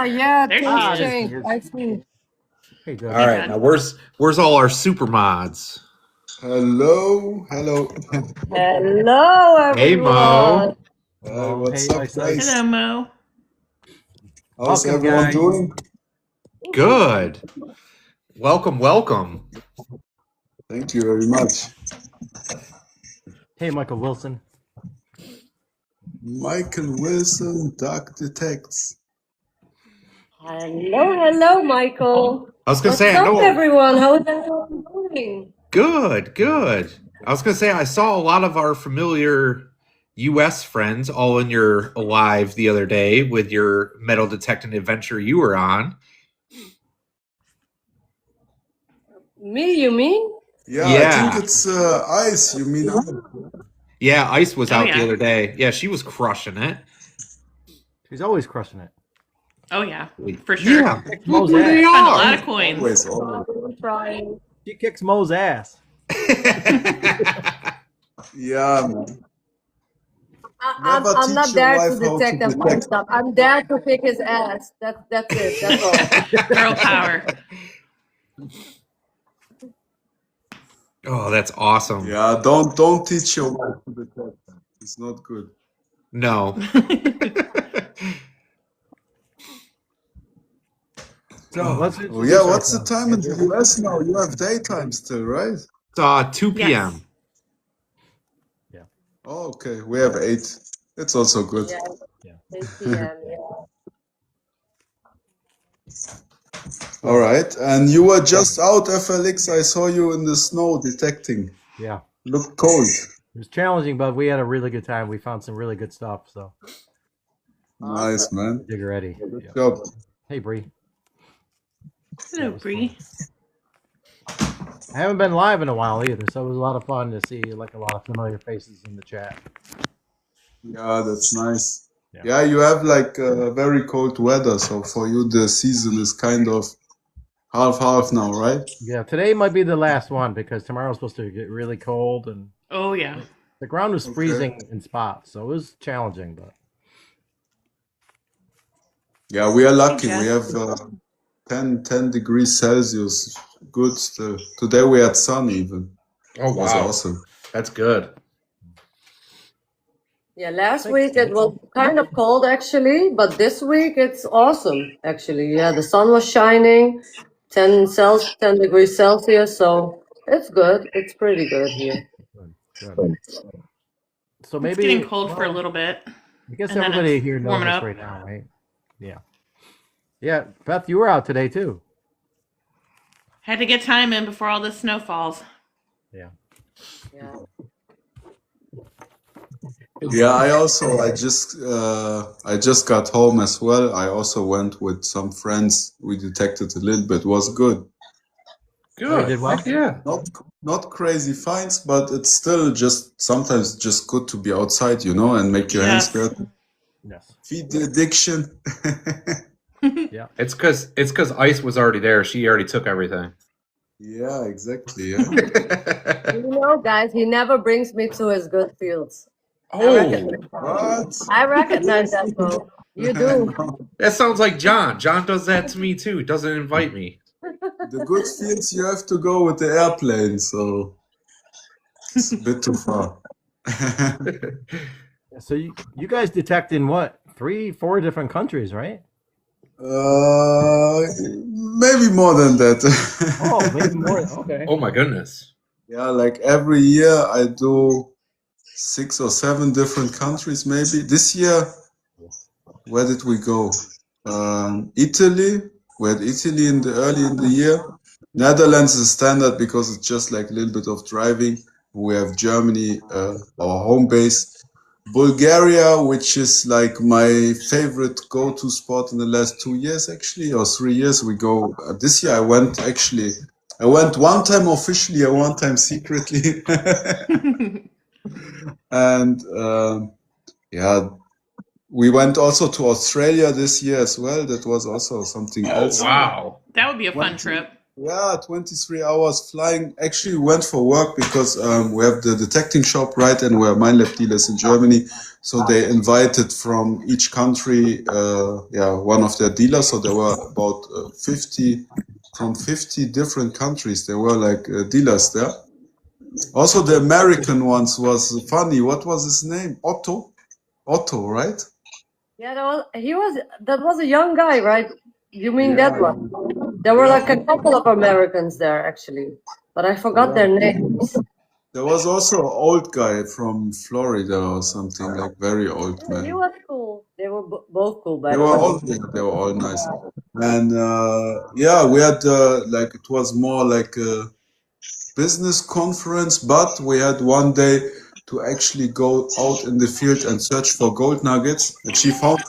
yeah, There things she is. changed. I see. Hey, good. All right, now where's all our super mods? Hello, hello. Hello, Hey Mo. everyone. What's Hey, up, Isa. guys? Hello, Mo. How's Welcome, everyone guys. doing? Good. Welcome. Thank you very much. Hey, Michael Wilson. Michael Wilson, Dark Detects. Hello, Michael. I was gonna What's say I up, know. everyone? How is everyone doing? Good. I was gonna say I saw a lot of our familiar US friends all in your live the other day with your metal detecting adventure you were on. Me, you mean? Yeah, I Yeah. think it's Ice. You mean? Yeah, Ice was Oh, out yeah. the other day. Yeah, she was crushing it. She's always crushing it. Oh, yeah. For sure. Yeah. Mo's Look where they ass. Spent a are. lot of coins. Always. I'm trying. She kicks Mo's ass. Yeah, man. I'm Never not teach your there wife to how to detect and find detect. stuff. I'm there to kick his ass. That's it. That's all. Girl power. Oh, that's awesome. Yeah, don't teach your wife to detect. It's not good. No. So let's Oh introduce yeah, what's the ourselves. time in the US now? You have daytime still, right? It's 2 p.m. Yeah. Oh, okay. We have 8. It's also good. Yeah. 8 p.m. Yeah. All right. And you were just out, FLX. I saw you in the snow detecting. Yeah. Looked cold. It was challenging, but we had a really good time. We found some really good stuff. So Nice, man. dig ready. Good Yeah. job. Hey, Bree. Hello, Bree. I haven't been live in a while either, so it was a lot of fun to see like a lot of familiar faces in the chat. Yeah, that's nice. Yeah. Yeah, you have like very cold weather, so for you the season is kind of half now, right? Yeah, today might be the last one because tomorrow's supposed to get really cold and Oh, yeah. the ground was Okay. freezing in spots, so it was challenging. But Yeah, we are lucky. Hey, We Jess. have 10 degrees Celsius. Good still. Today we had sun even. Oh, It was wow. awesome. That's good. Yeah, last week it was kind of cold actually, but this week it's awesome actually. Yeah, the sun was shining, 10 degrees Celsius, so it's good. It's pretty good here. good. So It's maybe getting cold for a little bit. I guess and then everybody it's here knows warming this up. right now, right? Yeah. Yeah, Beth, you were out today too. Had to get time in before all this snow falls. Yeah. Yeah. Yeah, I just got home as well. I also went with some friends. We detected a little bit. Was good. Oh, you did well? Heck yeah. Not crazy finds, but it's still just sometimes just good to be outside, you know, and make your hands Yes. dirty. Yes. Feed the addiction. Yeah. It's because Ice was already there. She already took everything. Yeah, exactly. Yeah. You know, guys, he never brings me to his good fields. Oh, What? I recognize that, though. You do. that sounds like John. John does that to me too. He doesn't invite me. The good fields you have to go with the airplane, so it's a bit too far. So you guys detect in what? 3-4 different countries, right? Maybe more than that. Oh, maybe more. Okay. Oh my goodness. Yeah, like every year I do 6 or 7 different countries maybe. This year, where did we go? Italy. We had Italy early in the year. Netherlands is standard because it's just like a little bit of driving. We have Germany, our home base. Bulgaria, which is like my favorite go-to spot in the last 2 years, actually, or 3 years. We go. This year I went one time officially and one time secretly. And yeah, we went also to Australia this year as well. That was also something else. Wow. That would be a fun trip. Yeah, 23 hours flying. Actually, we went for work because we have the detecting shop, right? And we're MindLab dealers in Germany. So they invited from each country, one of their dealers. So there were about 50, from 50 different countries. There were like dealers there. Also, the American ones was funny. What was his name? Otto? Otto, right? Yeah, that was a young guy, right? You mean that Yeah, one? There were yeah, like a couple of Americans there actually, but I forgot yeah. their names. There was also an old guy from Florida or something, like very old Yeah, he man. was cool. They were both cool, by They the were way. all they were all nice. And yeah, we had like it was more like a business conference, but we had one day to actually go out in the field and search for gold nuggets. And she found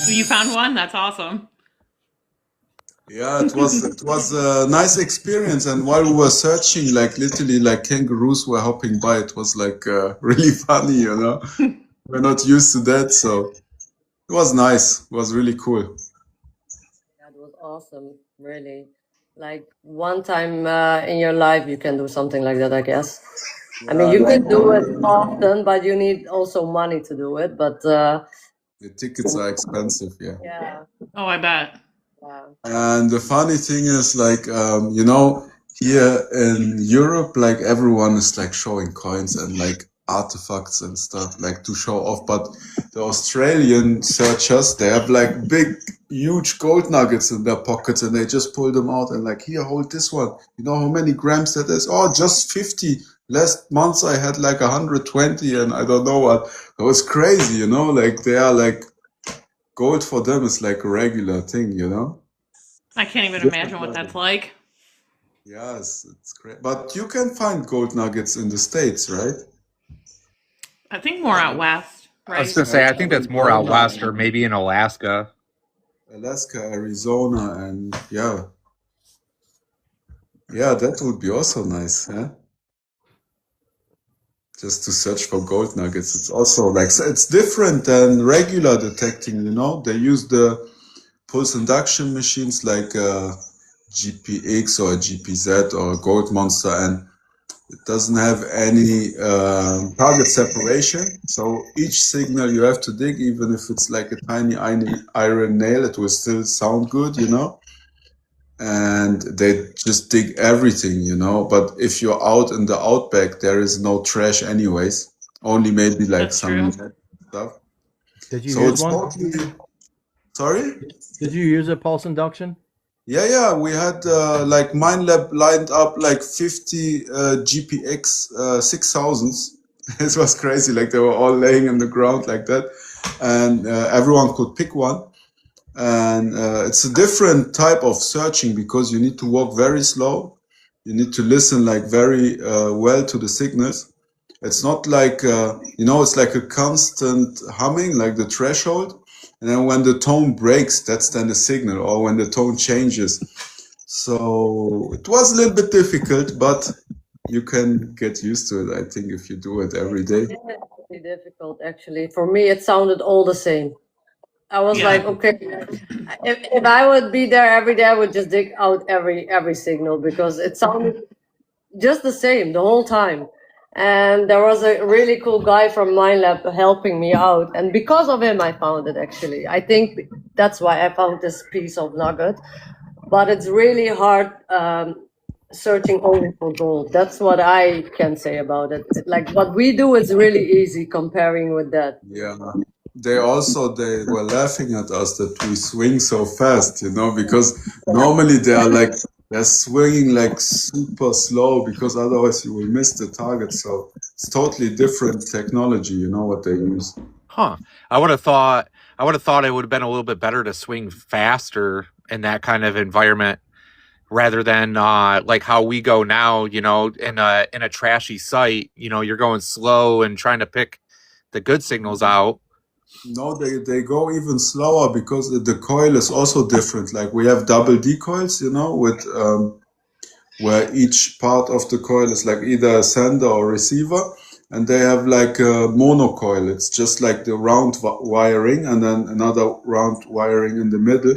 You found one? That's awesome. yeah, it was a nice experience. And while we were searching, like literally like kangaroos were hopping by. It was like really funny, you know. We're not used to that, so it was nice. It was really cool. That was awesome, really. Like one time in your life, you can do something like that, I guess. I mean, Yeah, you like can do it often, but you need also money to do it. But the tickets are expensive, yeah. yeah, Oh, I bet. yeah, And the funny thing is, like, you know, here in Europe, like everyone is like showing coins and like artifacts and stuff, like to show off. But the Australian searchers, they have like big, huge gold nuggets in their pockets and they just pull them out and like, here, hold this one. You know how many grams that is? Oh, just 50. Last month I had like 120 and I don't know what. It was crazy, you know, like they are like, gold for them is like a regular thing, you know? I can't even imagine what that's like. Yes, it's great. But you can find gold nuggets in the States, right? I think more out west, I was right? going to say, I think that's more out west or maybe in Alaska. Alaska, Arizona, and yeah. Yeah, that would be also nice, yeah? Just to search for gold nuggets. It's also like, so it's different than regular detecting, you know? They use the pulse induction machines like GPX or GPZ or Gold Monster, and it doesn't have any target separation. So each signal you have to dig, even if it's like a tiny iron nail, it will still sound good, you know? And they just dig everything, you know? But if you're out in the outback, there is no trash anyways. Only maybe like That's true. some stuff. Did you So use it's one? totally... Sorry? Did you use a pulse induction? Yeah, we had like MindLab lined up like 50 GPX 6000s. It was crazy, like they were all laying in the ground like that, and everyone could pick one. And it's a different type of searching because you need to walk very slow. You need to listen like very well to the signals. It's not like, you know, it's like a constant humming, like the threshold. And then when the tone breaks, that's then the signal, or when the tone changes. So it was a little bit difficult, but you can get used to it, I think, if you do it every day. it's really difficult actually. For me, it sounded all the same. I was Yeah. like, okay, if I would be there every day, I would just dig out every signal because it sounded just the same the whole time. And there was a really cool guy from MindLab helping me out, and because of him, I found it actually. I think that's why I found this piece of nugget. But it's really hard searching only for gold. That's what I can say about it. Like what we do is really easy comparing with that. Yeah. They were laughing at us that we swing so fast, you know, because normally they're swinging like super slow because otherwise you will miss the target. So it's totally different technology, you know, what they use. Huh. I would have thought it would have been a little bit better to swing faster in that kind of environment rather than like how we go now, you know, in a trashy site, you know, you're going slow and trying to pick the good signals out. No, they go even slower because the coil is also different. Like we have double decoils, you know, with where each part of the coil is like either a sender or receiver, and they have like a monocoil. It's just like the round wiring and then another round wiring in the middle.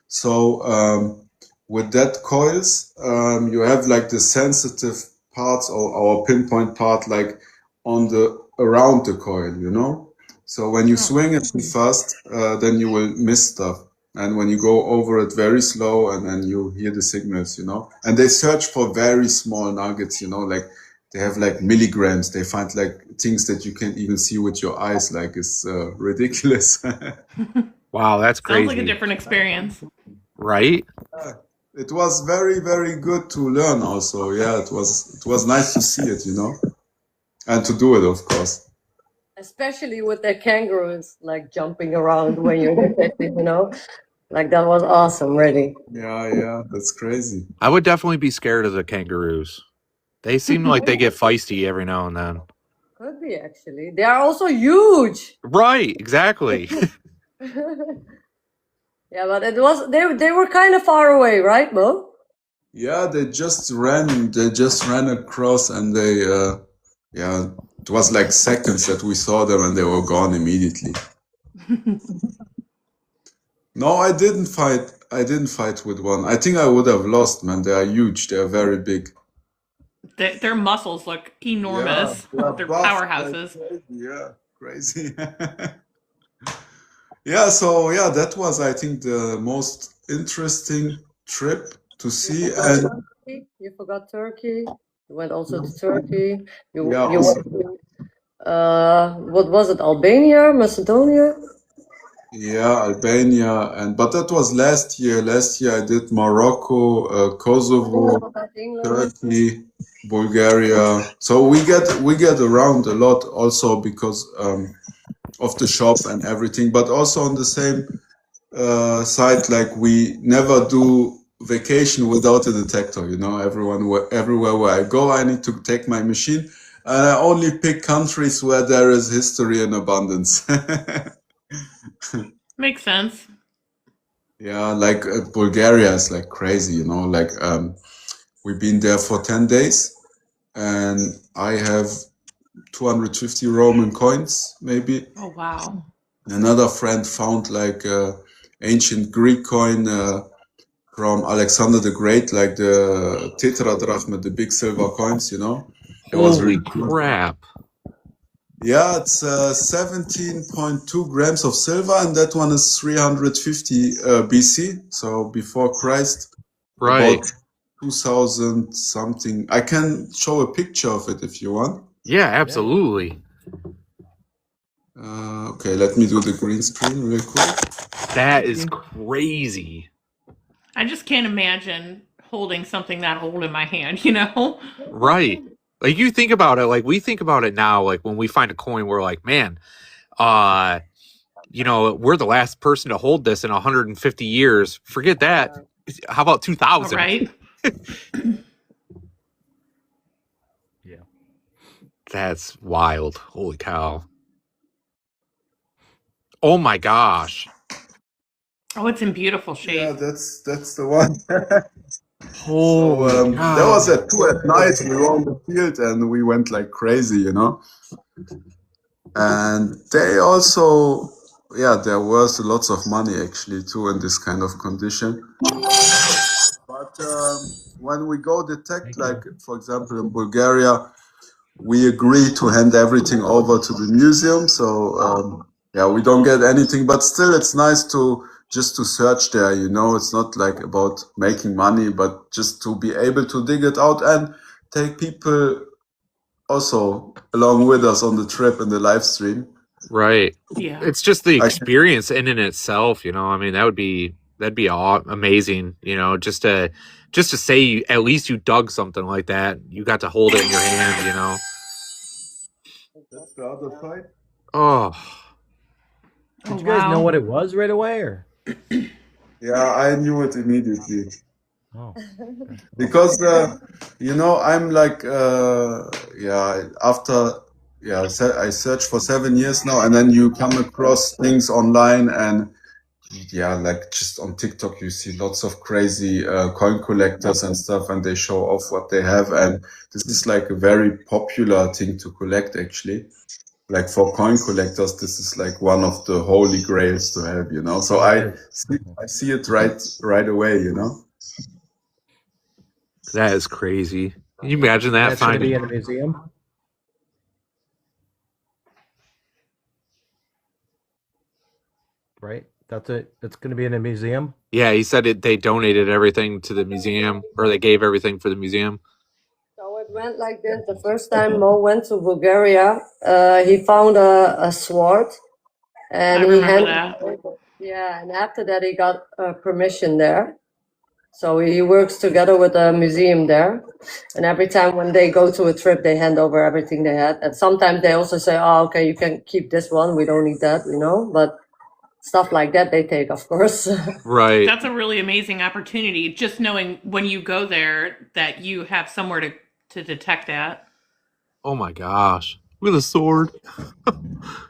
So with that coils, you have like the sensitive parts or pinpoint part like on the around the coil, you know. So when you swing it too fast, then you will miss stuff. And when you go over it very slow, and then you hear the signals, you know. And they search for very small nuggets, you know, like they have like milligrams. They find like things that you can't even see with your eyes. Like it's ridiculous. Wow, that's Sounds like a crazy. different experience. Right? It was very, very good to learn also. Yeah, it was nice to see it, you know, and to do it, of course. Especially with the kangaroos, like jumping around when you're detecting, you know? Like, that was awesome, really. Yeah, that's crazy. I would definitely be scared of the kangaroos. They seem like they get feisty every now and then. Could be, actually. They are also huge. Right, exactly. Yeah, but it was they were kind of far away, right, Mo? Yeah, they just ran across, and they yeah, it was like seconds that we saw them, and they were gone immediately. No, I didn't fight with one. I think I would have lost, man. They are huge. They are very big. Their muscles look enormous. Yeah, They're buff, powerhouses. like crazy. Yeah, crazy. Yeah, so yeah, that was, I think, the most interesting trip to see. And You forgot Turkey. You went also to Turkey. You yeah, you also, went to, what was it? Albania, Macedonia? yeah, Albania, but that was last year. Last year I did Morocco, Kosovo, England. Turkey, Bulgaria. So we get around a lot also because of the shop and everything, but also on the same site, like we never do vacation without a detector, you know. Everywhere where I go, I need to take my machine, and I only pick countries where there is history in abundance. Makes sense. Yeah, like Bulgaria is like crazy, you know. Like we've been there for 10 days, and I have 250 Roman coins, maybe. Oh wow. Another friend found like ancient Greek coin from Alexander the Great, like the tetradrachma, the big silver coins, you know. It was Holy really cool. crap. Yeah, it's 17.2 grams of silver, and that one is 350 BC, so before Christ. Right. About 2000 something. I can show a picture of it if you want. Yeah, absolutely. Okay, let me do the green screen real quick. That is crazy. I just can't imagine holding something that old in my hand, you know? Right. Like you think about it, like we think about it now, like when we find a coin, we're like, man, you know, we're the last person to hold this in 150 years. Forget that. How about 2000? Right? Yeah. That's wild. Holy cow. Oh my gosh. Oh, it's in beautiful shape. Yeah, that's the one. Holy So cow. that was at 2 at night. We were on the field and we went like crazy, you know. And they also, yeah, there was lots of money actually too in this kind of condition. But when we go detect, like for example in Bulgaria, we agree to hand everything over to the museum. So yeah, we don't get anything, but still it's nice to just to search there, you know. It's not like about making money, but just to be able to dig it out and take people also along with us on the trip in the live stream. Right. Yeah. It's just the experience in and itself, you know. I mean, that'd be amazing, you know, just to say at least you dug something like that. You got to hold it in your hand, you know. That's the other side. Oh. Did you guys know what it was right away, or? Yeah, I knew it immediately. Oh. Because you know, I'm like yeah, after I searched for 7 years now, and then you come across things online, and yeah, like just on TikTok you see lots of crazy coin collectors and stuff, and they show off what they have, and this is like a very popular thing to collect actually. Like for coin collectors, this is like one of the holy grails to have, you know. So I see it right away, you know. That is crazy. Can you imagine that? That's going to be Finding in a museum, right? That's it. It's going to be in a museum. Yeah, he said they donated everything to the museum, or they gave everything for the museum. So it went like this. The first time Mo went to Bulgaria, he found a sword, and I he remember handed that. yeah, and after that he got permission there. So he works together with a museum there, and every time when they go to a trip, they hand over everything they had. And sometimes they also say, "Oh, okay, you can keep this one. We don't need that," you know. But stuff like that they take, of course. Right. That's a really amazing opportunity. Just knowing when you go there that you have somewhere to detect that. Oh my gosh. With a sword.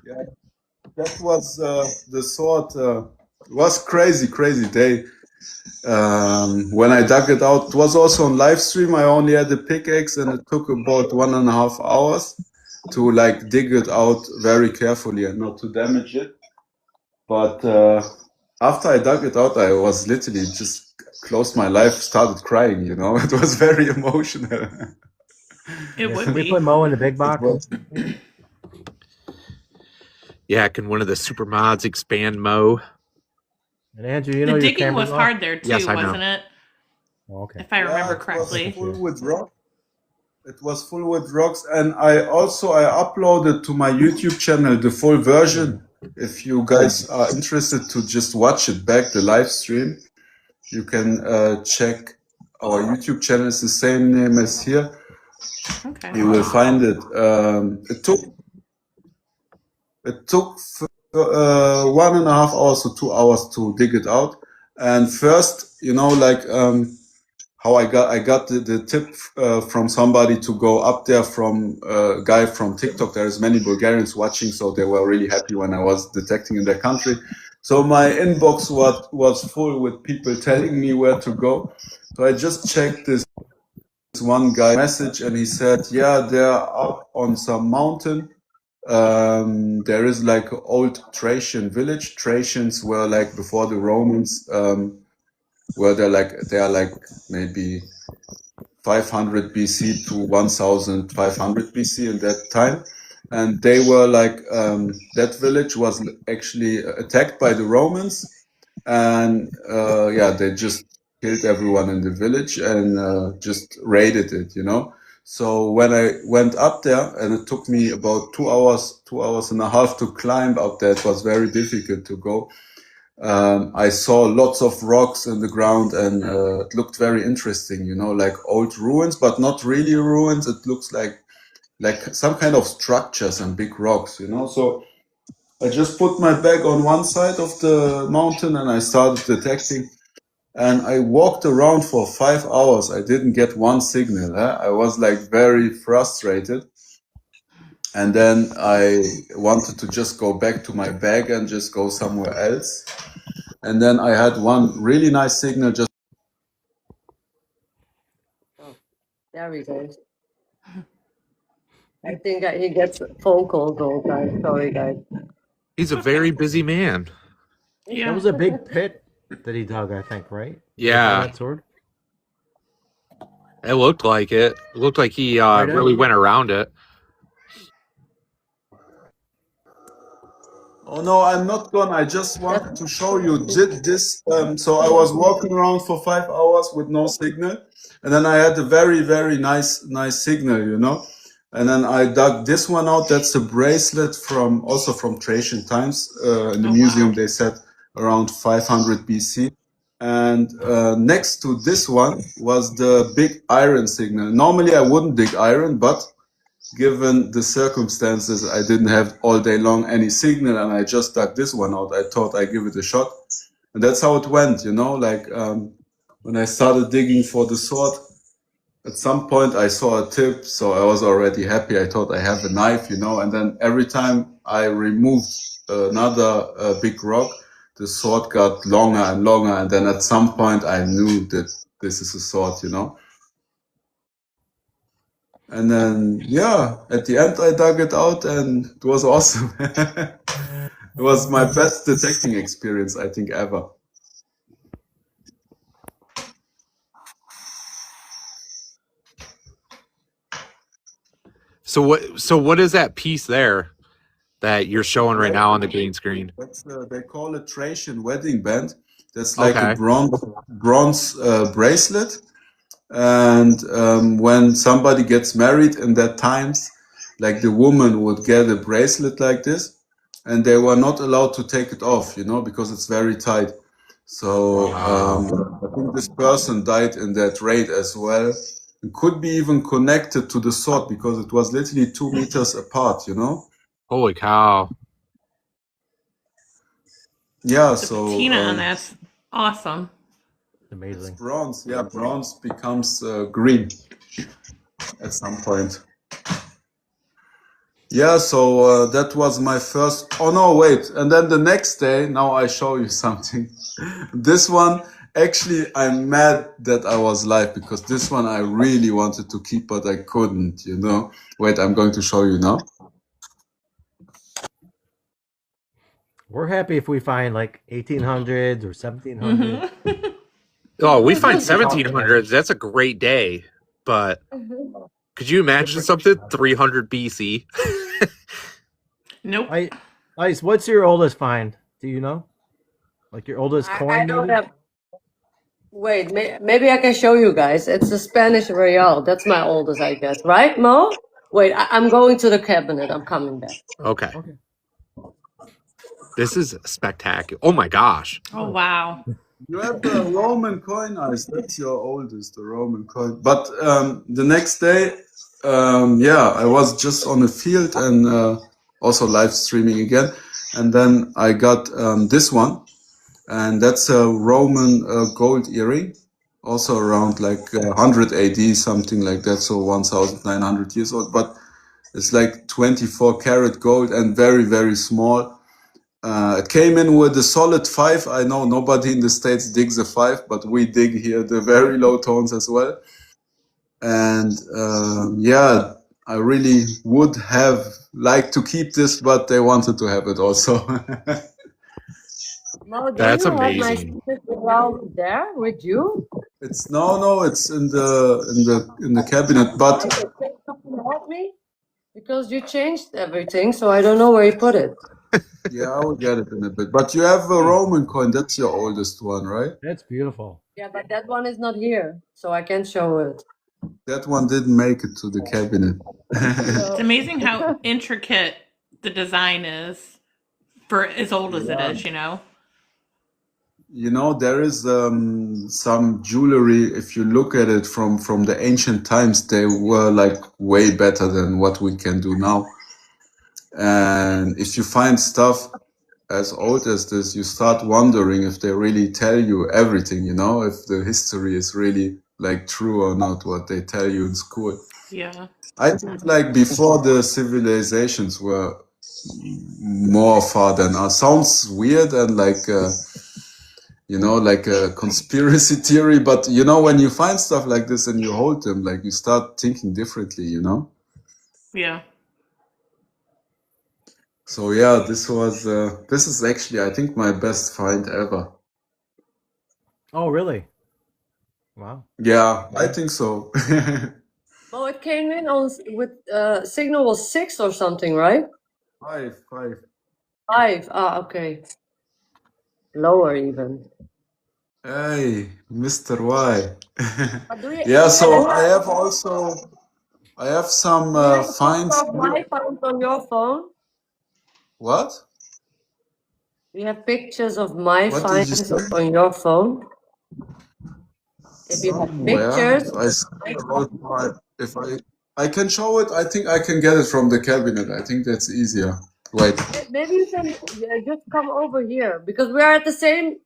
Yeah, that was the sword. Was crazy day. When I dug it out, it was also on live stream. I only had the pickaxe, and it took about 1.5 hours to like dig it out very carefully and not to damage it. But after I dug it out, I was literally just closed my life, started crying. You know, it was very emotional. It would Can we be. put Mo in the big It box? was, Yeah, can one of the super mods expand Mo? And Andrew, you know The your digging camera's was off? hard there too, Yes, I know. wasn't it? Oh, okay. If I remember it was correctly. full with rock. It was full with rocks, and I uploaded to my YouTube channel the full version. If you guys are interested to just watch it back, the live stream, you can check our YouTube channel. It's the same name as here. Okay. You will find it. It took 1.5 hours to 2 hours to dig it out. And first, you know, like how I got the tip from somebody to go up there from a guy from TikTok. There's many Bulgarians watching, so they were really happy when I was detecting in their country. So my inbox was full with people telling me where to go. So I just checked this one guy message, and he said, yeah, they're up on some mountain. There is like an old Thracian village. Thracians were like before the Romans, where they are like maybe 500 BC to 1500 BC in that time. And they were like, that village was actually attacked by the Romans. And yeah, they just killed everyone in the village and just raided it, you know. So when I went up there, and it took me about 2 hours and a half to climb up there, it was very difficult to go. I saw lots of rocks in the ground, and it looked very interesting, you know, like old ruins, but not really ruins. It looks like some kind of structures and big rocks, you know. So I just put my bag on one side of the mountain, and I started detecting. And I walked around for 5 hours. I didn't get one signal. I was like very frustrated. And then I wanted to just go back to my bag and just go somewhere else. And then I had one really nice signal just. Oh, there he goes. I think he gets phone calls all the time. Sorry, guys. He's a very busy man. Yeah. That was a big pit that he dug, I think, right? Yeah. That sword. It looked like it. It looked like he really went around it. Oh no, I'm not gone. I just wanted to show you this. So I was walking around for 5 hours with no signal, and then I had a very nice signal, you know. And then I dug this one out. That's a bracelet also from Thracian times. In the museum, they said around 500 BC. And next to this one was the big iron signal. Normally, I wouldn't dig iron, but given the circumstances, I didn't have all day long any signal, and I just dug this one out. I thought I'd give it a shot, and that's how it went, you know. Like when I started digging for the sword, at some point I saw a tip, so I was already happy. I thought I have a knife, you know. And then every time I removed another big rock, the sword got longer and longer, and then at some point I knew that this is a sword, you know. And then, yeah, at the end, I dug it out, and it was awesome. It was my best detecting experience, I think, ever. So what is that piece there that you're showing right now on the green screen? That's they call it Thracian wedding band. That's like a Okay. bronze bracelet. And when somebody gets married in that times, like the woman would get a bracelet like this, and they were not allowed to take it off, because it's very tight. So I think this person died in that raid as well. It could be even connected to the sword because it was literally 2 meters apart, Holy cow. Yeah, The so patina on that's awesome. it's Amazing. bronze. Yeah, bronze becomes green at some point. Yeah, so that was my first. Oh no, wait! And then the next day, now I show you something. This one, actually, I'm mad that I was live because this one I really wanted to keep, but I couldn't. Wait, I'm going to show you now. We're happy if we find like 1800s or 1700s. Oh, we find 1700s. That's a great day. But could you imagine something 300 BC? Nope. Ice, what's your oldest find? Do you know? Like your oldest coin, I don't maybe? have. Wait, maybe I can show you guys. It's a Spanish real. That's my oldest, I guess. Right, Mo? Wait, I'm going to the cabinet. I'm coming back. Okay. Okay. This is spectacular. Oh my gosh. Oh wow. You have the Roman coin, Ice. That's your oldest, the Roman coin. But the next day, I was just on the field and also live streaming again. And then I got this one, and that's a Roman gold earring, also around like 100 AD, something like that, so 1,900 years old. But it's like 24 karat gold and very, very small. It came in with a solid 5. I know nobody in the States digs a 5, but we dig here the very low tones as well. And I really would have liked to keep this, but they wanted to have it also. Mo, do That's you have my amazing. secret real there with you? It's no, it's in the cabinet, but Can you help me? Because you changed everything, so I don't know where you put it. yeah, I will get it in a bit. But you have a Roman coin. That's your oldest one, right? That's beautiful. Yeah, but that one is not here, so I can't show it. That one didn't make it to the cabinet. It's amazing how intricate the design is for as old as it is, There is some jewelry. If you look at it from the ancient times, they were like way better than what we can do now. And if you find stuff as old as this, you start wondering if they really tell you everything. If the history is really like true or not, what they tell you in school. Yeah. I think like before the civilizations were more far than us. Sounds weird and like like a conspiracy theory, but when you find stuff like this and you hold them, like you start thinking differently. Yeah. So yeah, this is actually I think my best find ever. Oh, really? Wow. Yeah, I think so. Oh, it came in with signal was 6 or something, right? 5. 5. Ah, okay. Lower even. Hey, Mr. Y. But do you, Yeah, so I have some finds. my finds on your phone? What? Do you have pictures of my What did you finds say? on your phone? If you have Somewhere. pictures, If I can show it, I think I can get it from the cabinet. I think that's easier. Wait. maybe you can just come over here because we are at the same.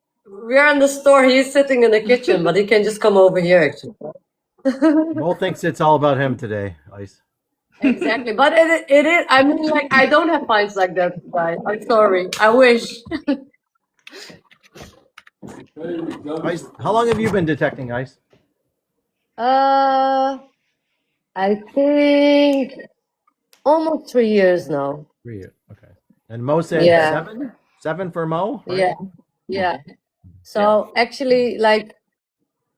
We are in the store. He's sitting in the kitchen, but he can just come over here actually. Mo thinks it's all about him today, Ice. Exactly, but it is. I mean, like I don't have finds like that, guys. I'm sorry. I wish. Ice, how long have you been detecting, Ice? I think almost 3 years now. 3 years. Okay. And Mo said Yeah. 7? 7 for Mo? Right? Yeah, yeah. So actually, like,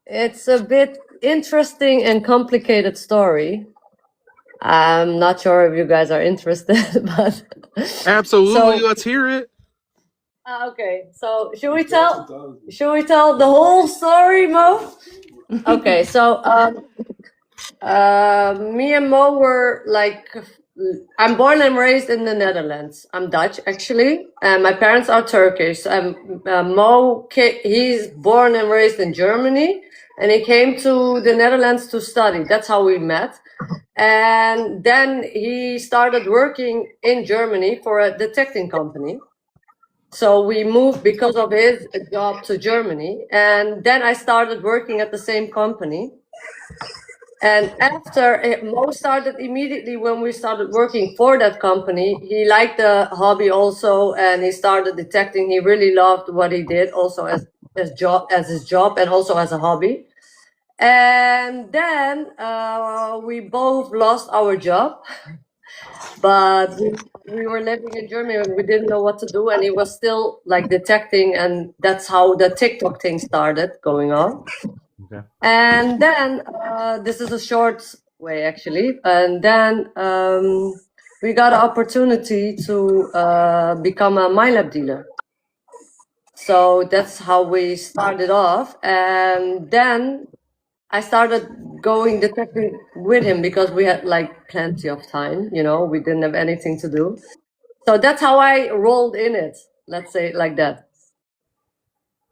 it's a bit interesting and complicated story. I'm not sure if you guys are interested, but Absolutely, so let's hear it. okay. So should we tell the whole story, Mo? Okay. So me and Mo were like, I'm born and raised in the Netherlands. I'm Dutch actually, and my parents are Turkish. Mo, he's born and raised in Germany, and he came to the Netherlands to study. That's how we met. And then he started working in Germany for a detecting company. So we moved because of his job to Germany. And then I started working at the same company. And after Mo started immediately when we started working for that company, he liked the hobby also, and he started detecting. He really loved what he did, also as his job, and also as a hobby. And then we both lost our job, but we were living in Germany and we didn't know what to do, and he was still like detecting, and that's how the TikTok thing started going on. Okay. And then this is a short way actually, and then we got an opportunity to become a MyLab dealer. So that's how we started off, and then I started going detecting with him because we had like plenty of time, we didn't have anything to do. So that's how I rolled in it, let's say it like that.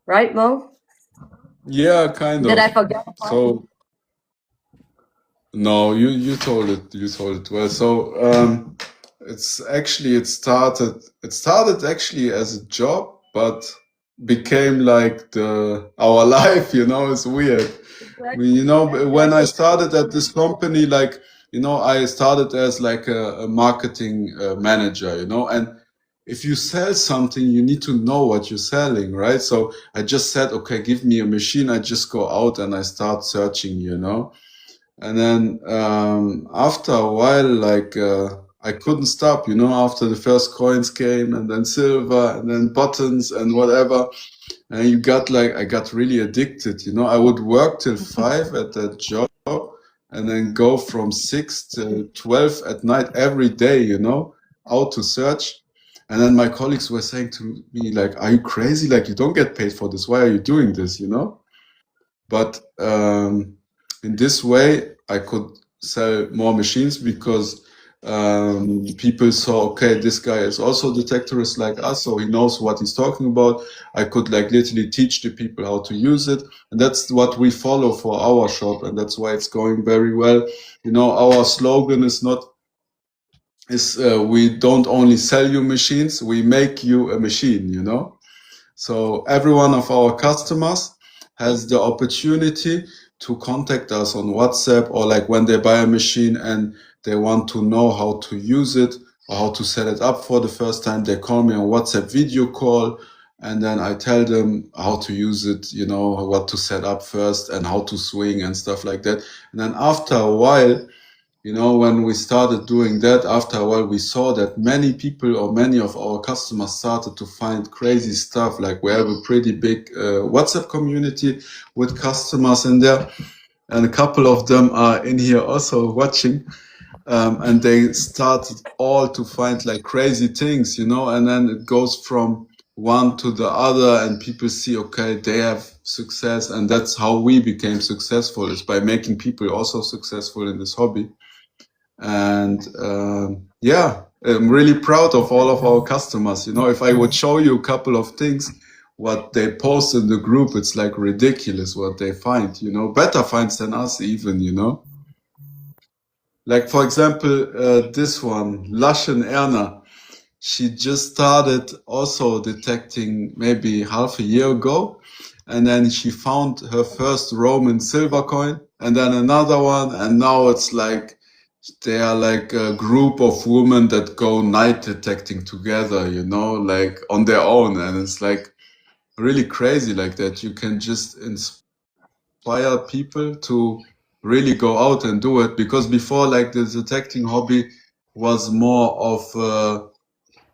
Right, Mo? Yeah, kind Did of. I forget? So no, you told it well. So it started actually as a job, but became like our life, it's weird. When I started at this company, like, I started as like a marketing manager, and if you sell something, you need to know what you're selling, right? So I just said, okay, give me a machine. I just go out and I start searching, and then after a while, like I couldn't stop, after the first coins came, and then silver, and then buttons and whatever. And I got really addicted, I would work till 5 at that job, and then go from 6 to 12 at night every day, out to search. And then my colleagues were saying to me, like, are you crazy? Like, you don't get paid for this. Why are you doing this, But in this way, I could sell more machines because people saw, okay, this guy is also a detectorist like us, so he knows what he's talking about. I could like literally teach the people how to use it, and that's what we follow for our shop, and that's why it's going very well. Our slogan is we don't only sell you machines, we make you a machine, So every one of our customers has the opportunity to contact us on WhatsApp, or like when they buy a machine and they want to know how to use it or how to set it up for the first time, they call me on WhatsApp video call, and then I tell them how to use it, what to set up first and how to swing and stuff like that. And then after a while, when we started doing that, after a while, we saw that many people or many of our customers started to find crazy stuff. Like, we have a pretty big WhatsApp community with customers in there, and a couple of them are in here also watching. And they started all to find like crazy things, and then it goes from one to the other, and people see, okay, they have success, and that's how we became successful, is by making people also successful in this hobby. And yeah, I'm really proud of all of our customers. If I would show you a couple of things, what they post in the group, it's like ridiculous what they find, better finds than us even, Like, for example, this one, Laschen Erna, she just started also detecting maybe half a year ago. And then she found her first Roman silver coin, and then another one. And now it's like, they are like a group of women that go night detecting together, like on their own. And it's like really crazy like that. You can just inspire people to really go out and do it, because before, like, the detecting hobby was more of a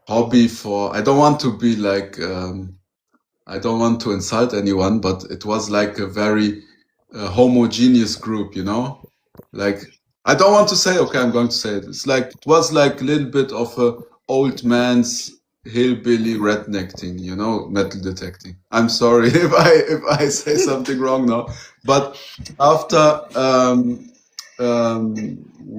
hobby for, I don't want to be like, I don't want to insult anyone, but it was like a very homogeneous group, like I don't want to say, okay, I'm going to say it. It was like a little bit of a old man's hillbilly redneck thing, metal detecting. I'm sorry if I say something wrong now, but after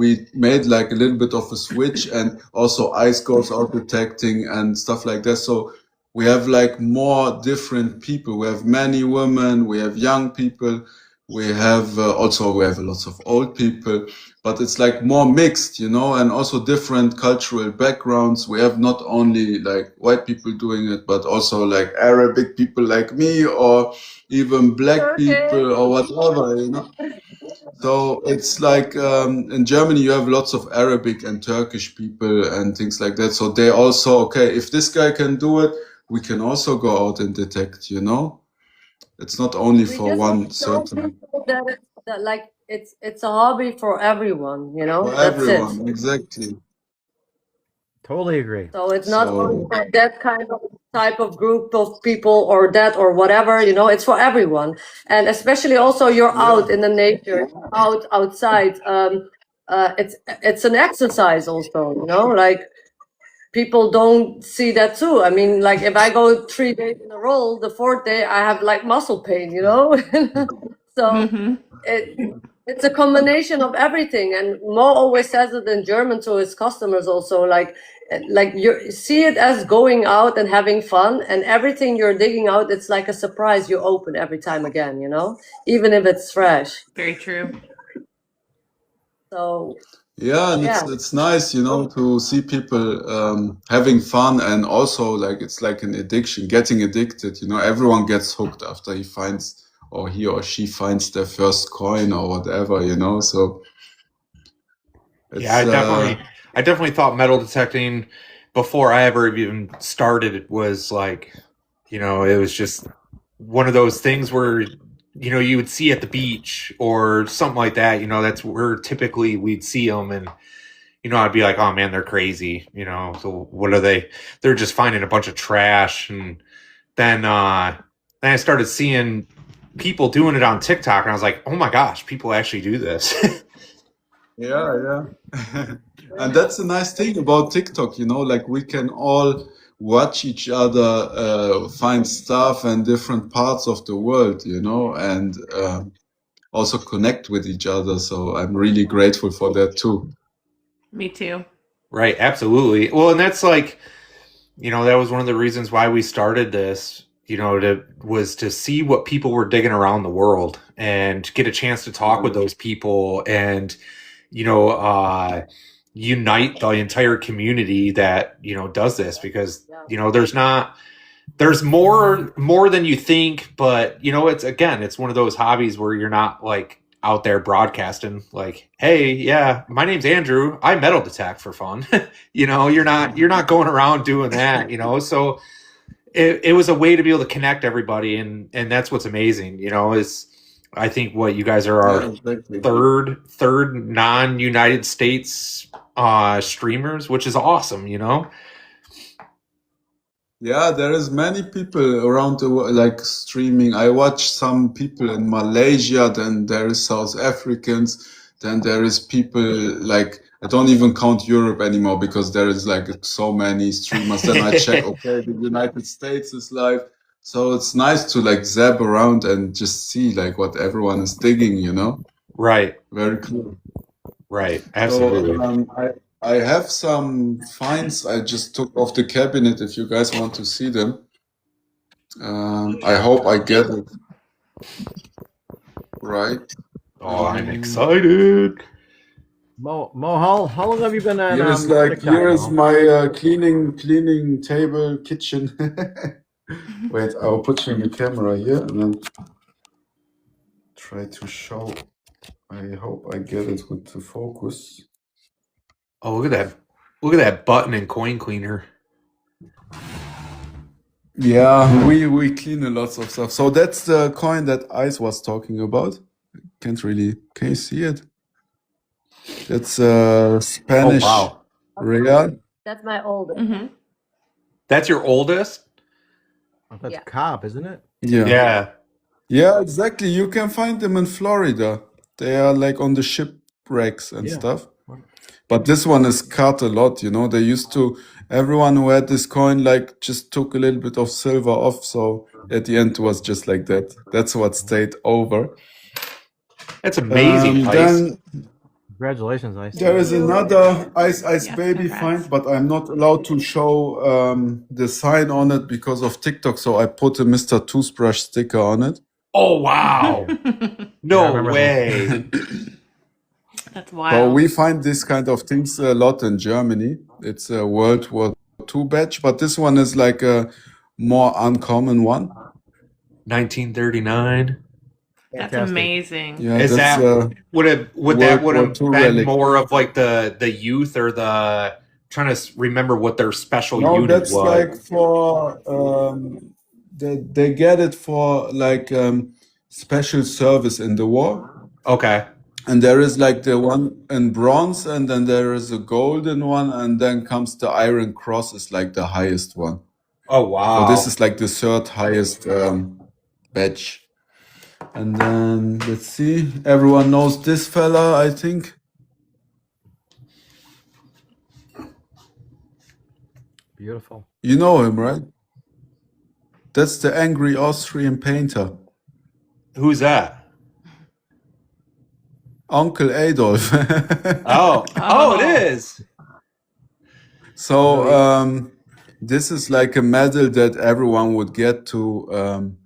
we made like a little bit of a switch, and also ice goes out detecting and stuff like that. So we have like more different people. We have many women, we have young people, we have lots of old people, but it's like more mixed, and also different cultural backgrounds. We have not only like white people doing it, but also like Arabic people like me, or even black people or whatever. So it's like in Germany, you have lots of Arabic and Turkish people and things like that. So they also, okay, if this guy can do it, we can also go out and detect, It's not only We for just one want to show certain. people that like it's a hobby for everyone, For That's it. everyone, exactly. Totally agree. So it's not only So for that kind of type of group of people or that or whatever, it's for everyone. And especially also you're yeah, out in the nature, outside. It's an exercise also, like people don't see that too. I mean, like if I go 3 days in a row, the fourth day I have like muscle pain, So Hmm. it's a combination of everything. And Mo always says it in German to his customers also, like you see it as going out and having fun, and everything you're digging out, it's like a surprise you open every time again, even if it's fresh. Very true. So yeah, and yeah, it's nice, to see people having fun, and also like it's like an addiction, getting addicted. Everyone gets hooked after he or she finds their first coin or whatever. So Yeah, it's I definitely thought metal detecting before I ever even started it was like, it was just one of those things where, you would see at the beach or something like that. That's where typically we'd see them, and I'd be like, oh man, they're crazy. So what are they? They're just finding a bunch of trash. And then I started seeing people doing it on TikTok, and I was like, oh my gosh, people actually do this. yeah. And that's a nice thing about TikTok, like we can all watch each other find stuff in different parts of the world, and also connect with each other. So I'm really grateful for that too. Me too. Right, absolutely. Well, and that's like, that was one of the reasons why we started this, was to see what people were digging around the world and get a chance to talk with those people, and unite the entire community that does this, because there's more than you think, but it's one of those hobbies where you're not like out there broadcasting like, hey, yeah, my name's Andrew, I metal detect for fun. You're not going around doing that. So it was a way to be able to connect everybody, and that's what's amazing. Is I think what you guys are our Exactly. third non-United States streamers, which is awesome. Yeah, there is many people around the world like streaming. I watch some people in Malaysia, then there is South Africans, then there is people like I don't even count Europe anymore because there is like so many streamers. Then I check, okay, the United States is live. So it's nice to like zap around and just see like what everyone is digging. Right, Very cool. right, So absolutely. I have some finds I just took off the cabinet if you guys want to see them. I hope I get it right. Oh, I'm excited. Mo, how long have you been on Here is TikTok now? my cleaning table kitchen. Wait, I'll put you in the camera here and then try to show. I hope I get it with the focus. Oh, look at that! Look at that button and coin cleaner. Yeah, we clean a lots of stuff. So that's the coin that Ice was talking about. Can you see it? That's Oh Spanish wow, real. that's my oldest. Hmm. that's your oldest? That's Yeah. Cobb, isn't it? Yeah, exactly. You can find them in Florida. They are like on the ship shipwrecks and Yeah. stuff. But this one is cut a lot, you know. They used to, everyone who had this coin, like, just took a little bit of silver off. So at the end, it was just like that. That's what stayed over. That's amazing, Ice. Then Congratulations, Ice. there is another Ice Yes, Baby congrats. find, but I'm not allowed to show the sign on it because of TikTok. So I put a Mr. Toothbrush sticker on it. Oh wow! Yeah, I No remember way! That's So wild. we find this kind of things a lot in Germany. It's a World War II badge, but this one is like a more uncommon one. 1939. That's Fantastic. amazing. Yeah, Is that's that would World that War have II been relic. more of like the youth or the trying to remember what their special No, unit that's was? like for they get it for like special service in the war. Okay. And there is like the one in bronze, and then there is a golden one, and then comes the Iron Cross is like the highest one. Oh So wow! this is like the third highest badge. And then let's see, everyone knows this fella, I think. Beautiful. You know him, right? That's the angry Austrian painter, Who's that? Uncle Adolf. Oh, it is. So this is like a medal that everyone would get to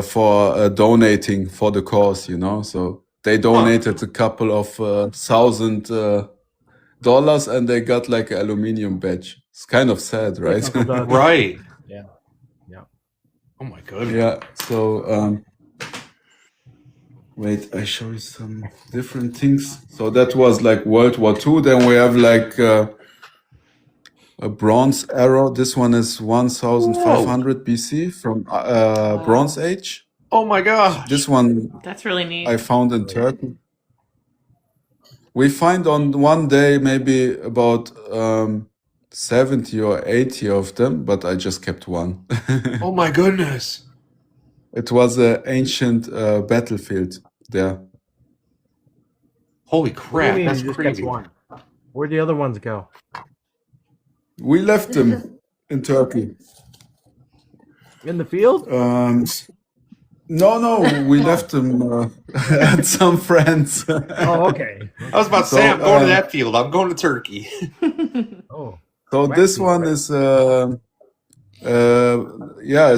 for donating for the cause, you know. So they donated a couple of $1,000 and they got like an aluminium badge. It's kind of sad, right? Uncle Doug. Right. Yeah. Yeah. Oh my goodness. Yeah. So wait, I show you some different things. So that was like World War II. Then we have like a bronze arrow. This one is 1500 BC from Bronze Age. Oh my gosh. This one That's really neat. I found in Turkey. We find on one day maybe about 70 or 80 of them, but I just kept one. Oh my goodness. It was an ancient battlefield there. Holy What do you crap! mean That's you just kept crazy. one? Where'd the other ones go? We left them in Turkey. In the field? No, we left them at some friends. Oh, okay. I was about to say, So, I'm going to that field. I'm going to Turkey. Oh, So Wax this seal, one right? is a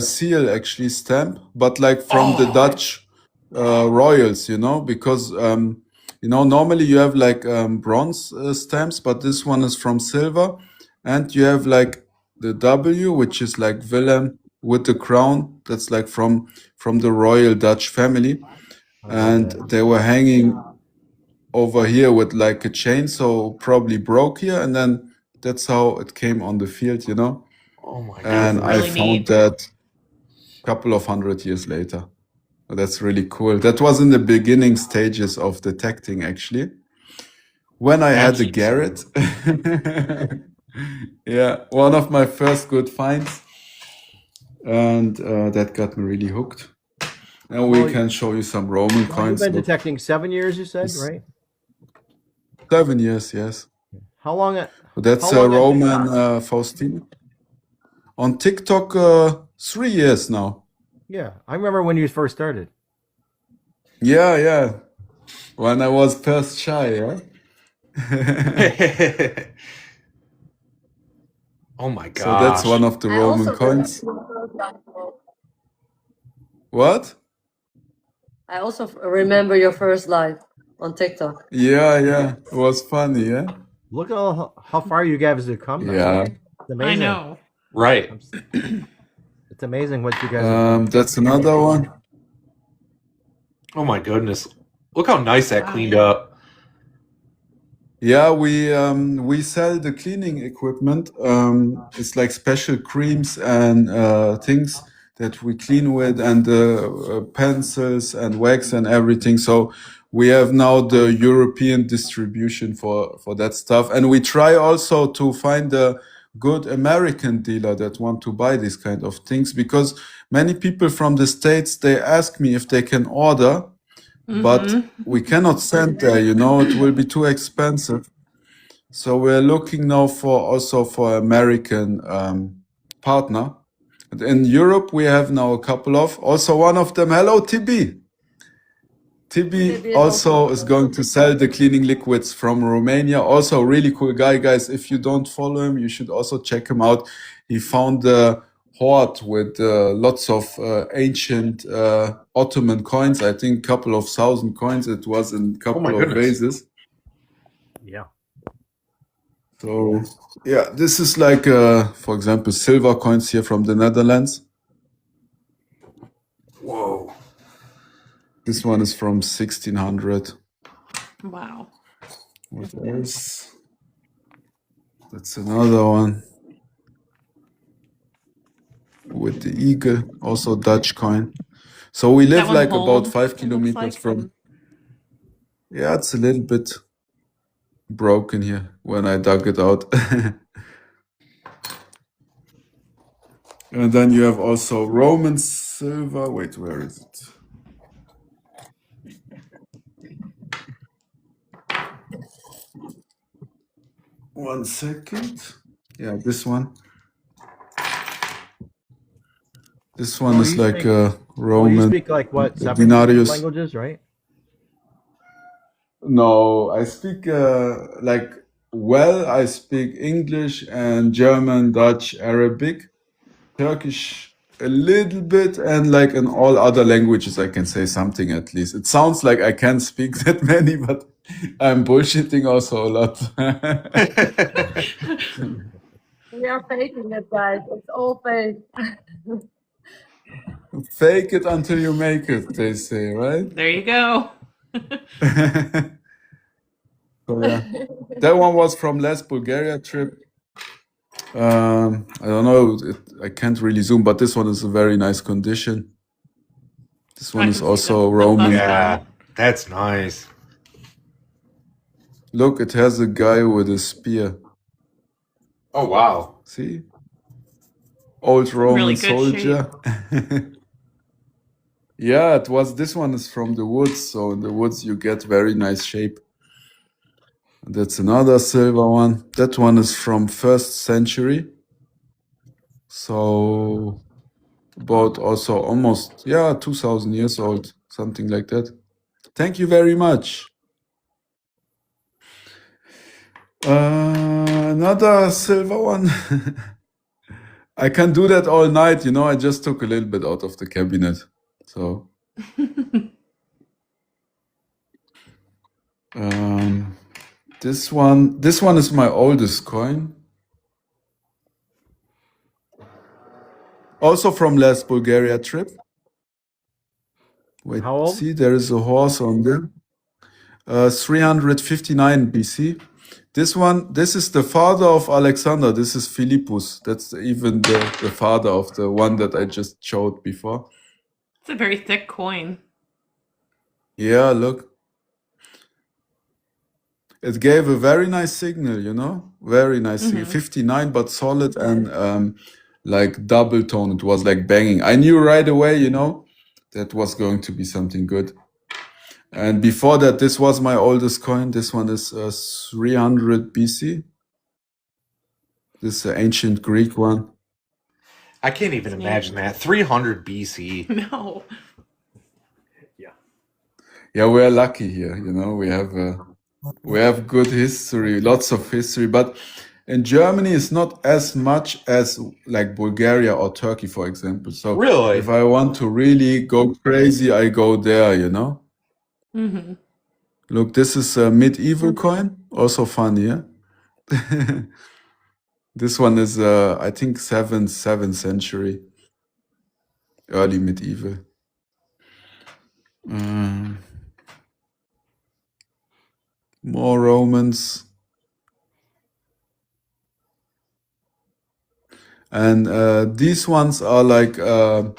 seal actually stamp, but like from the Dutch royals, you know, because you know normally you have like bronze stamps, but this one is from silver, and you have like the W, which is like Willem with the crown. That's like from the royal Dutch family, I love and that. they were hanging over here with like a chain, so probably broke here, and then that's how it came on the field, you know. Oh my And goodness. I Really found neat. that a couple of 100 years later. That's really cool. That was in the beginning stages of detecting, actually. When I had the Antiques. Garrett. Yeah, one of my first good finds. And that got me really hooked. And we Well, can show you some Roman Well, you've coins. been Look, detecting 7 years, you said, right? 7 years, yes. How long? That's How long on Roman Faustine. On TikTok, 3 years now. Yeah, I remember when you first started. Yeah. When I was first shy, yeah. Oh my So that's gosh. one of the Roman coins. What? I also remember your first live on TikTok. Yeah. It was funny, yeah. Look at how far you guys have come. Now. Yeah. It's amazing. I know. Right. It's amazing what you guys have done. That's another one. Oh my goodness. Look how nice that Wow, cleaned yeah. up. Yeah, we sell the cleaning equipment. It's like special creams and things that we clean with, and pencils and wax and everything. So we have now the European distribution for that stuff, and we try also to find a good American dealer that want to buy these kind of things, because many people from the States, they ask me if they can order, but we cannot send there, you know, it will be too expensive. So we're looking now for American partner. And in Europe, we have now a couple of, also one of them, hello Tibi. Tibi also is going to sell the cleaning liquids from Romania. Also a really cool guy, guys. If you don't follow him, you should also check him out. He found a hoard with lots of ancient Ottoman coins. I think a couple of thousand coins. It was in a couple of goodness. vases. Yeah. So yeah, this is like, for example, silver coins here from the Netherlands. Whoa. This one is from 1600. Wow. What else? That's another one. With the eagle, also Dutch coin. So we live one like hold, about 5 it looks kilometers like. from. Yeah, it's a little bit broken here when I dug it out. And then you have also Roman silver. Wait, where is it? One second. Yeah, this one. This one Oh, is you like speak- a Well, you Roman speak like what? 7 denarius. languages, right? No, I speak like, well, I speak English and German, Dutch, Arabic, Turkish a little bit, and like in all other languages I can say something at least. It sounds like I can't speak that many, but I'm bullshitting also a lot. We are faking it, guys. It's all fake. Fake it until you make it, they say, right? There you go. So yeah, that one was from last Bulgaria trip. I don't know, I can't really zoom, but this one is a very nice condition. This one I is can see also the Roman. bust Yeah, down. that's nice. Look, it has a guy with a spear. Oh wow. See? Old Roman Really good soldier. Yeah, it was. This one is from the woods, so in the woods you get very nice shape. That's another silver one. That one is from 1st century. So about also almost, yeah, 2000 years old, something like that. Thank you very much. Another silver one. I can do that all night, you know. I just took a little bit out of the cabinet. So this one is my oldest coin. Also from last Bulgaria trip. Wait, How old? see, there is a horse on there. 359 BC. This is the father of Alexander. This is Philippus. That's even the father of the one that I just showed before. It's a very thick coin. Yeah, look. It gave a very nice signal, you know? Very nice signal. 59, but solid and like double tone. It was like banging. I knew right away, you know, that was going to be something good. And before that, this was my oldest coin. This one is 300 BC. This is an ancient Greek one. I can't even imagine that. 300 BC. No. Yeah, we're lucky here, you know. We have good history, lots of history, but in Germany it's not as much as like Bulgaria or Turkey, for example. So Really? if I want to really go crazy, I go there, you know. Look, this is a medieval coin, also fun, yeah. This one is I think 7th century, early medieval. More Romans. And these ones are like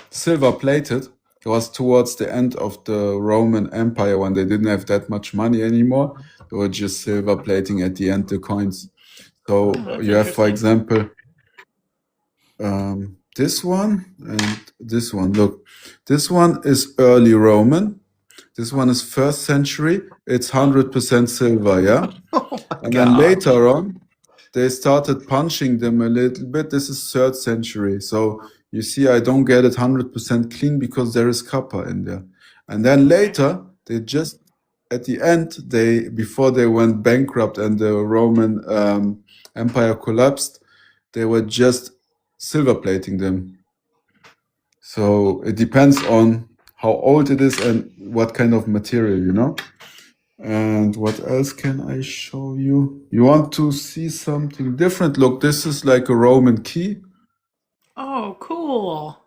silver plated. It was towards the end of the Roman Empire when they didn't have that much money anymore. They were just silver plating at the end the coins. So that's you have, for interesting. example, this one and this one. Look, this one is early Roman. This one is 1st century. It's 100% silver, yeah? Oh my And God. then later on, they started punching them a little bit. This is 3rd century. So you see, I don't get it 100% clean because there is copper in there. And then later, they just, at the end, before they went bankrupt and the Roman Empire collapsed, they were just silver plating them. So it depends on how old it is and what kind of material, you know? And what else can I show you? You want to see something different? Look, this is like a Roman key. Oh, cool.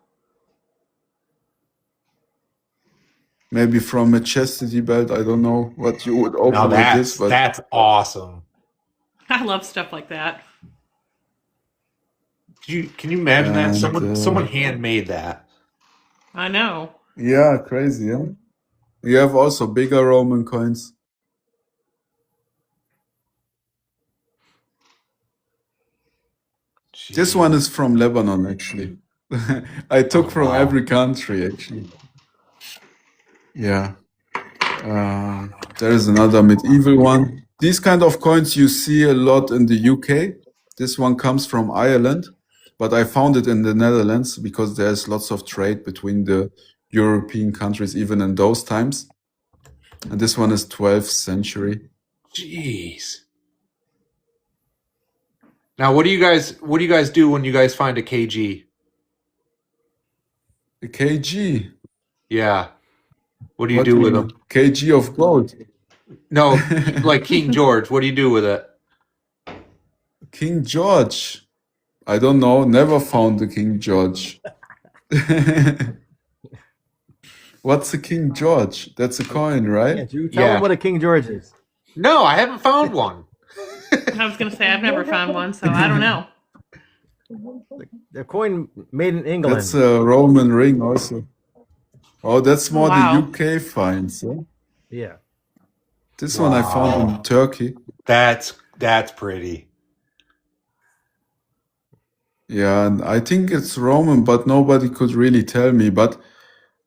Maybe from a chastity belt. I don't know what you would open Now with this, but that's awesome. I love stuff like that. Can you imagine that? And, Someone handmade that. I know. yeah, crazy, yeah? You have also bigger Roman coins. This one is from Lebanon, actually. I took from every country, actually. Yeah. There is another medieval one. These kind of coins you see a lot in the UK. This one comes from Ireland, but I found it in the Netherlands because there's lots of trade between the European countries, even in those times. And this one is 12th century. Jeez. Now, what do you guys do when you guys find a KG? A kg. Yeah. What do you What do do with you them? mean? Kg of gold. No, like King George. What do you do with it? King George. I don't know. Never found the King George. What's a King George? That's a coin, right? Can't you tell Yeah. them what a King George is? No, I haven't found one. I was going to say, I've never found one, so I don't know. The coin made in England. That's a Roman ring also. Oh, that's more Wow. the UK finds. Huh? Yeah. This one I found in Turkey. That's pretty. Yeah, and I think it's Roman, but nobody could really tell me. But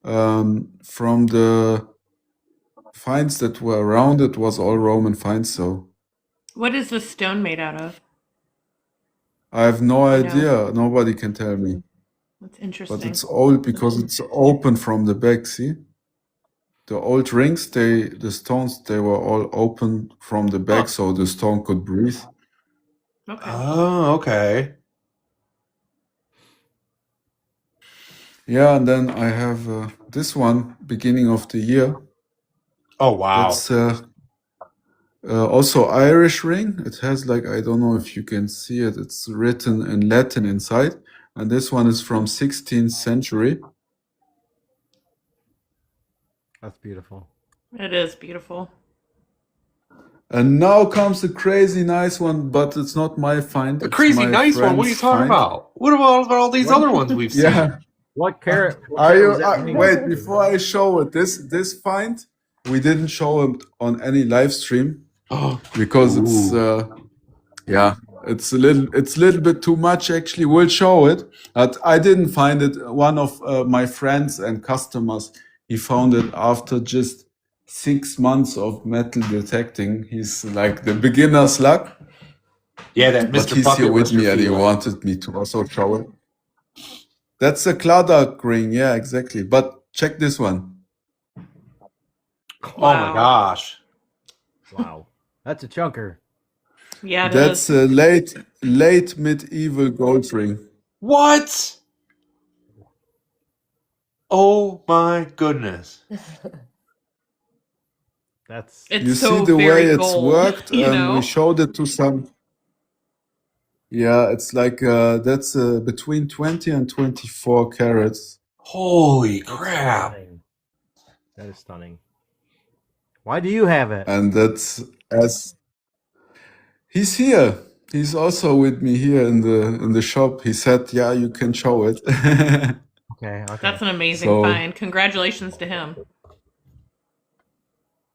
from the finds that were around, it was all Roman finds. So What is this stone made out of? I have no You know. idea. Nobody can tell me. That's But interesting. it's old because it's open from the back. See, the old rings, the stones, they were all open from the back, so the stone could breathe. Okay. Oh, okay. Yeah, and then I have this one, beginning of the year. Oh, wow. That's also Irish ring. It has like, I don't know if you can see it. It's written in Latin inside. And this one is from 16th century. That's beautiful. It is beautiful. And now comes a crazy nice one, but it's not my find. A it's crazy my nice one. What are you friend's talking find. about? What about all these other ones we've seen? Yeah. What carrot? Are you? was that ring? Wait, before I show it, this find we didn't show it on any live stream because it's yeah, it's a little bit too much actually. We'll show it, but I didn't find it. One of my friends and customers, he found it after just 6 months of metal detecting. He's like the beginner's luck. Yeah, that But Mr. he's here with Bucketlister me and he feeling. wanted me to also show it. That's a Kladak ring, yeah, exactly. But check this one. Oh my Wow. gosh. Wow. That's a chunker. Yeah, it That's is. a late medieval gold ring. What? Oh my goodness. That's It's You so see the very way it's gold, worked? you know? We showed it to some. Yeah, it's like that's between 20 and 24 carats. Holy that's crap. stunning. That is stunning. Why do you have it? And that's as he's here. He's also with me here in the shop. He said, "Yeah, you can show it." Okay. That's an amazing So- find. Congratulations to him.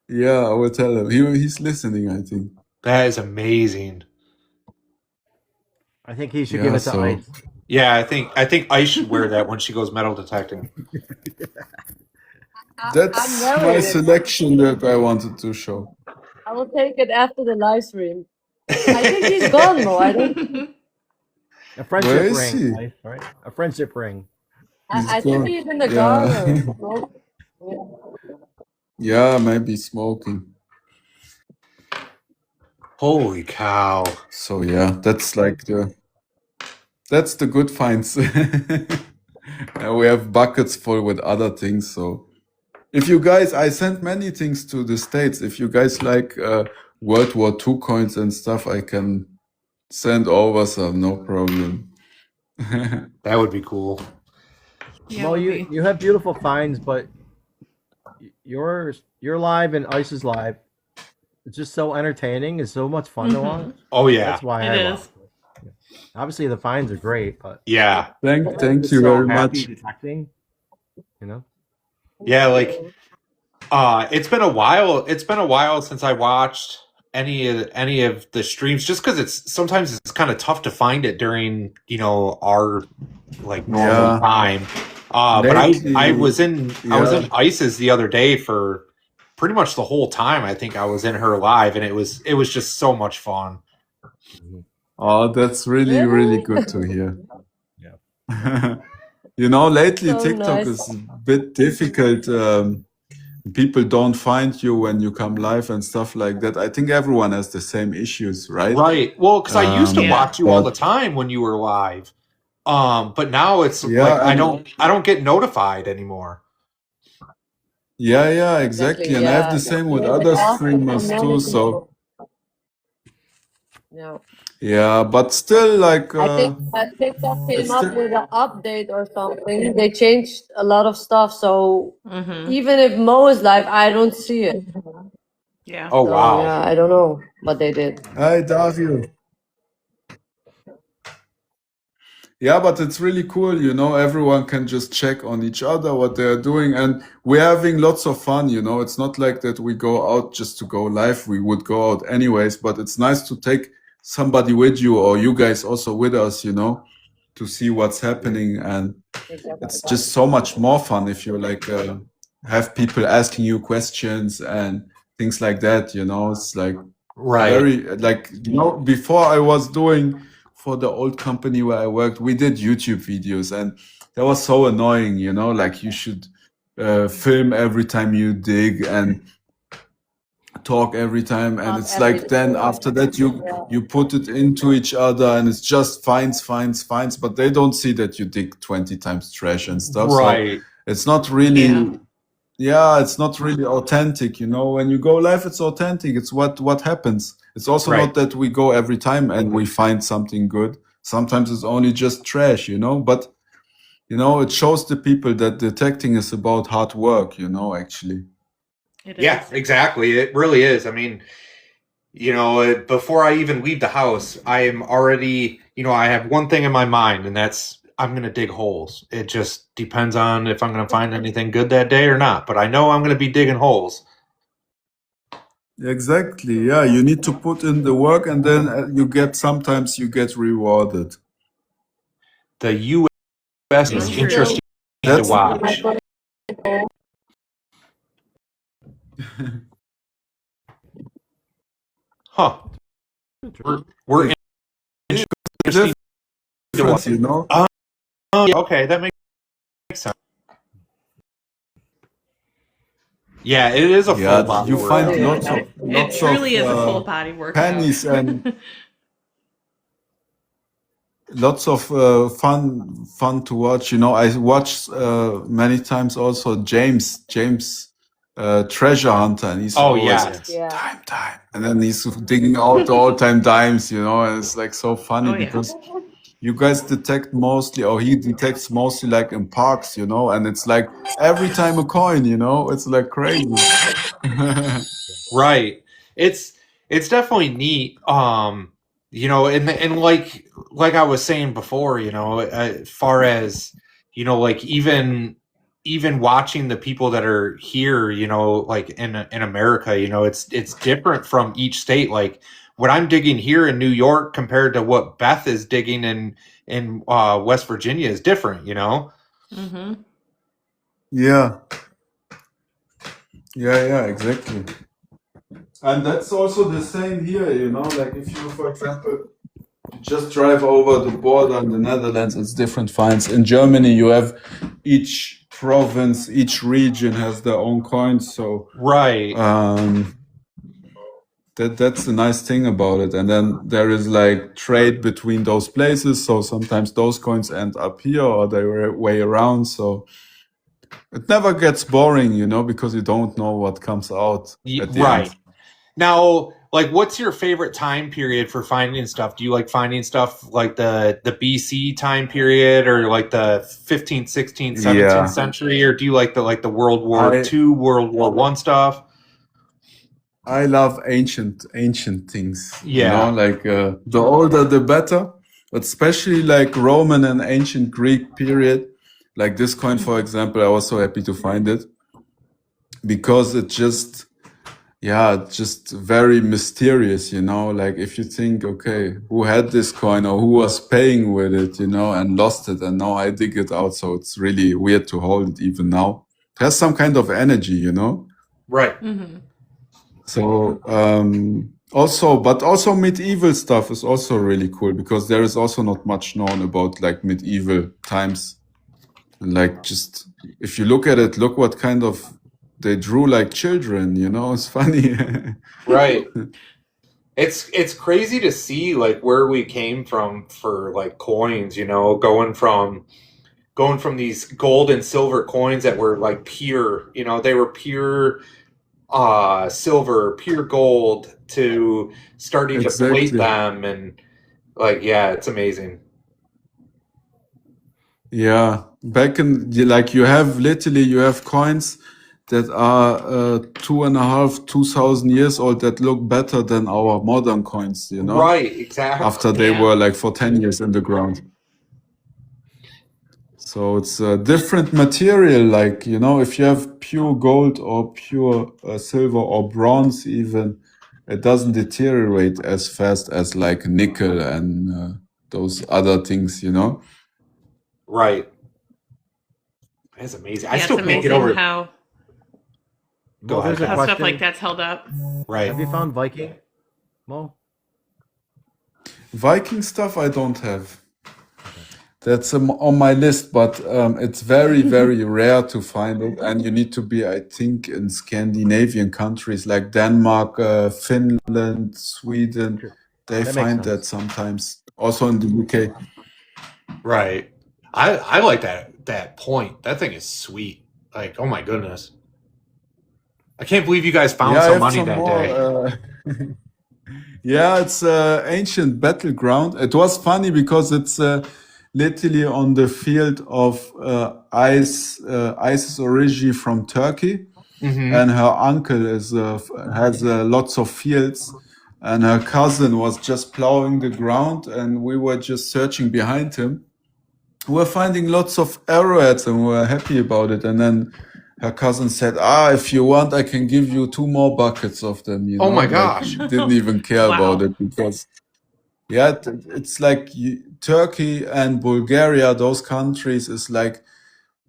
Yeah, I will tell him. He's listening, I think. That is amazing. I think he should Yeah, give it to so- Ice. Yeah, I think I should wear that when she goes metal detecting. I'm That's my wearing it. selection that I wanted to show. I will take it after the live stream. I think he's gone, Mo. I don't. A Where friendship is ring, he? right? Right? A friendship ring. He's I think gone. he's in the Yeah. garden. Mo. Yeah, maybe smoking. Holy cow. So yeah, that's like that's the good finds. And we have buckets full with other things. So if you guys, I sent many things to the States. If you guys like World War II coins and stuff, I can send over some, no problem. That would be cool. Yeah, Mo, it would you be. you have beautiful finds, but your live and Ice's live, it's just so entertaining. It's so much fun to watch. Oh yeah. That's why It I is. watch it. Obviously, the finds are great, but Yeah. Thank it's you so very happy much. detecting. You know. Yeah, like it's been a while. It's been a while since I watched any of the streams, just because sometimes it's kind of tough to find it during our like normal Yeah. time. But I was in yeah. Ice's the other day for pretty much the whole time. I think I was in her live, and it was just so much fun. Oh, that's really, really good to hear. Yeah. Lately So TikTok nice. is a bit difficult. People don't find you when you come live and stuff like that. I think everyone has the same issues, right? Right. Well, because I used to Yeah. watch you all the time when you were live. But now it's Yeah, like I and- don't get notified anymore. Yeah, exactly. And I have the same with other streamers too. So Yeah. yeah, but still, like I think TikTok came up with an update or something. They changed a lot of stuff, so even if Mo is live, I don't see it. Yeah. Oh So, wow. yeah, I don't know what they did. hi, Davio. Yeah, but it's really cool, everyone can just check on each other what they're doing, and we're having lots of fun, It's not like that we go out just to go live. We would go out anyways, but it's nice to take somebody with you, or you guys also with us, to see what's happening. And it's just so much more fun if you like have people asking you questions and things like that, It's like Right. very like before I was doing for the old company where I worked, we did YouTube videos, and that was so annoying, like you should film every time you dig and talk every time, and it's like then after that you put it into each other, and it's just finds, but they don't see that you dig 20 times trash and stuff. Right. So it's not really it's not really authentic, when you go live, it's authentic. It's what happens. It's also Right. not that we go every time and we find something good. Sometimes it's only just trash, but it shows the people that detecting is about hard work, actually. It Yeah, is. exactly. It really is. I mean, before I even leave the house, I am already, I have one thing in my mind, and that's I'm going to dig holes. It just depends on if I'm going to find anything good that day or not. But I know I'm going to be digging holes. Exactly. Yeah, you need to put in the work, and then sometimes you get rewarded. The U.S. is True. interesting to That's watch. Huh. We're interesting to watch. difference, Okay, that makes sense. Yeah, it is a full body you find workout. It truly is a full body workout. pennies and lots of fun to watch. I watched many times also James Treasure Hunter, and he's always time, and then he's digging out the all-time dimes, and it's like so funny because you guys detect mostly, or he detects mostly like in parks, and it's like every time a coin, it's like crazy. Right. It's definitely neat. And like I was saying before, as far as like even watching the people that are here, like in America, it's different from each state. Like what I'm digging here in New York compared to what Beth is digging in West Virginia is different, Mm-hmm. Yeah. Yeah, exactly. And that's also the same here, you know, like if you, for example, just drive over the border in the Netherlands, it's different fines. In Germany, you have each province, each region has their own coins. So Right. that's the nice thing about it. And then there is like trade between those places. So sometimes those coins end up here or the way around. So it never gets boring, you know, because you don't know what comes out at the Right. end. Now, like, what's your favorite time period for finding stuff? Do you like finding stuff like the BC time period or like the 15th, 16th, 17th Yeah. century, or do you like the World War I II, World War One stuff? I love ancient things, you know, Yeah. like the older the better, but especially like Roman and ancient Greek period. Like this coin, for example, I was so happy to find it because it just, yeah, it's just very mysterious, you know, like if you think, okay, who had this coin or who was paying with it, you know, and lost it, and now I dig it out. So it's really weird to hold it even now. It has some kind of energy, you know? Right. Mm-hmm. So also medieval stuff is also really cool because there is also not much known about like medieval times. And like just if you look at it, look what kind of they drew like children, you know, it's funny. Right. It's crazy to see like where we came from for like coins, you know, going from these gold and silver coins that were like pure, you know, they were pure silver, pure gold, to starting to plate Exactly. them, and like, yeah, it's amazing. Yeah. Back in like you have coins that are 2,500 years old that look better than our modern coins, you know, Right, exactly. after they Yeah. were like for 10 years in the ground. So it's a different material, like, you know, if you have pure gold or pure silver or bronze even, it doesn't deteriorate as fast as like nickel and those other things, you know? Right. That's amazing. I Yeah, it's still can't get amazing over it. how Go ahead, There's a how Pat. stuff like question. that's held up. Right. Have you found Viking? Mo? Viking stuff I don't have. That's on my list, but it's very, very rare to find it. And you need to be, I think, in Scandinavian countries like Denmark, Finland, Sweden. Sure. They That makes find that sense. sometimes. Also in the UK. Right. I like that point. That thing is sweet. Like, oh my goodness. I can't believe you guys found Yeah, I some have money some that day. more. Yeah, it's ancient battleground. It was funny because it's literally on the field of Isis origin from Turkey, Mm-hmm. and her uncle has lots of fields, and her cousin was just plowing the ground, and we were just searching behind him. We were finding lots of arrowheads, and we were happy about it. And then her cousin said, if you want, I can give you 2 more buckets of them, you Oh know, my like gosh. didn't even care about Wow. it because, yeah, it's like Turkey and Bulgaria, those countries is like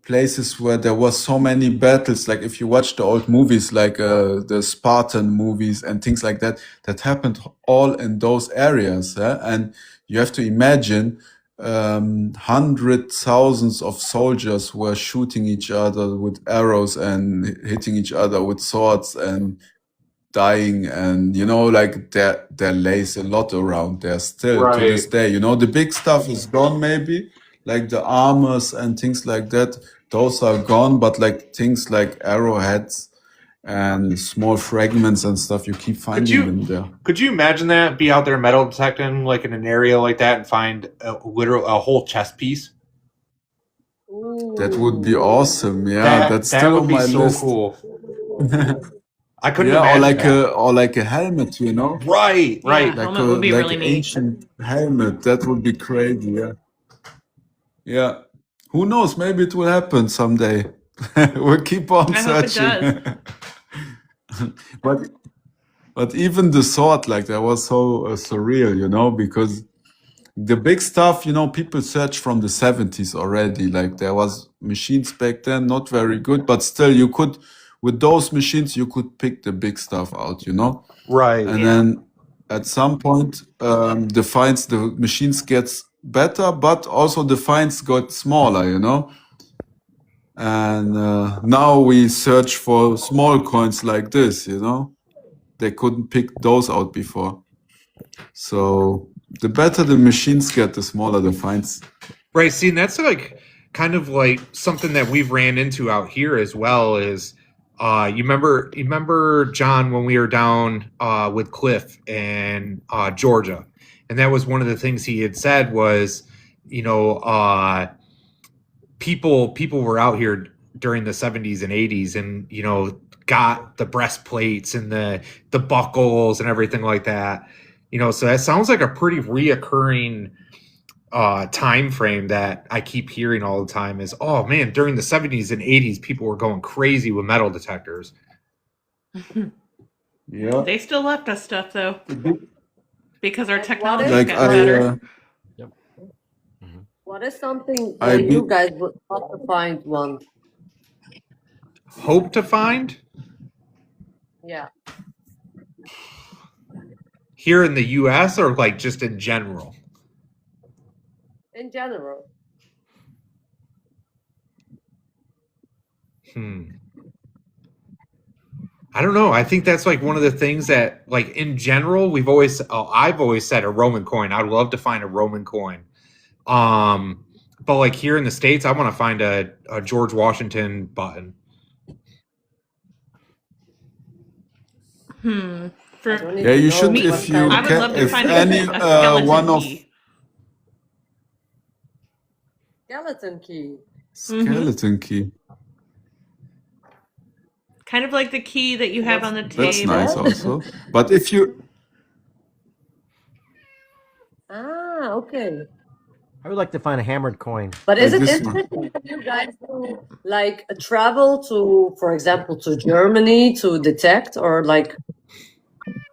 places where there was so many battles. Like if you watch the old movies, like the Spartan movies and things like that, that happened all in those areas. And you have to imagine hundreds, thousands of soldiers were shooting each other with arrows and hitting each other with swords and dying, and you know, like there lays a lot around there still to this Right. day. You know, the big stuff is gone, maybe like the armors and things like that, those are gone, but like things like arrowheads and small fragments and stuff, you keep finding them there. Could you imagine that? Be out there metal detecting like in an area like that and find a whole chest piece? That would be awesome. Yeah, That that's that still would on be my so list. cool. I couldn't Yeah, imagine that. or like a helmet, you know, Right, Yeah, right. like helmet would be like really an neat. ancient helmet. That would be crazy. Yeah. Yeah. Who knows? Maybe it will happen someday. We'll keep on I hope it searching. does. But but even the sword, like that was so surreal, you know, because the big stuff, you know, people search from the 70s already. Like there was machines back then, not very good, but still you could with those machines you could pick the big stuff out, you know. Right. And Yeah. then at some point, the machines gets better, but also the finds got smaller, you know. And now we search for small coins like this, you know. They couldn't pick those out before. So the better the machines get, the smaller the finds. Right. See, and that's like kind of like something that we've ran into out here as well is you remember John when we were down with Cliff in Georgia, and that was one of the things he had said was, you know, people were out here during the 70s and 80s and, you know, got the breastplates and the buckles and everything like that. You know, so that sounds like a pretty reoccurring time frame that I keep hearing all the time is, oh man, during the 70s and 80s people were going crazy with metal detectors. Yeah. They still left us stuff though, because our What technology is- Like got better. What is something I that you be- guys would love to find one? Hope to find Yeah. here in the US or like just in general? In general. I don't know. I think that's like one of the things that, like in general, I've always said a Roman coin. I'd love to find a Roman coin. But like here in the States, I want to find a George Washington button. For, I don't Yeah, even you know should what if you kind I would can love to if find any a skeleton one of key. skeleton key. skeleton key. Kind of like the key that you have on the table. That's nice also. But if you Okay. I would like to find a hammered coin. But is Like it this one. interesting for you guys to like travel to, for example, to Germany to detect, or like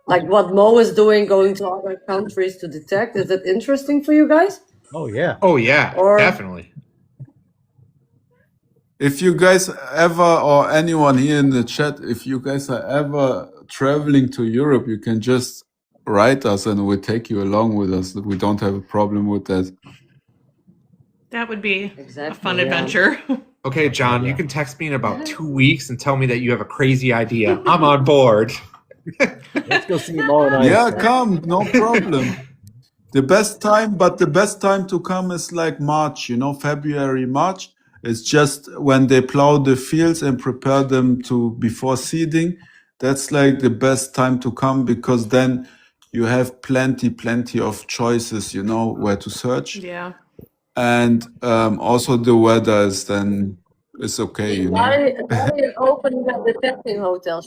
what Mo is doing, going to other countries to detect? Is it interesting for you guys? Oh yeah. Oh yeah, Or- definitely. If you guys ever, or anyone here in the chat, if you guys are ever traveling to Europe, you can just write us and we'll take you along with us. We don't have a problem with that. That would be Exactly, a fun yeah. adventure. Okay, John, you can text me in about 2 weeks and tell me that you have a crazy idea. I'm on board. Let's go see Mo and I. Yeah, come, no problem. The best time to come is like March, you know, February, March. It's just when they plow the fields and prepare them before seeding. That's like the best time to come because then you have plenty of choices, you know, where to search. Yeah. And also the weather is okay, you know. Larry is opening a detecting hotel.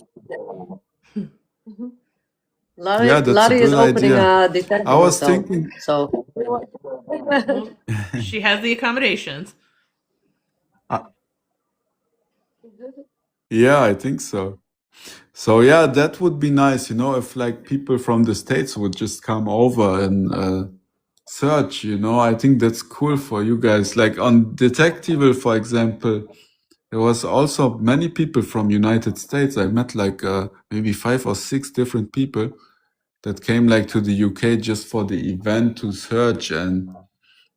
Larry, Yeah, that's a Larry is good opening idea. a detecting I was hotel. thinking, So Well, she has the accommodations. yeah, I think so. So yeah, that would be nice, you know, if like people from the States would just come over and search, you know. I think that's cool for you guys. Like on Detectival, for example, there was also many people from United States. I met like maybe 5 or 6 different people that came like to the UK just for the event to search, and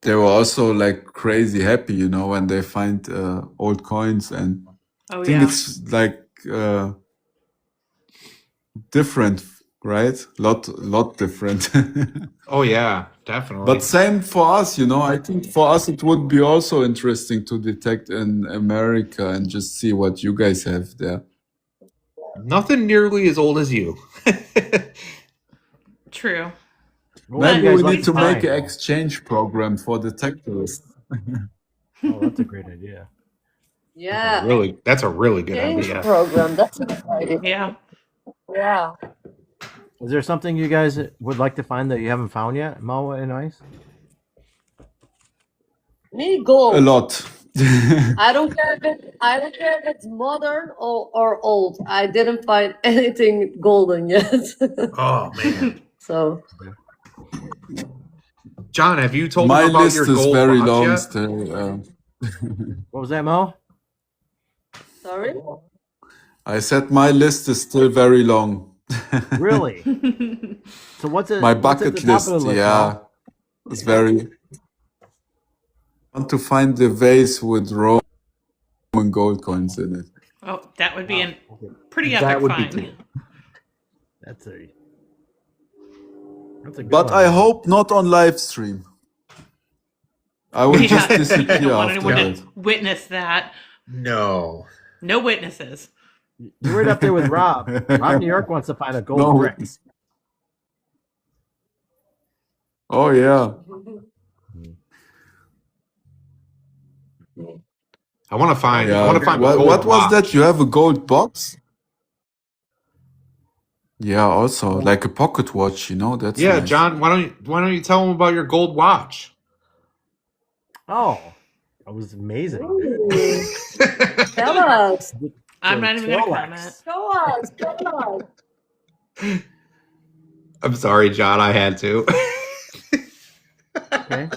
they were also like crazy happy, you know, when they find old coins. And Oh I think yeah. it's like different, right? Lot different. Oh yeah, definitely. But same for us, you know. I think for us it would be also interesting to detect in America and just see what you guys have there. nothing nearly as old as you. True. What would Maybe you guys we like need to make find? an exchange program for detectors. Oh, that's a great idea. yeah, That's a really good change idea. program. That's exciting. Yeah. Yeah. Is there something you guys would like to find that you haven't found yet, Mo and Ice? Me gold. A lot. I don't care if it's modern or old. I didn't find anything golden yet. Oh man, So John, have you told My him about list your is gold very box long yet? still. What was that, Mo? sorry. I said my list is still very long. Really? So what's My at the bucket top of the list, list, yeah, Mo? it's very. I want to find the vase with Roman gold coins in it. Oh, that would be Wow. a Okay. pretty That epic would be find. cool. That's a good But one, I man. hope not on live stream. I will just Yeah, you disappear don't want after anyone to that. witness that. No. No witnesses. You're right up there with Rob. Rob New York wants to find a gold No brick. witness. Oh yeah. I want to find. I Yeah. want to find a gold What was watch. that? You have a gold box? Yeah, also like a pocket watch, you know, that's Yeah, nice. John. Why don't you tell him about your gold watch? Oh, that was amazing. Ooh, tell us. I'm So not even going to Rolex. comment. Show us. Show us. I'm sorry, John. I had to. Okay.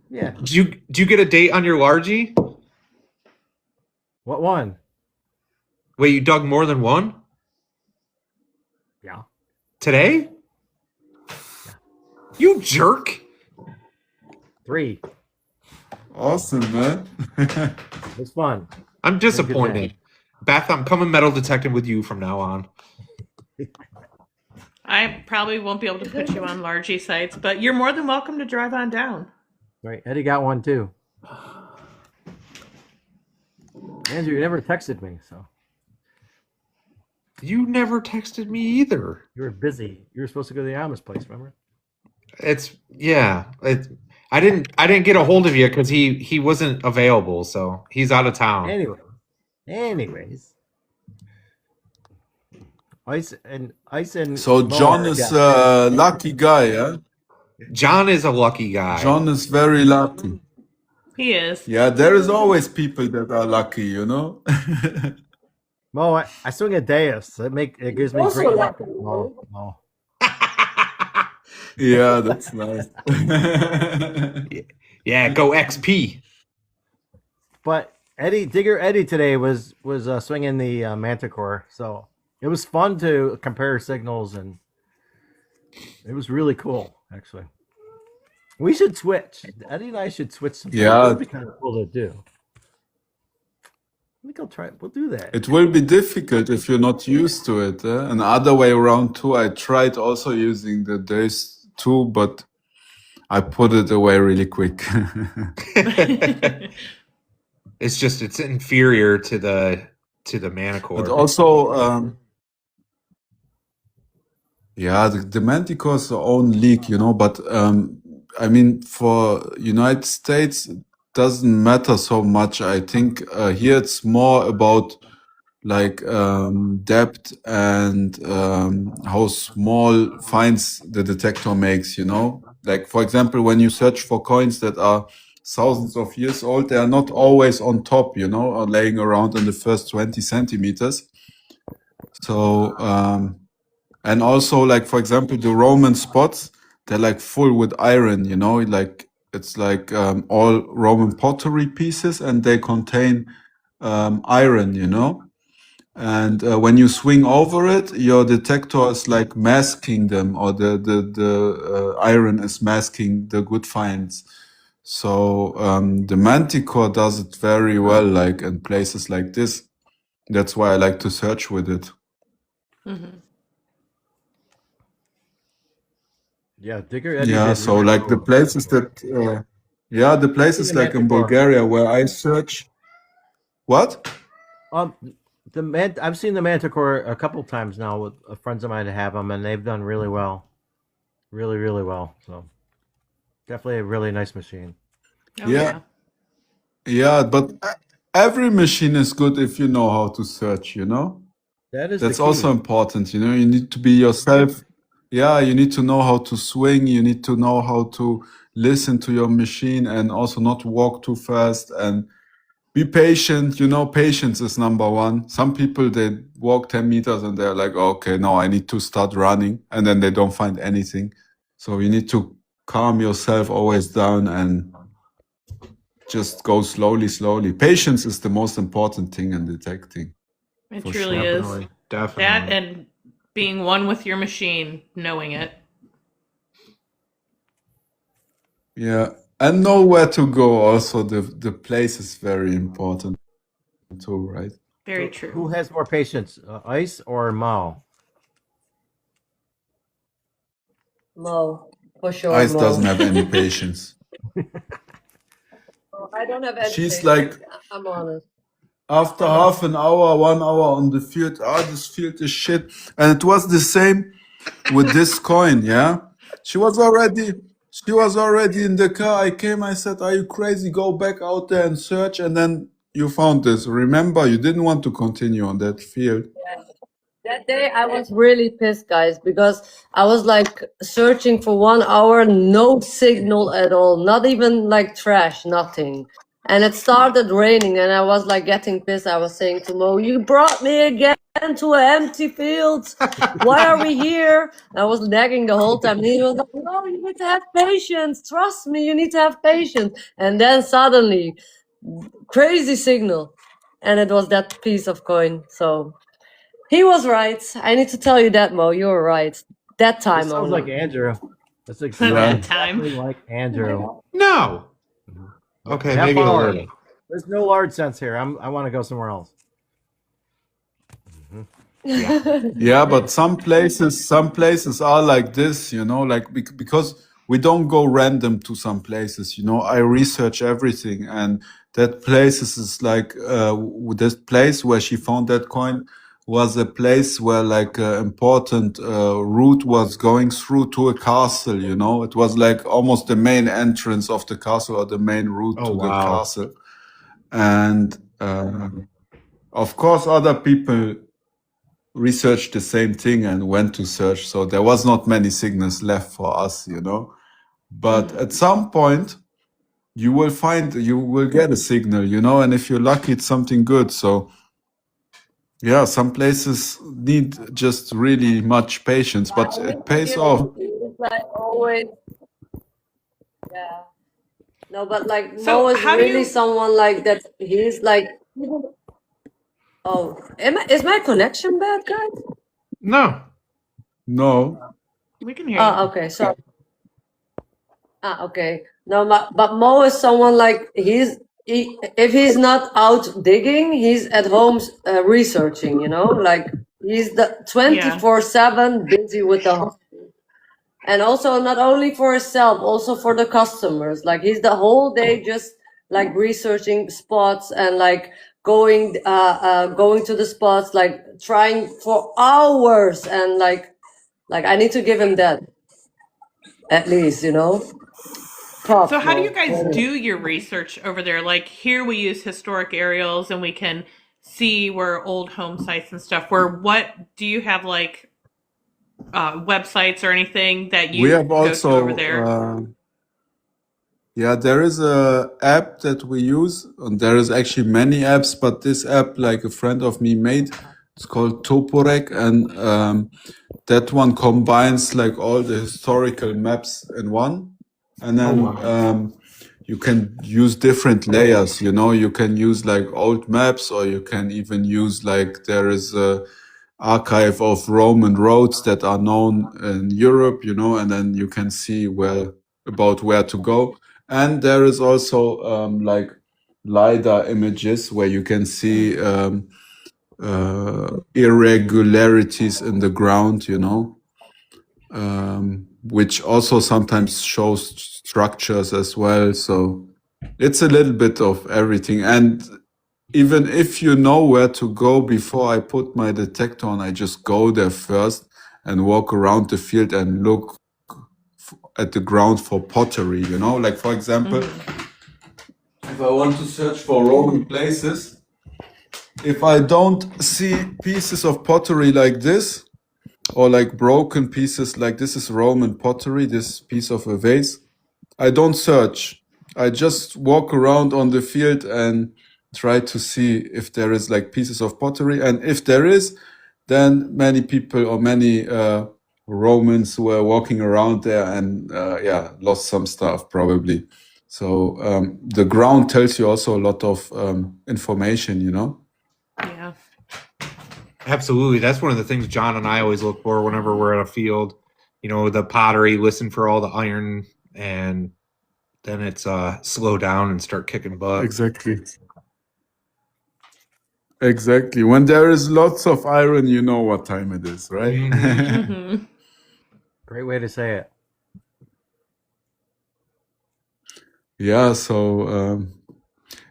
Yeah. Did you get a date on your largie? What one? Wait, you dug more than one Yeah. today? You jerk! 3. Awesome, man. It was fun. I'm It was a good disappointed. day. Beth, I'm coming metal detecting with you from now on. I probably won't be able to put you on largy sites, but you're more than welcome to drive on down. Right. Eddie got one too. Andrew, you never texted me, so You never texted me either. you were busy. You were supposed to go to the Amos place, remember? I didn't get a hold of you because he wasn't available, so he's out of town. Anyways. Ice and So Mo John are is guests. a lucky guy, yeah? John is a lucky guy. John is very lucky. He is. Yeah, there is always people that are lucky, you know? Mo, I swing a Deus. It gives me Also great luck. lucky. Mo. Yeah, that's nice. Yeah, go XP. But Digger Eddie today was swinging the Manticore, so it was fun to compare signals, and it was really cool. Actually, we should switch. Eddie and I should switch some. Yeah. It'd be kind of cool to do. I think I'll try. We'll do that. It will be difficult if you're not used to it. And other way around too. I tried also using the days too, but I put it away really quick. It's inferior to the Manicore. But also, yeah, the Manticore is their own league, you know. But I mean, for United States, it doesn't matter so much. I think here it's more about like depth and how small finds the detector makes, you know. Like for example, when you search for coins that are thousands of years old, they are not always on top, you know, or laying around in the first 20 centimeters. So and also like for example the Roman spots, they're like full with iron, you know, like it's like all Roman pottery pieces and they contain iron, you know. And when you swing over it, your detector is like masking them, or the iron is masking the good finds. So the Manticore does it very well, like in places like this. That's why I like to search with it. Mm-hmm. Yeah, Digger Eddie. Yeah, did so really like the well. places that, yeah, the places the like in Manticore. Bulgaria where I search. What? I've seen the Manticore a couple times now with friends of mine that have them, and they've done really well, really, really well. So definitely a really nice machine. Oh, Yeah. Yeah, but every machine is good if you know how to search, you know? That is That's the key. also important, you know? You need to be yourself. Yeah, you need to know how to swing, you need to know how to listen to your machine and also not walk too fast and be patient, you know, patience is number one. Some people they walk 10 meters and they're like, okay, no, I need to start running, and then they don't find anything. So you need to calm yourself always down and just go slowly. Patience is the most important thing in detecting. It For truly sure. is. Definitely. That Definitely. and being one with your machine, knowing it. Yeah, and know where to go. Also, the place is very important too, right? Very So true. who has more patience, Ice or Mao? Mo, for sure, Ice doesn't Mo. have any patience. I don't have any She's patience. like, I'm honest. after half an hour, 1 hour on the field, this field is shit. And it was the same with this coin, yeah? She was already in the car. I came, I said, are you crazy? Go back out there and search. And then you found this. Remember, you didn't want to continue on that field. That day I was really pissed, guys, because I was like searching for 1 hour, no signal at all, not even like trash, nothing. And it started raining, and I was like getting pissed. I was saying to Mo, "You brought me again to an empty field. Why are we here?" I was nagging the whole time. And he was like, "No, you need to have patience. Trust me, you need to have patience." And then suddenly, crazy signal, and it was that piece of coin. So. He was right. I need to tell you that, Mo. You were right. That This time sounds only. like Andrew. That's That time. exactly like Andrew. No. Mhm. Okay, Have maybe a fun. little. There's no large sense here. I want to go somewhere else. Yeah, but some places are like this, like because we don't go random to some places, I research everything, and that places is like this place where she found that coin was a place where like important route was going through to a castle, it was like almost the main entrance of the castle or the main route Oh, to the wow. castle. And of course other people researched the same thing and went to search, so there was not many signals left for us, but at some point you will get a signal, and if you're lucky it's something good. So yeah, some places need just really much patience, but it pays off. It's like always. Yeah. No, but like So Mo is how do really you? someone like that. He's like. Oh, is my connection bad, guys? No. No, We can hear you. Okay. So. Okay. No, but Mo is someone like if he's not out digging, he's at home researching. Like he's the 24/7 busy with the. And also not only for himself, also for the customers. Like he's the whole day just like researching spots and like going to the spots, like trying for hours, and like I need to give him that at least, Props, So how do you Mo. guys do your research over there? Like here we use historic aerials and we can see where old home sites and stuff. What do you have like websites or anything that we you have go to over also there? yeah, there is a app that we use, and there is actually many apps, but this app, like a friend of me made, it's called Toporek, and that one combines like all the historical maps in one, and then you can use different layers. You can use like old maps, or you can even use like there is a archive of Roman roads that are known in Europe, and then you can see where to go. And there is also like LiDAR images where you can see irregularities in the ground, which also sometimes shows structures as well. So it's a little bit of everything. And even if you know where to go, before I put my detector on, I just go there first and walk around the field and look at the ground for pottery, like for example, if I want to search for Roman places, if I don't see pieces of pottery like this, or like broken pieces, like this is Roman pottery, this piece of a vase, I don't search. I just walk around on the field and try to see if there is like pieces of pottery. And if there is, then many people or many Romans were walking around there and lost some stuff probably. So the ground tells you also a lot of information, you know? Yeah. Absolutely. That's one of the things John and I always look for whenever we're at a field. You know, the pottery, listen for all the iron, and then it's slow down and start kicking butt. Exactly. Exactly. When there is lots of iron, you know what time it is, right? Mm-hmm. Great way to say it. Yeah, so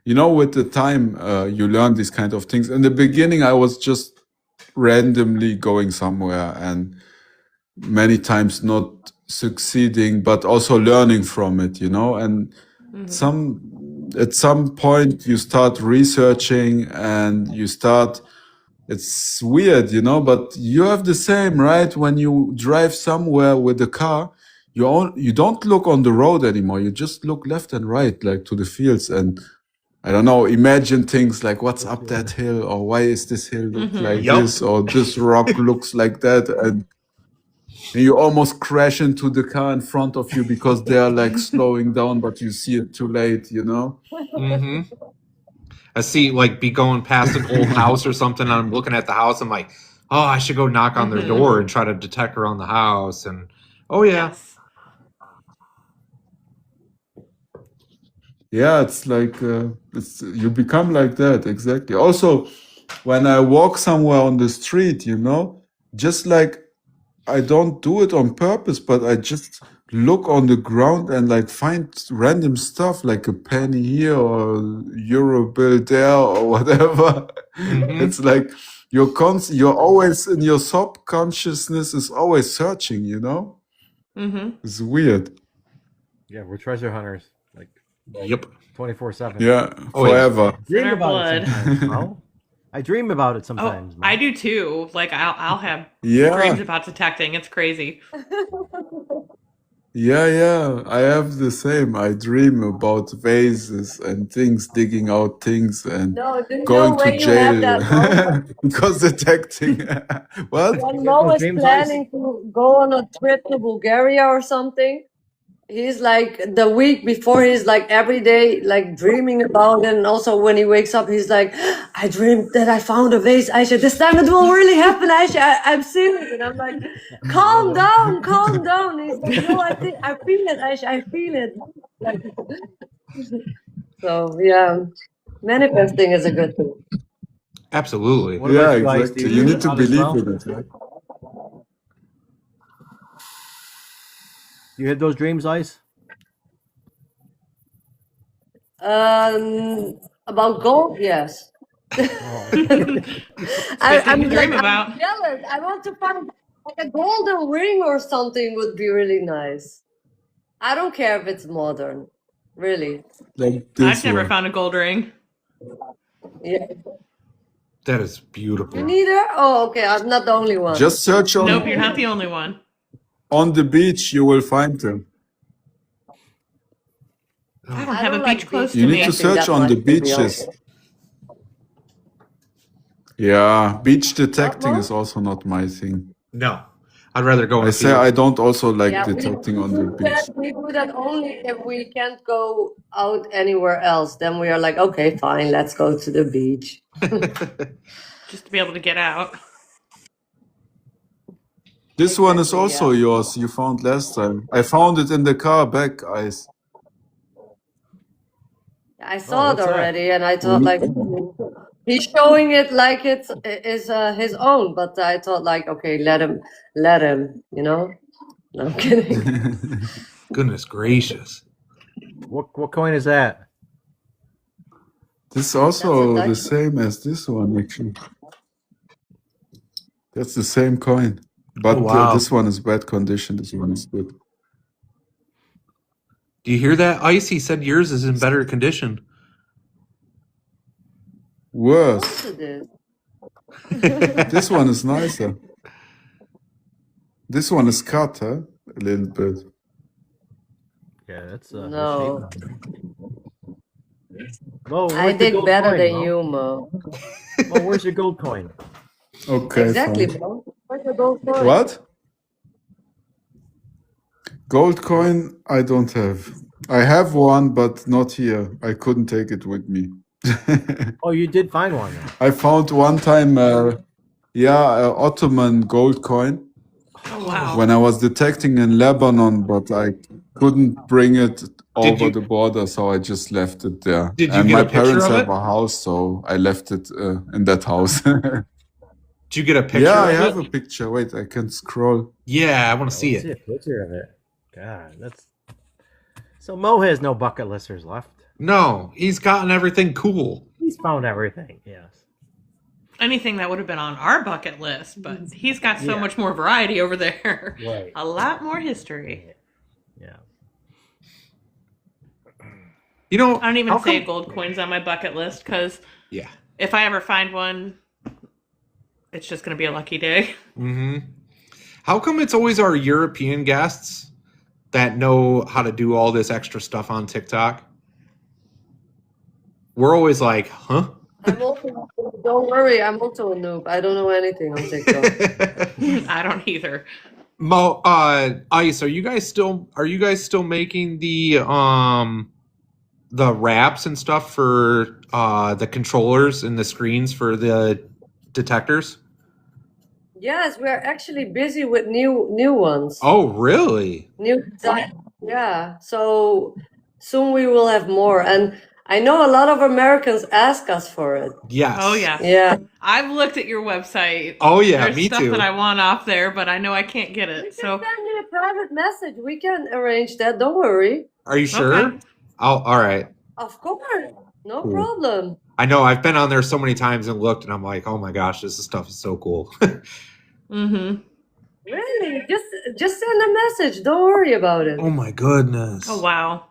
you know, with the time you learn these kind of things. In the beginning, I was just randomly going somewhere and many times not succeeding, but also learning from it, you know. And at some point, you start researching and you start. It's weird, you know, but you have the same, right? When you drive somewhere with a car, you don't look on the road anymore. You just look left and right, like to the fields, and I don't know, imagine things like what's up that hill, or why is this hill look like Yup. this, or this rock looks like that, and you almost crash into the car in front of you because they are like slowing down, but you see it too late, you know? Mm-hmm. I see, like, be going past an old house or something, and I'm looking at the house. I'm like, oh, I should go knock on their door and try to detect around the house. And oh yeah, Yes. Yeah, it's like it's you become like that, exactly. Also, when I walk somewhere on the street, you know, just like I don't do it on purpose, but I just look on the ground and like find random stuff like a penny here or a euro bill there or whatever. It's like you're always in your subconsciousness is always searching, you know? Mm-hmm. It's weird. Yeah, we're treasure hunters, like yep. 24/7. Yeah, Oh, yeah. forever. It's in our Dream about blood. it sometimes, Mo. I dream about it Oh, sometimes. Mo. I do too. Like I'll have Yeah. dreams about detecting. It's crazy. Yeah, I have the same. I dream about vases and things, digging out things and No, do you know going to where you have that, Mo? jail because detecting. What? When You get Mo those is dreams, planning to go on a trip to Bulgaria or something, he's like the week before, he's like every day like dreaming about it. And also when he wakes up, he's like, I dreamed that I found a vase, Aisha. This time it will really happen, Aisha. I'm serious. And I'm like, calm down, calm down. He's like, no, I feel it, Aisha. I feel it. Like, so yeah, manifesting is a good thing. Absolutely. What about Yeah, you guys? Do exactly. You dream need to about it as believe well? in it, right? You had those dreams, Ice? About gold, yes. Oh. I'm to dream like, about. I'm jealous. I want to find like a golden ring or something would be really nice. I don't care if it's modern, really. Like I've this never one. found a gold ring. Yeah. That is You beautiful. neither? Oh, okay. I'm not the only one. Just search Nope, you're on not the only one. the beach, you will find them. I don't I have a don't beach like close You to need to me. search that on the much, to be beaches. honest. Yeah, beach detecting Mo? is also not my thing. No, I'd rather go in I a say field. I don't also like Yeah, detecting on the beach. we do that only if we can't go out anywhere else. Then we are like, okay, fine, let's go to the beach. Just to be able to get out. This one is Exactly, also yeah. yours. You found last time. I found it in the car back, Ice. I saw it what's that? already, and I thought like he's showing it like it's his own, but I thought like, okay, let him, you know. No, I'm kidding. Goodness gracious. What coin is that? This is also That's a the Dutch- same as this one, actually. That's the same coin. But Oh, wow. this one is bad condition. This one is good. Do you hear that, Ice? He said yours is in better condition. Of Worse. course it is. This one is nicer. This one is cut, huh? A little bit. Yeah, that's No, Mo, I where's the dig gold better coin, than Mo? you, Mo. Mo, where's your gold coin? Okay, Exactly, fine. Mo. Where's the gold coin? What? Gold coin I don't have. I have one, but not here. I couldn't take it with me. Oh, you did find one then. I found one time, Ottoman gold coin Oh wow. when I was detecting in Lebanon, but I couldn't bring it over you- the border, so I just left it there. Did you And get my a picture parents of have it? a house, so I left it in that house. Did you get a picture Yeah, I of have it? a picture. Wait, I can scroll. Yeah, I want to I see want to see it. a picture of it. God, that's so. Mo has no bucket listers left. No, he's gotten everything cool. He's found everything. Yes. Anything that would have been on our bucket list, but he's got so Yeah. much more variety over there. Right. A lot more history. Yeah. You know, I don't even how say come- gold coins on my bucket list because Yeah. if I ever find one, it's just going to be a lucky day. Mm-hmm. How come it's always our European guests that know how to do all this extra stuff on TikTok? We're always like, huh? Don't worry, I'm also a noob. I don't know anything on TikTok. I don't either. Mo, Ice, are you guys still making the wraps and stuff for the controllers and the screens for the detectors? Yes, we are actually busy with new ones. Oh, really? New design. Yeah. So soon we will have more. And I know a lot of Americans ask us for it. Yes. Oh yeah. Yeah. I've looked at your website. Oh yeah, There's me stuff too. that I want off there, but I know I can't get You it. can So send me a private message. We can arrange that. Don't worry. Are you sure? Okay. All right. Of course. No Cool. problem. I know I've been on there so many times and looked, and I'm like, oh my gosh, this stuff is so cool. Mm-hmm. Really? Just send a message. Don't worry about it. Oh my goodness. Oh wow.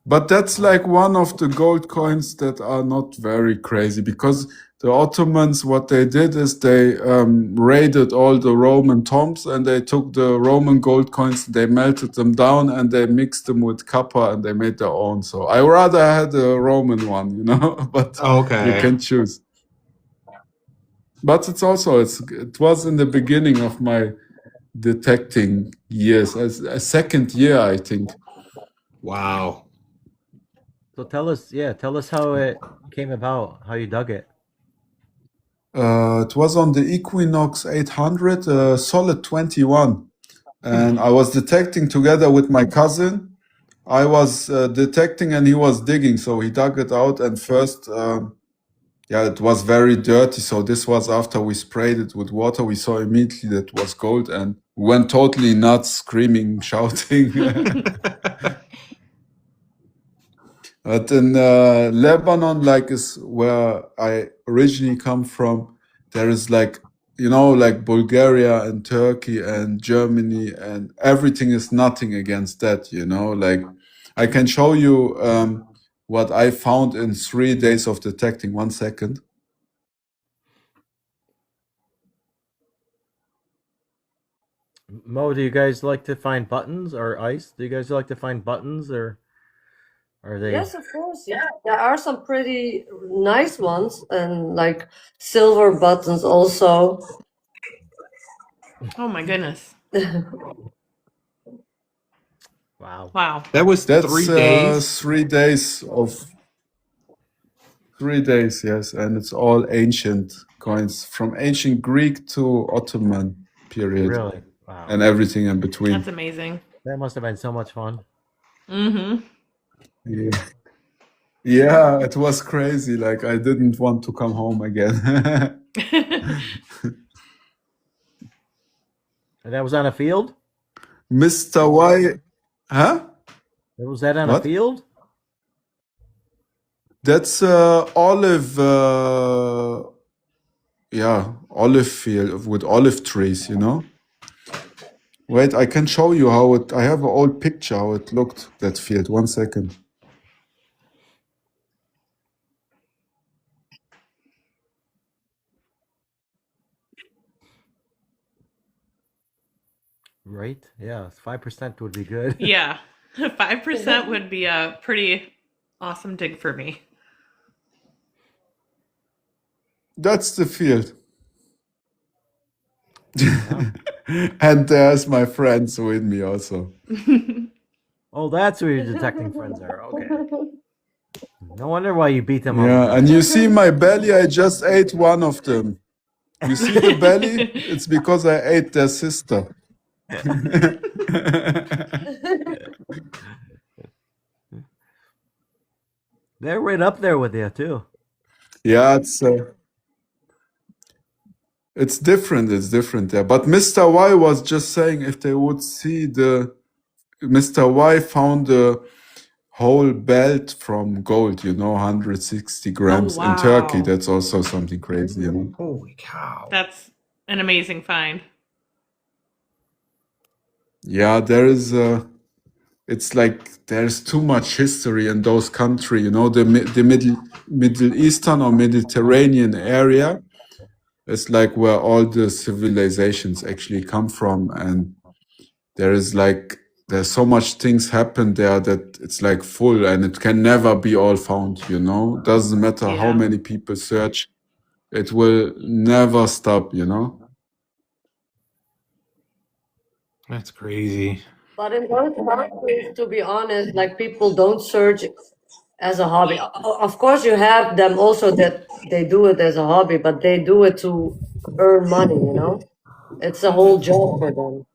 But that's like one of the gold coins that are not very crazy, because the Ottomans, what they did is they raided all the Roman tombs, and they took the Roman gold coins, they melted them down, and they mixed them with copper, and they made their own. So I rather had a Roman one, you know, but Okay. you can choose. But it was in the beginning of my detecting years, as a second year, I think. Wow. So tell us how it came about, how you dug it. It was on the Equinox 800, solid 21. And I was detecting together with my cousin. I was detecting and he was digging. So he dug it out, and first, it was very dirty. So this was after we sprayed it with water. We saw immediately that it was gold, and we went totally nuts, screaming, shouting. But in Lebanon, like is where I originally come from, there is like, like Bulgaria and Turkey and Germany, and everything is nothing against that, like I can show you what I found in 3 days of detecting. 1 second. Mo, do you guys like to find buttons, or Ice? Do you guys like to find buttons, or are they? Yes, of course. Yeah, there are some pretty nice ones, and like silver buttons also. Oh my goodness. Wow. Wow. That was That's 3 days. 3 days of 3 days, yes, and it's all ancient coins from ancient Greek to Ottoman period, Really? Wow. and everything in between. That's amazing. That must have been so much fun. Mm-hmm. Yeah. Yeah, it was crazy. Like I didn't want to come home again. And that was on a field? Mr. Y, huh? Was that on What? a field? That's olive, olive field with olive trees, Wait, I can show you I have an old picture how it looked, that field. 1 second. Right? Yeah, 5% would be good. Yeah. 5% would be a pretty awesome dig for me. That's the field. Wow. And there's my friends with me also. Oh, that's who your detecting friends are. Okay. No wonder why you beat them all the Yeah, time. and you see my belly, I just ate one of them. You see the belly? It's because I ate their sister. They're right up there with you too. Yeah, it's different. It's different there. But Mr. Y was just saying if they would see Mr. Y found the whole belt from gold, 160 grams in Turkey. wow. That's also something crazy. Holy cow. That's an amazing find. Yeah, it's like there's too much history in those countries, the Middle Eastern or Mediterranean area. It's like where all the civilizations actually come from, and there's so much things happen there that it's like full, and it can never be all found. Doesn't matter how Yeah. many people search, it will never stop. That's crazy. But in those countries, to be honest, like people don't search as a hobby. Of course, you have them also that they do it as a hobby, but they do it to earn money. It's a whole job for them.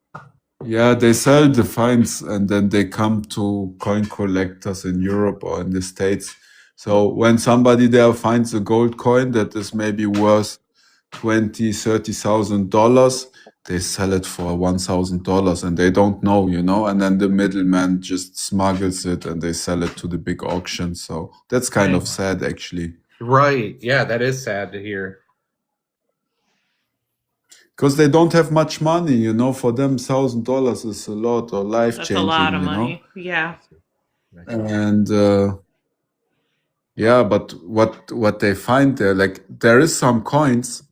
Yeah, they sell the finds and then they come to coin collectors in Europe or in the States. So when somebody there finds a gold coin that is maybe worth $20,000, $30,000, they sell it for $1,000 and they don't know, and then the middleman just smuggles it and they sell it to the big auction. So that's kind of sad, actually. Right. Yeah, that is sad to hear. Because they don't have much money, for them $1,000 is a lot or life That's changing, a lot of money. Yeah. And yeah, but what they find there, like there is some coins,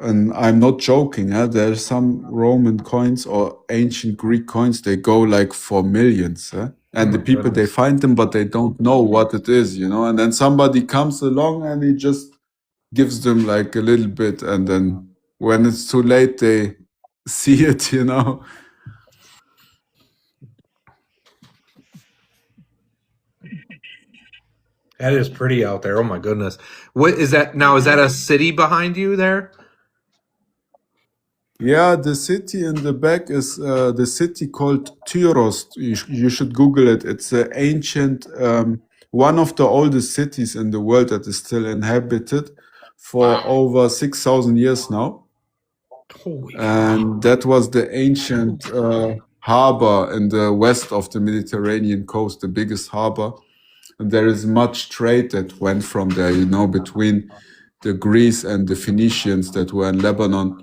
and I'm not joking, there's some Roman coins or ancient Greek coins, they go like for millions, and the people they find them, but they don't know what it is, and then somebody comes along and he just gives them like a little bit, and then when it's too late, they see it. That is pretty out there. Oh my goodness. What is that now? Is that a city behind you there? Yeah, the city in the back is the city called Tyros. You should Google it. It's an ancient, one of the oldest cities in the world that is still inhabited for over 6,000 years now. Holy cow. And that was the ancient harbor in the west of the Mediterranean coast, the biggest harbor. And there is much trade that went from there, between the Greeks and the Phoenicians that were in Lebanon.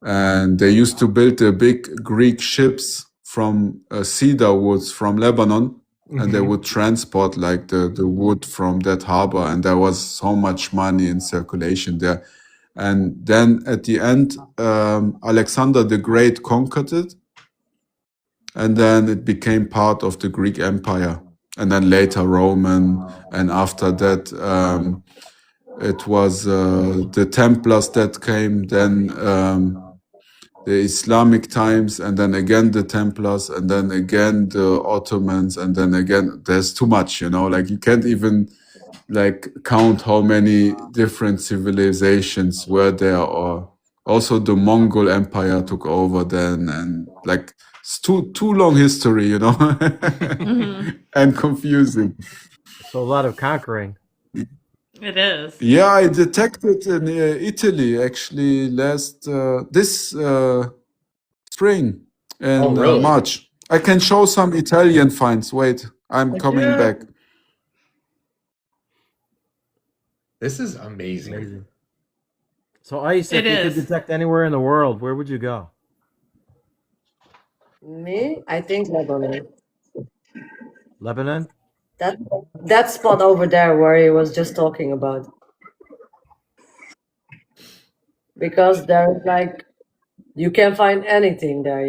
And they used to build the big Greek ships from cedar woods from Lebanon, and they would transport like the wood from that harbor, and there was so much money in circulation there. And then at the end, Alexander the Great conquered it, and then it became part of the Greek Empire, and then later Roman, and after that it was the Templars that came, then the Islamic times, and then again the Templars, and then again the Ottomans, and then again there's too much, like you can't even like count how many different civilizations were there. Or also the Mongol Empire took over then, and like it's too long history, and confusing. So a lot of conquering. It is. Yeah, I detected in Italy actually this spring in March. I can show some Italian finds. Wait, I'm coming back. This is amazing. Amazing. So Ice, if It you could is. detect anywhere in the world, where would you go? Me, I think Lebanon. Lebanon? That spot over there where he was just talking about. Because there's like you can find anything there,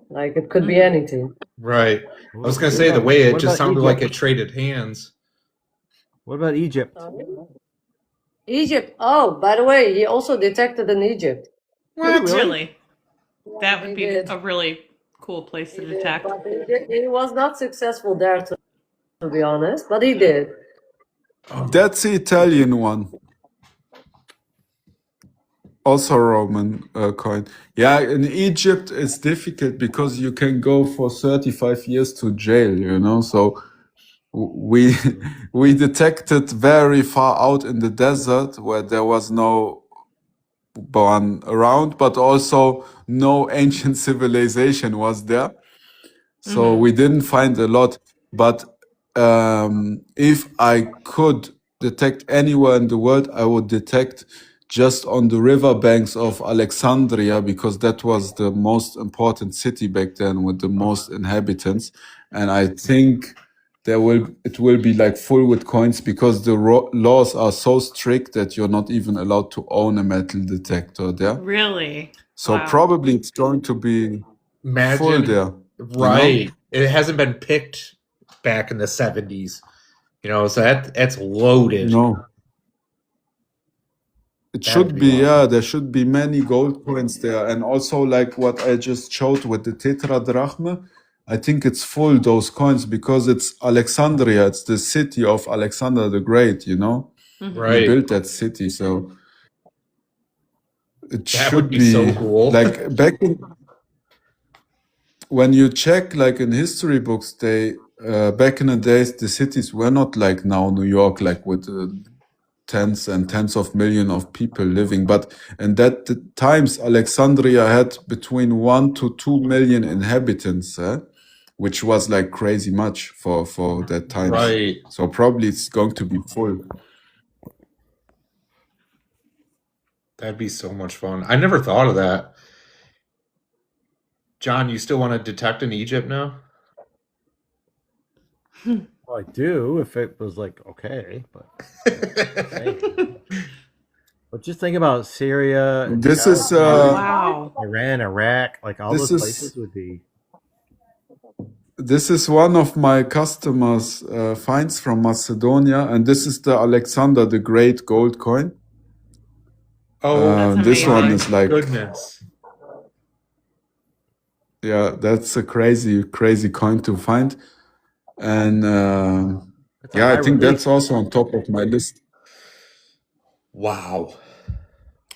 like it could be anything. Right. I was going to say the way it just sounded like it traded hands. What about Egypt? Egypt. Oh, by the way, he also detected in Egypt. What? Really? That would He be did. a really cool place to He did, detect. but he was not successful there, to be honest. But he did. That's the Italian one. Also Roman coin. Yeah, in Egypt it's difficult because you can go for 35 years to jail, you know. So we we detected very far out in the desert where there was no one around, but also no ancient civilization was there. So we didn't find a lot. But if I could detect anywhere in the world, I would detect just on the riverbanks of Alexandria, because that was the most important city back then with the most inhabitants. And I think it will be like full with coins because the laws are so strict that you're not even allowed to own a metal detector there. Really? So Wow. probably it's going to be full Imagine, there. right? It hasn't been picked back in the 70s, you know, so that's loaded. No. It That'd should be be, awesome. yeah, there should be many gold coins there. And also like what I just showed with the tetradrachma, I think it's full, those coins, because it's Alexandria. It's the city of Alexander the Great, you know? He Right. built that city. So it That would should be so be cool. like back when you check like in history books, they back in the days, the cities were not like now New York, like with tens and tens of millions of people living. But in that times, Alexandria had between 1 to 2 million inhabitants, which was like crazy much for that time. Right. So probably it's going to be full. That'd be so much fun. I never thought of that. John, you still want to detect in Egypt now? Well, I do if it was like okay, but but just think about Syria and This is Wow. Iran, Iraq, like all this those is- places would be. this is one of my customers' finds from Macedonia, and this is the Alexander the Great gold coin. Oh, That's this one amazing. is like, goodness. yeah, that's a crazy coin to find. And That's a yeah, I high think relief. that's also on top of my list. Wow.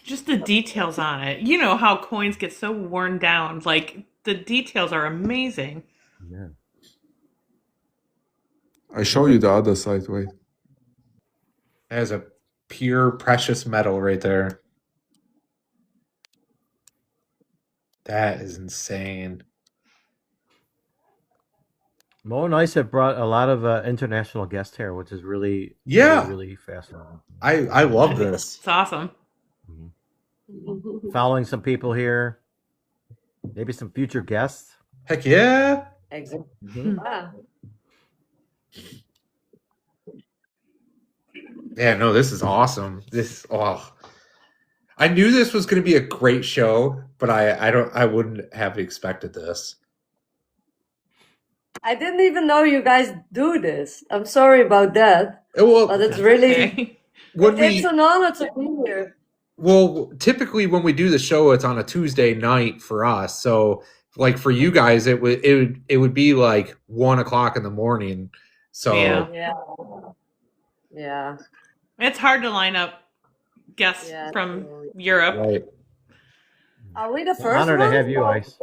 Just the details on it. You know how coins get so worn down. Like, the details are amazing. Yeah. I show you the other side. Wait. That is a pure precious metal right there. That is insane. Mo and Ice have brought a lot of international guests here, which is really, Yeah. really fascinating. I love this. It's awesome. Following some people here, maybe some future guests. Heck yeah. Exactly. Mhm. Yeah. Yeah, no, this is awesome. I knew this was going to be a great show, but I wouldn't have expected this. I didn't even know you guys do this. I'm sorry about that. Well, But it's really, Okay. it's an honor to be here. Well, typically when we do the show, it's on a Tuesday night for us. So, like for you guys, it would be like 1 o'clock in the morning. So Yeah. Yeah. Yeah. It's hard to line up guests Yeah, from totally. Europe. right. Are we the It's an first honor one? to have you, Ice.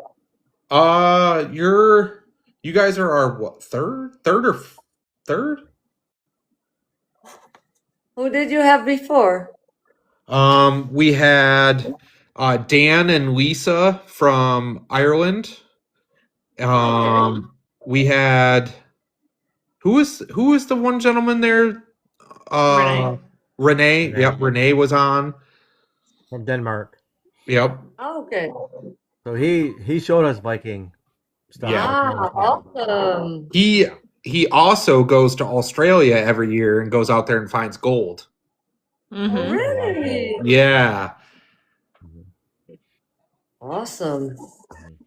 You guys are our what, third or third? Who did you have before? We had Dan and Lisa from Ireland. We had who was the one gentleman there? Renee. Renee. Yep, Renee was on. From Denmark. Yep. Oh, okay. So he showed us Viking stuff. Yeah. Awesome. He also goes to Australia every year and goes out there and finds gold. Mm-hmm. Oh, really? Yeah. Awesome.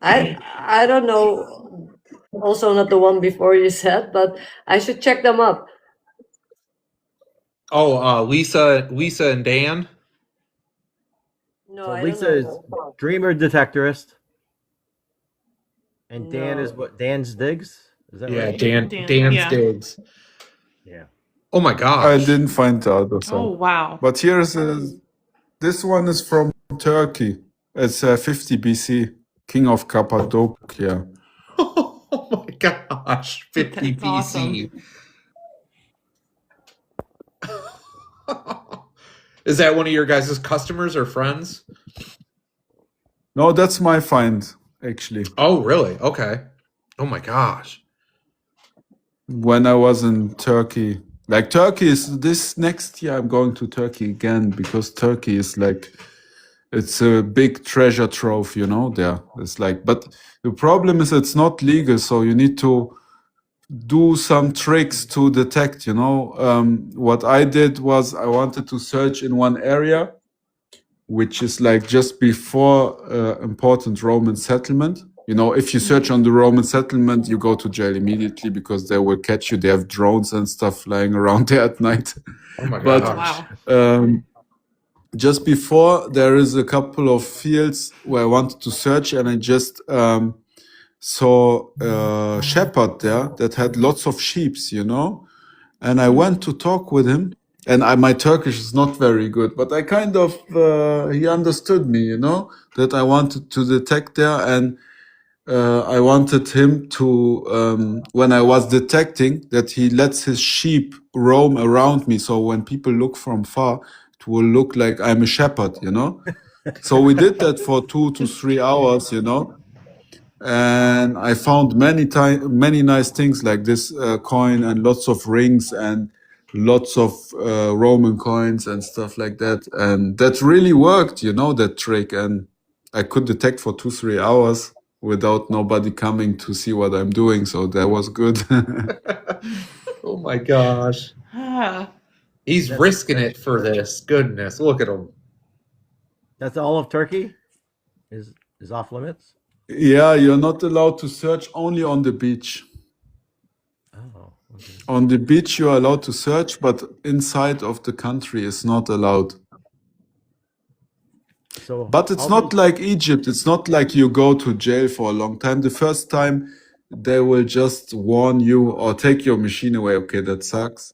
I don't know. Also, not the one before you said, but I should check them up. Oh, Lisa and Dan. No, So I Lisa don't is know. dreamer detectorist. And Dan is what? Dan's Digs? Is that Yeah, right? Dan's yeah. Digs. Yeah. Oh my I gosh. didn't find the other Oh song. wow. But this one is from Turkey. It's 50 BC, King of Cappadocia. Oh my gosh. 50 That's awesome. BC. Is that one of your guys' customers or friends? No, that's my find, actually. Oh, really? Okay. Oh my gosh. When I was in Turkey. Like Turkey is this next year I'm going to Turkey again because Turkey is like it's a big treasure trove, you know, there. It's like but the problem is it's not legal, so you need to do some tricks to detect, you know. What I did was I wanted to search in one area which is like just before important Roman settlement. You know, if you search on the Roman settlement, you go to jail immediately because they will catch you. They have drones and stuff flying around there at night. Oh my But gosh. Wow. just before, there is a couple of fields where I wanted to search, and I just saw a shepherd there that had lots of sheeps, you know. And I went to talk with him, and my Turkish is not very good, but I kind of he understood me, you know, that I wanted to detect there, and I wanted him to when I was detecting that he lets his sheep roam around me, so when people look from far, it will look like I'm a shepherd, you know. So we did that for 2 to 3 hours, you know. And I found many nice things like this coin and lots of rings and lots of Roman coins and stuff like that. And that really worked, you know, that trick. And I could detect for 2, 3 hours without nobody coming to see what I'm doing. So that was good. Oh my gosh. Ah. He's risking it for this. Goodness. Look at him. That's all of Turkey? Is off limits? Yeah, you're not allowed to search, only on the beach. Oh, okay. On the beach, you are allowed to search, but inside of the country is not allowed. So, But it's not like Egypt. It's not like you go to jail for a long time. The first time, they will just warn you or take your machine away. Okay, that sucks.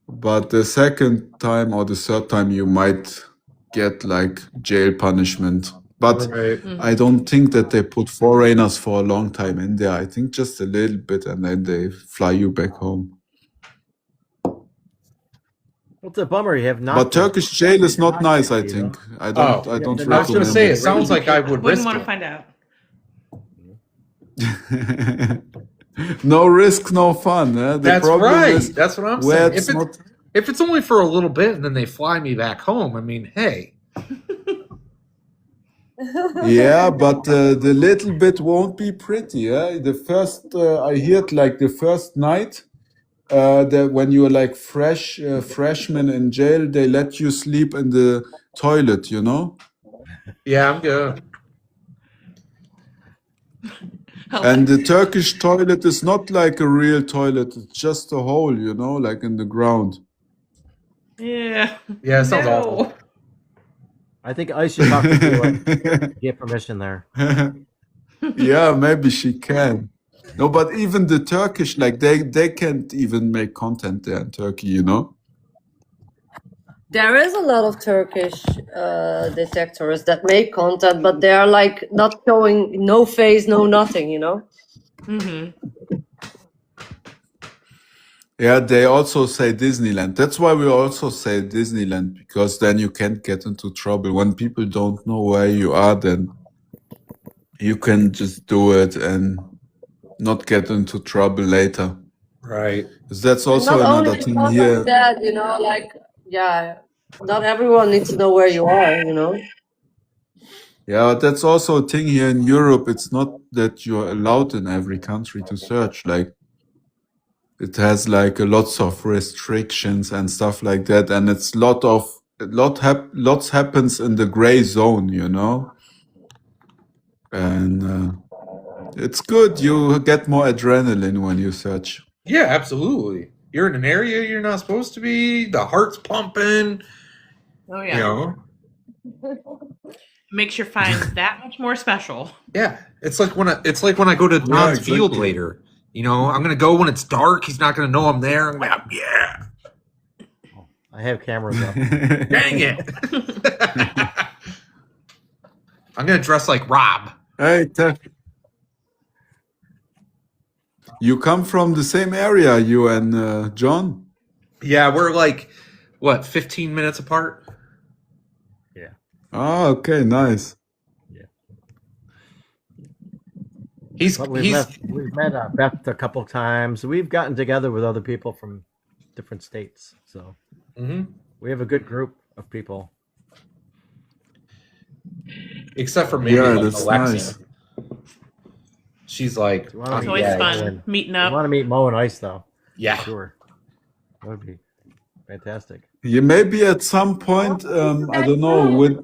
But the second time or the third time, you might get like jail punishment. But Right. I don't think that they put foreigners for a long time in there. I think just a little bit, and then they fly you back home. Well, it's a bummer you have not. But Turkish jail is not nice, I think. I don't Oh. I don't I I was going to say, it recommend sounds like I would Wouldn't risk want to it. find out. it. No risk, no fun. The That's problem right. is That's what I'm where saying. it's not. If it's only for a little bit and then they fly me back home, I mean, hey. Yeah, but the little bit won't be pretty. The first I heard like the first night that when you're like freshman in jail, they let you sleep in the toilet. You know. Yeah, I'm good. And the Turkish toilet is not like a real toilet. It's just a hole, you know, like in the ground. Yeah. Yeah, it sounds awful. I think I should talk to you get permission there. Yeah, maybe she can. No, but even the Turkish, like they can't even make content there in Turkey, you know? There is a lot of Turkish detectors that make content, but they are like not showing no face, no nothing, you know? Mm-hmm. Yeah, they also say Disneyland. That's why we also say Disneyland, because then you can't get into trouble. When people don't know where you are, then you can just do it and not get into trouble later. Right. 'Cause that's And also not another only thing not here. only that, you know, like, yeah, not everyone needs to know where you are, you know? Yeah, but that's also a thing here in Europe. It's not that you're allowed in every country to search. Like, it has like lots of restrictions and stuff like that, and it's lots happens in the gray zone, you know. And it's good. You get more adrenaline when you search. Yeah, absolutely. You're in an area you're not supposed to be. The heart's pumping. Oh You yeah. know. Makes your finds that much more special. Yeah, It's like when I go to Ron's exactly. field later. You know, I'm gonna go when it's dark. He's not gonna know I'm there. I'm like, yeah, I have cameras up. dang it. I'm gonna dress like Rob. Hey, you come from the same area, you and John? Yeah, we're like, what, 15 minutes apart? Yeah. Oh, okay, nice. But we've met Beth a couple times. We've gotten together with other people from different states, so we have a good group of people. Except for maybe Yeah, like that's Alexia. nice. She's like, You wanna It's meet always Mo fun and- meeting You up. want to meet Mo and Ice, though? yeah. Sure. That would be fantastic. Yeah, maybe at some point, I don't know,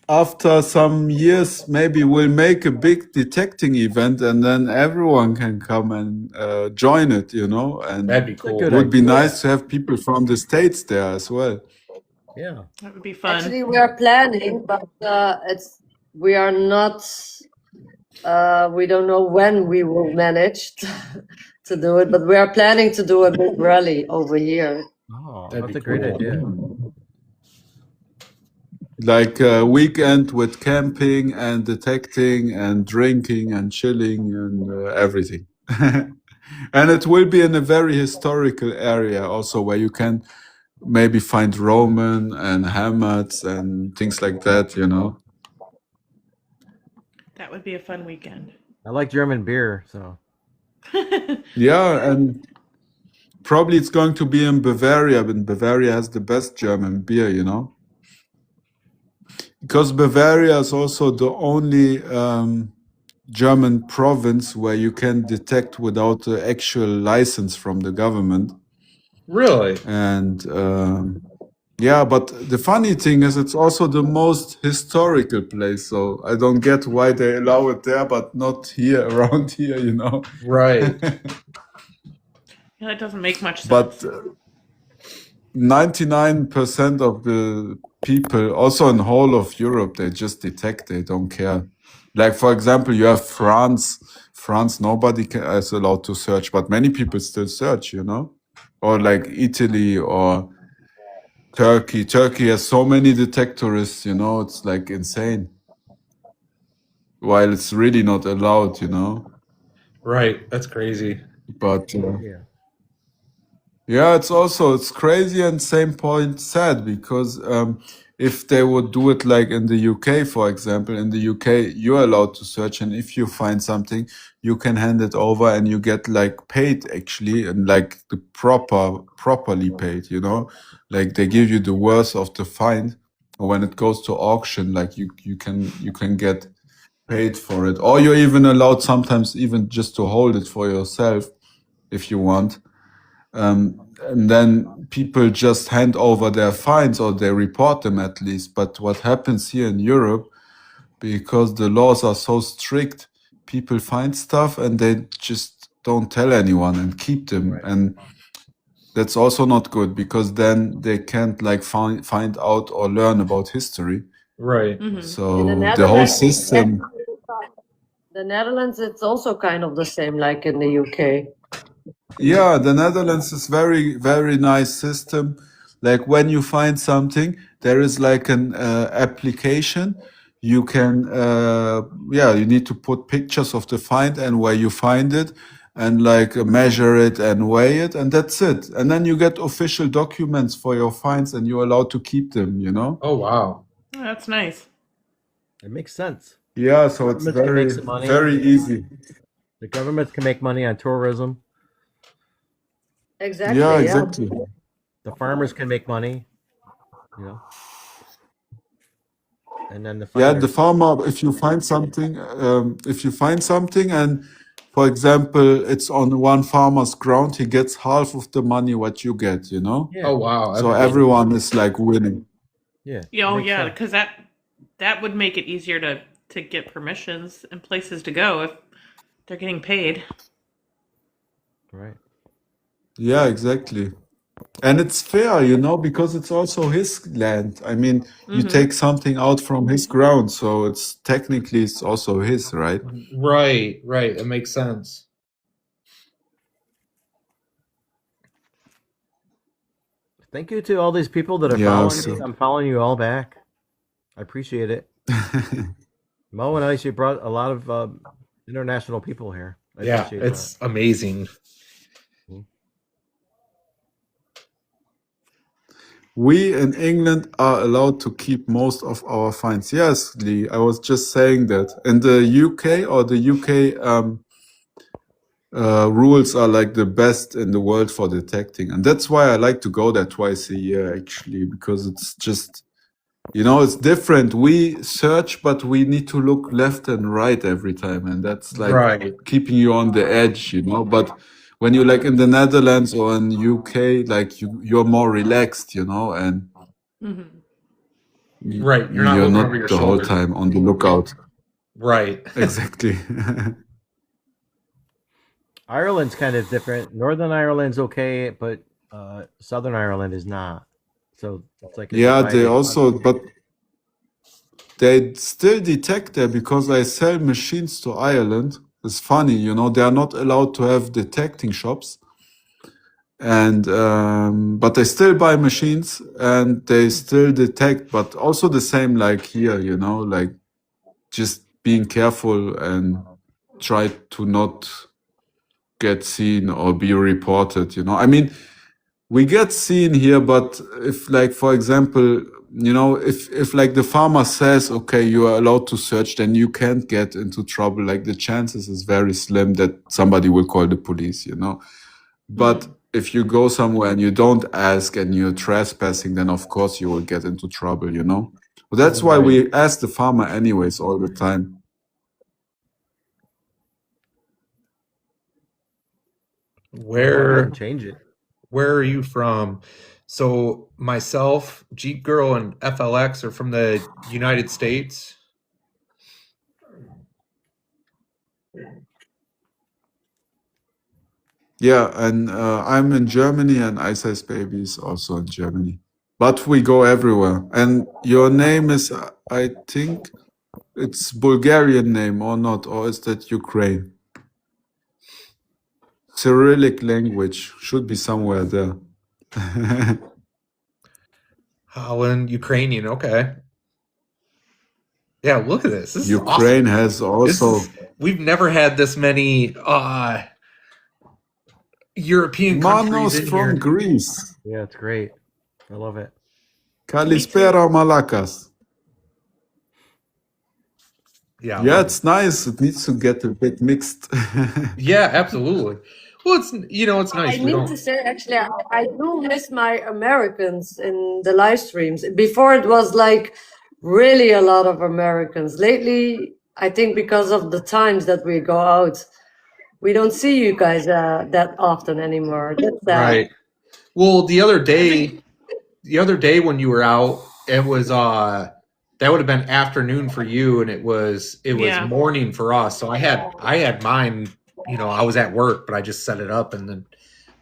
after some years, maybe we'll make a big detecting event and then everyone can come and join it, you know? And That'd be It's a cool. good it would be idea. nice to have people from the States there as well. Yeah. That would be fun. Actually, we are planning, but we are not. We don't know when we will manage to do it, but we are planning to do a big rally over here. Oh, That'd that's be a great cool. idea. Like a weekend with camping and detecting and drinking and chilling and everything. And it will be in a very historical area also where you can maybe find Roman and hammers and things like that, you know? That would be a fun weekend. I like German beer, so Yeah, and probably it's going to be in Bavaria, but Bavaria has the best German beer, you know? Because Bavaria is also the only German province where you can detect without the actual license from the government. Really? And yeah, but the funny thing is it's also the most historical place. So I don't get why they allow it there, but not here, around here, you know? Right. Yeah, that doesn't make much sense. But 99% of the people, also in whole of Europe, they just detect, they don't care. Like, for example, you have France. France, nobody is allowed to search, but many people still search, you know? Or like Italy or Turkey. Turkey has so many detectorists, you know? It's like insane. While it's really not allowed, you know? Right. That's crazy. But yeah. yeah, it's crazy and same point sad because if they would do it like in the UK, for example, in the UK you're allowed to search, and if you find something, you can hand it over and you get like paid actually, and like the properly paid, you know, like they give you the worth of the find, or when it goes to auction, like you can get paid for it, or you're even allowed sometimes even just to hold it for yourself if you want. And then people just hand over their fines or they report them at least. But what happens here in Europe, because the laws are so strict, people find stuff and they just don't tell anyone and keep them. Right. And that's also not good because then they can't like find out or learn about history. Right. Mhm. So In the the whole Netherlands, system. the Netherlands, it's also kind of the same like in the UK. Yeah, the Netherlands is very, very nice system. Like when you find something, there is like an application. You can, yeah, you need to put pictures of the find and where you find it, and like measure it and weigh it, and that's it. And then you get official documents for your finds, and you're allowed to keep them. You know? Oh, wow. Oh, that's nice. It makes sense. Yeah. So it's Governments can very, make some money. very easy. The governments can make money on tourism. Exactly. Yeah, Yeah. exactly. The farmers can make money. You know. And then the Yeah, finders. the farmer, if you find something and, for example, it's on one farmer's ground, he gets half of the money what you get, you know? Yeah. Oh, wow. So That'd be- everyone is like winning. Yeah. Yeah, oh makes yeah, sense. because that would make it easier to get permissions and places to go if they're getting paid. Right. Yeah, exactly. And it's fair, because it's also his land. I mean, you Mm-hmm. take something out from his ground, so it's also his, right? Right. It makes sense. Thank you to all these people that are Yeah. following me. So I'm following you all back. I appreciate it. Mo and Ice, you brought a lot of international people here. I Yeah, appreciate it's amazing. we in England are allowed to keep most of our finds. Yes, Lee, I was just saying that. In the UK or the UK rules are like the best in the world for detecting. And that's why I like to go there twice a year, actually, because it's just, it's different. We search, but we need to look left and right every time. And that's like Right. keeping you on the edge, But when you're like in the Netherlands or in UK, like you're more relaxed, and Mm-hmm. Right. You're not you're looking not over your the whole shoulder. time on the lookout. Right. Exactly. Ireland's kind of different. Northern Ireland's okay, but Southern Ireland is not. So it's like a Yeah, they divided. also, but they still detect there because I sell machines to Ireland. It's funny, they are not allowed to have detecting shops. And but they still buy machines and they still detect, but also the same like here, like just being careful and try to not get seen or be reported, I mean, we get seen here, but if like, for example, if like the farmer says, okay, you are allowed to search, then you can't get into trouble. Like the chances is very slim that somebody will call the police, But if you go somewhere and you don't ask and you're trespassing, then of course you will get into trouble, But that's why we ask the farmer anyways all the time. Where change it. Where are you from? So myself, Jeep Girl, and FLX are from the United States. Yeah, and I'm in Germany, and Ice Ice Baby is also in Germany. But we go everywhere. And your name is, I think, it's Bulgarian name or not, or is that Ukraine? Cyrillic language should be somewhere there. Holland, Ukrainian. Okay. Yeah, look at this. This is Ukraine awesome. has also We've never had this many European countries Manos in from here. Greece. Yeah, it's great. I love it. Kalispera Malakas. Yeah, Yeah, it's nice. It needs to get a bit mixed. yeah, absolutely. Well, it's nice. I need to say, actually, I do miss my Americans in the live streams. Before it was like really a lot of Americans. Lately, I think because of the times that we go out, we don't see you guys that often anymore. That's sad. Right. Well, the other day when you were out, it was that would have been afternoon for you, and it was Yeah. morning for us. So I had mine. I was at work, but I just set it up and then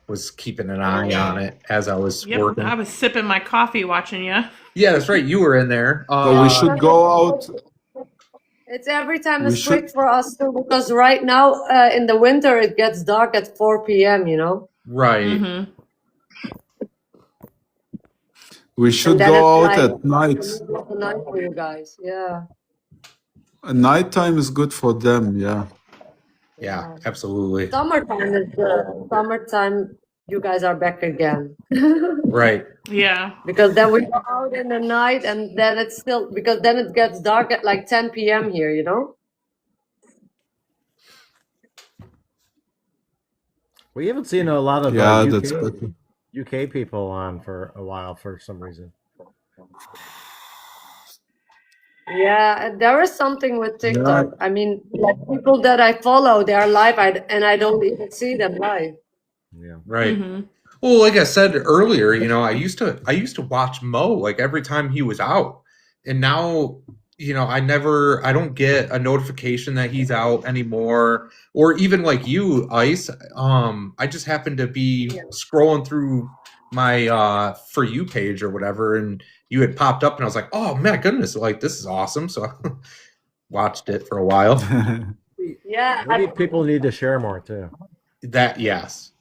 was keeping an eye on it as I was Yep, working. I was sipping my coffee watching you. Yeah, that's right. You were in there. So we should go out. It's every time We a strict should- for us too, because right now in the winter it gets dark at 4 p.m. Right. Mm-hmm. We should And then go out it's like at night. the night for you guys. Yeah. Nighttime is good for them. Yeah. Yeah, absolutely. Summertime is summertime. You guys are back again. Right. Yeah. Because then we go out in the night, and then it's still, because then it gets dark at like 10 p.m. here. We haven't seen a lot of Yeah, that's better. UK people on for a while for some reason. Yeah, and there is something with TikTok. I mean, like people that I follow, they are live, and I don't even see them live. Yeah. Right. Mm-hmm. Well, like I said earlier, I used to watch Mo like every time he was out. And now, I don't get a notification that he's out anymore. Or even like you, Ice. I just happen to be scrolling through my For You page or whatever, and you had popped up, and I was like, oh my goodness, like this is awesome. So I watched it for a while. Yeah, Maybe people need to share more too. That yes.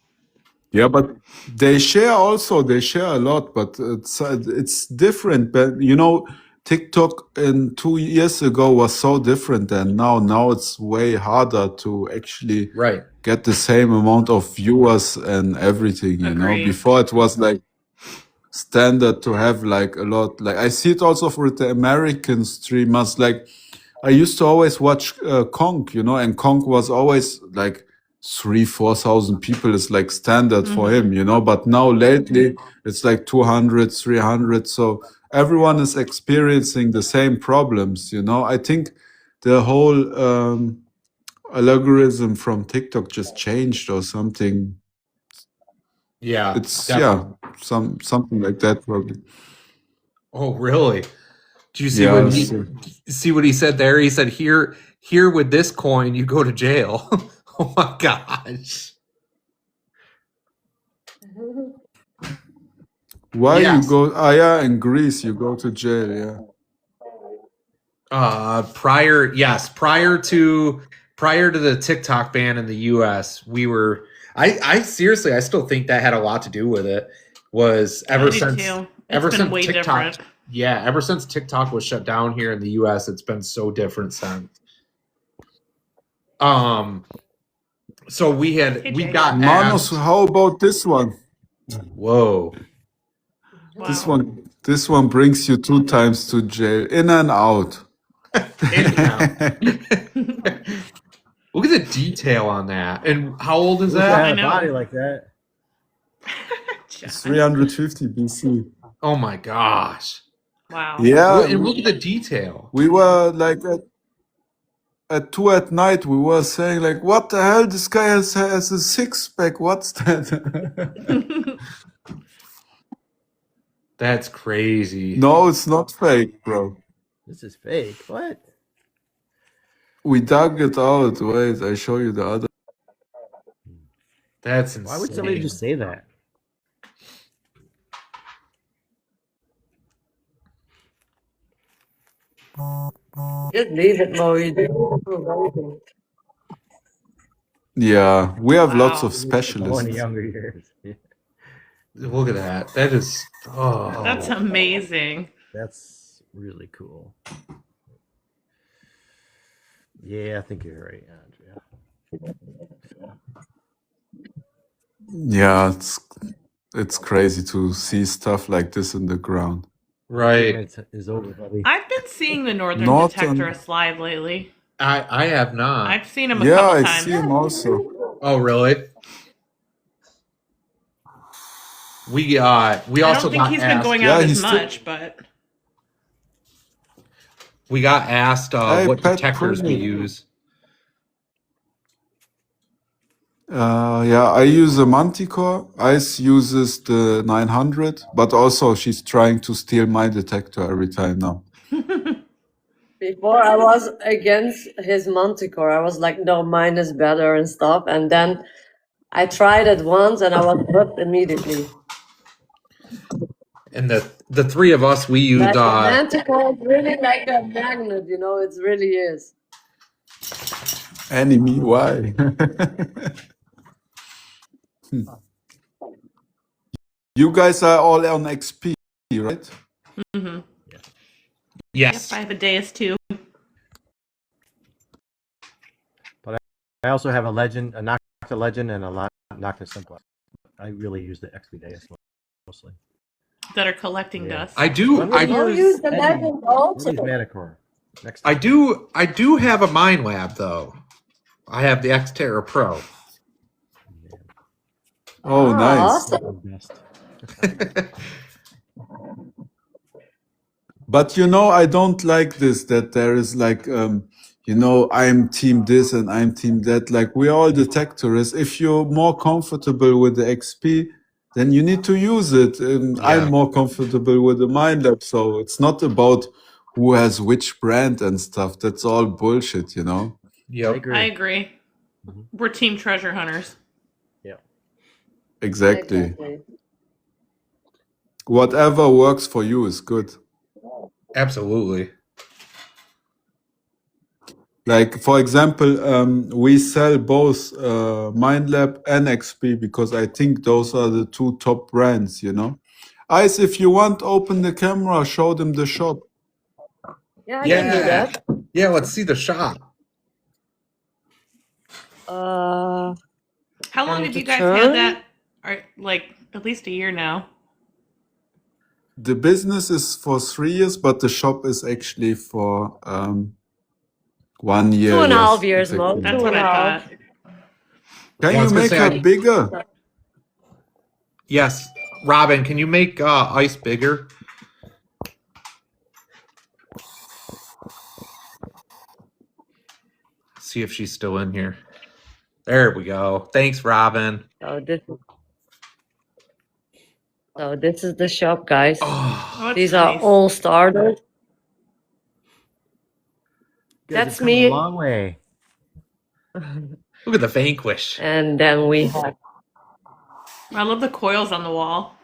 Yeah, but they share a lot, but it's different. But you know, TikTok 2 years ago was so different than now. Now it's way harder to actually Right. get the same amount of viewers and everything, you know. Agreed. Before it was like standard to have like a lot. Like I see it also for the American streamers. Like I used to always watch Konk, you know, and Konk was always like 3,000-4,000 people is like standard for him, you know. But now lately it's like 200, 300. So everyone is experiencing the same problems, you know. I think the whole algorithm from TikTok just changed or something. Yeah. It's definitely. something like that probably. Oh, really? Do you see Yeah, what so- see what he said there? He said, "Here with this coin, you go to jail." Oh my gosh! Why Yes. you go? Yeah, in Greece you go to jail. Yeah. Prior to the TikTok ban in the U.S., we were. I seriously, I still think that had a lot to do with it. Was ever I do since too. ever It's been since way TikTok, different. yeah, ever since TikTok was shut down here in the U.S., it's been so different since. So we Hey, Jay. got Manos, asked. how about this one? Whoa. Wow. This one brings you 2 times to jail, in and out. Anyhow. Look at the detail on that. And how old is Who's that? had I a know. body like that? John. 350 BC. Oh my gosh. Wow. Yeah, And look at the detail. we were like at 2 at night. We were saying like, what the hell? This guy has a 6-pack. What's that? That's crazy. No, it's not fake, bro. This is fake. What? We dug it out. Wait, I show you the other. That's insane. Why would somebody just say that? just leave it, Maurice. Yeah, we have lots Wow. of Oh, in specialists. younger years. Yeah. Look at that. That is That's amazing. That's really cool. Yeah, I think you're right, Andrea. Yeah, it's crazy to see stuff like this in the ground. right. Is over, buddy. I've been seeing the Northern Northern- Detectorists live lately. I have not. I've seen him a Yeah, couple I times. see him also. Oh really? We I also don't think got he's been asked. going Yeah, out as he's still- much, but We got asked Hey, what Pat detectors we Pruny. use. Yeah, I use a Manticore. Ice uses the 900, but also she's trying to steal my detector every time now. Before I was against his Manticore. I was like, no, mine is better and stuff. And then I tried it once and I was hooked immediately. And the three of us, we used Like the Manticore is really like a magnet, you know, it really is. Enemy, why? You guys are all on XP, right? mhm. yes. Yep, I have a Deus too. I also have a legend, a Nocta Legend, and a Nocta Simplex. I really use the XP Deus mostly. That are collecting Yeah. dust. I do I'm gonna Oh, use use the Eddie- legend also. Eddie's Manicore. Next I time. do have a Mind Lab though. I have the Xterra Pro. Oh, Ah, nice. awesome. Best. But you know, I don't like this, that there is like, you know, I'm team this and I'm team that. Like, we're all detectorists. If you're more comfortable with the XP, then you need to use it. Yeah. I'm more comfortable with the Mind Lab. So it's not about who has which brand and stuff. That's all bullshit, you know? I Yep. agree. I agree. Mhm. We're team treasure hunters. Exactly. Exactly. whatever works for you is good. Absolutely. Like, for example, we sell both MindLab and XP because I think those are the two top brands, you know. Ice, if you want, open the camera, show them the shop. Yeah, I can do that. Yeah, let's see the shop. Uh, How long And have to you guys turn? had that? Or like at least a year now. The business is for 3 years, but the shop is actually for 1 year. 2.5 yes, years, Mo. exactly. That's what I 2.5. thought. Can Yeah, I was you gonna make say, her I- bigger? Yes, Robin, can you make Ice bigger? See if she's still in here. There we go. Thanks, Robin. So this is the shop, guys. Oh, Oh, it's These nice. are all started. You guys That's have come a me. long way. look at the Vanquish. And then we have, I love the coils on the wall.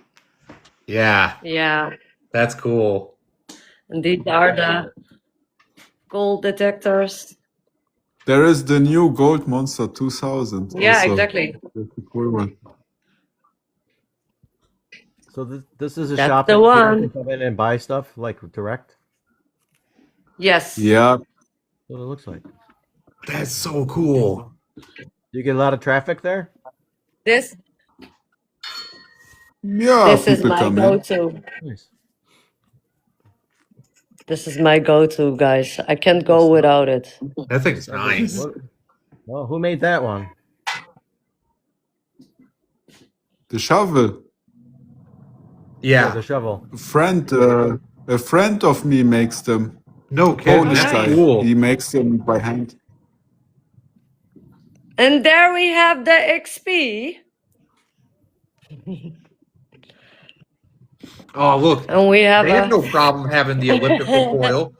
Yeah, yeah, that's cool. and these are the gold detectors. There is the new Gold Monster 2000. Yeah, also. exactly. That's a cool one. So this is a That's shop the that people one. can come in and buy stuff like direct. Yes. Yeah, That's what it looks like. That's so cool. Do you get a lot of traffic there? This yeah. this is people my come in. go-to. Nice. This is my go-to, guys. I can't go without it. That thing's nice. What- Well, who made that one? The shovel. Yeah. The shovel. A friend of me makes them. No kidding. Polish nice. guy. Cool. He makes them by hand. And there we have the XP. Oh, look. And we have They have a no problem having the elliptical coil.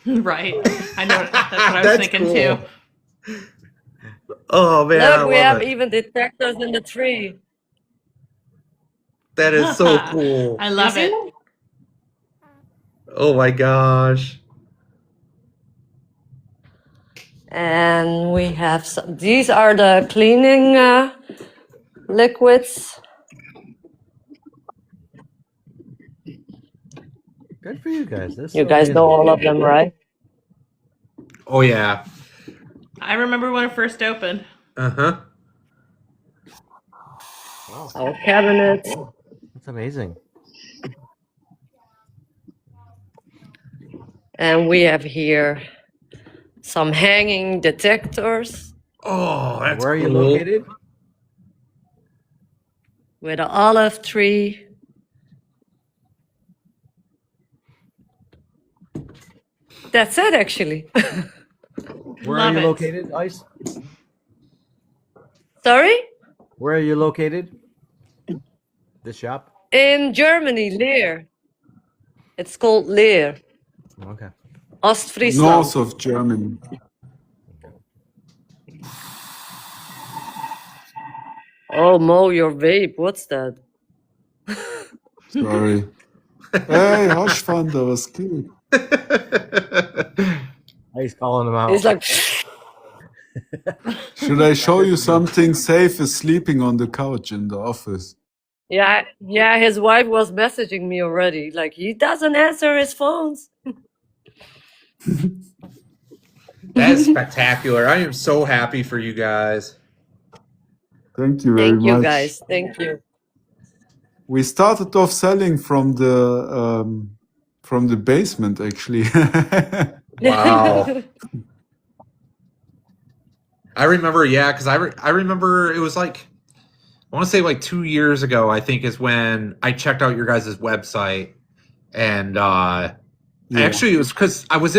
Right. I know. That's what I was That's thinking cool. too. Oh man, look, I we love have it. even detectors in the tree. That is so cool. I love You it. see? Oh my gosh. And we have some, these are the cleaning liquids. Good for you guys. This You guys know all of them, right? Oh yeah. I remember when it first opened. Uh-huh. Our cabinets. That's amazing. And we have here some hanging detectors Oh, that's Where are you cool. located? with an olive tree. That's it, actually. Where Love are you it. located, Ice? Sorry? Where are you located? This shop? In Germany, Leer. It's called Leer. Okay. Ostfriesland. North of Germany. Oh, Mo, your vape. What's that? Sorry. Hey, Haschwander, was geht? Ice calling them out. It's like, Should I show you something? Safe is sleeping on the couch in the office. yeah, his wife was messaging me already. Like, he doesn't answer his phones. That's spectacular. I am so happy for you guys. Thank you very Thank you, much. guys. Thank you. We started off selling from the basement, actually. Wow. I remember, yeah, because I remember it was like, I want to say like 2 years ago, I think is when I checked out your guys' website. And Yeah. actually it was because I was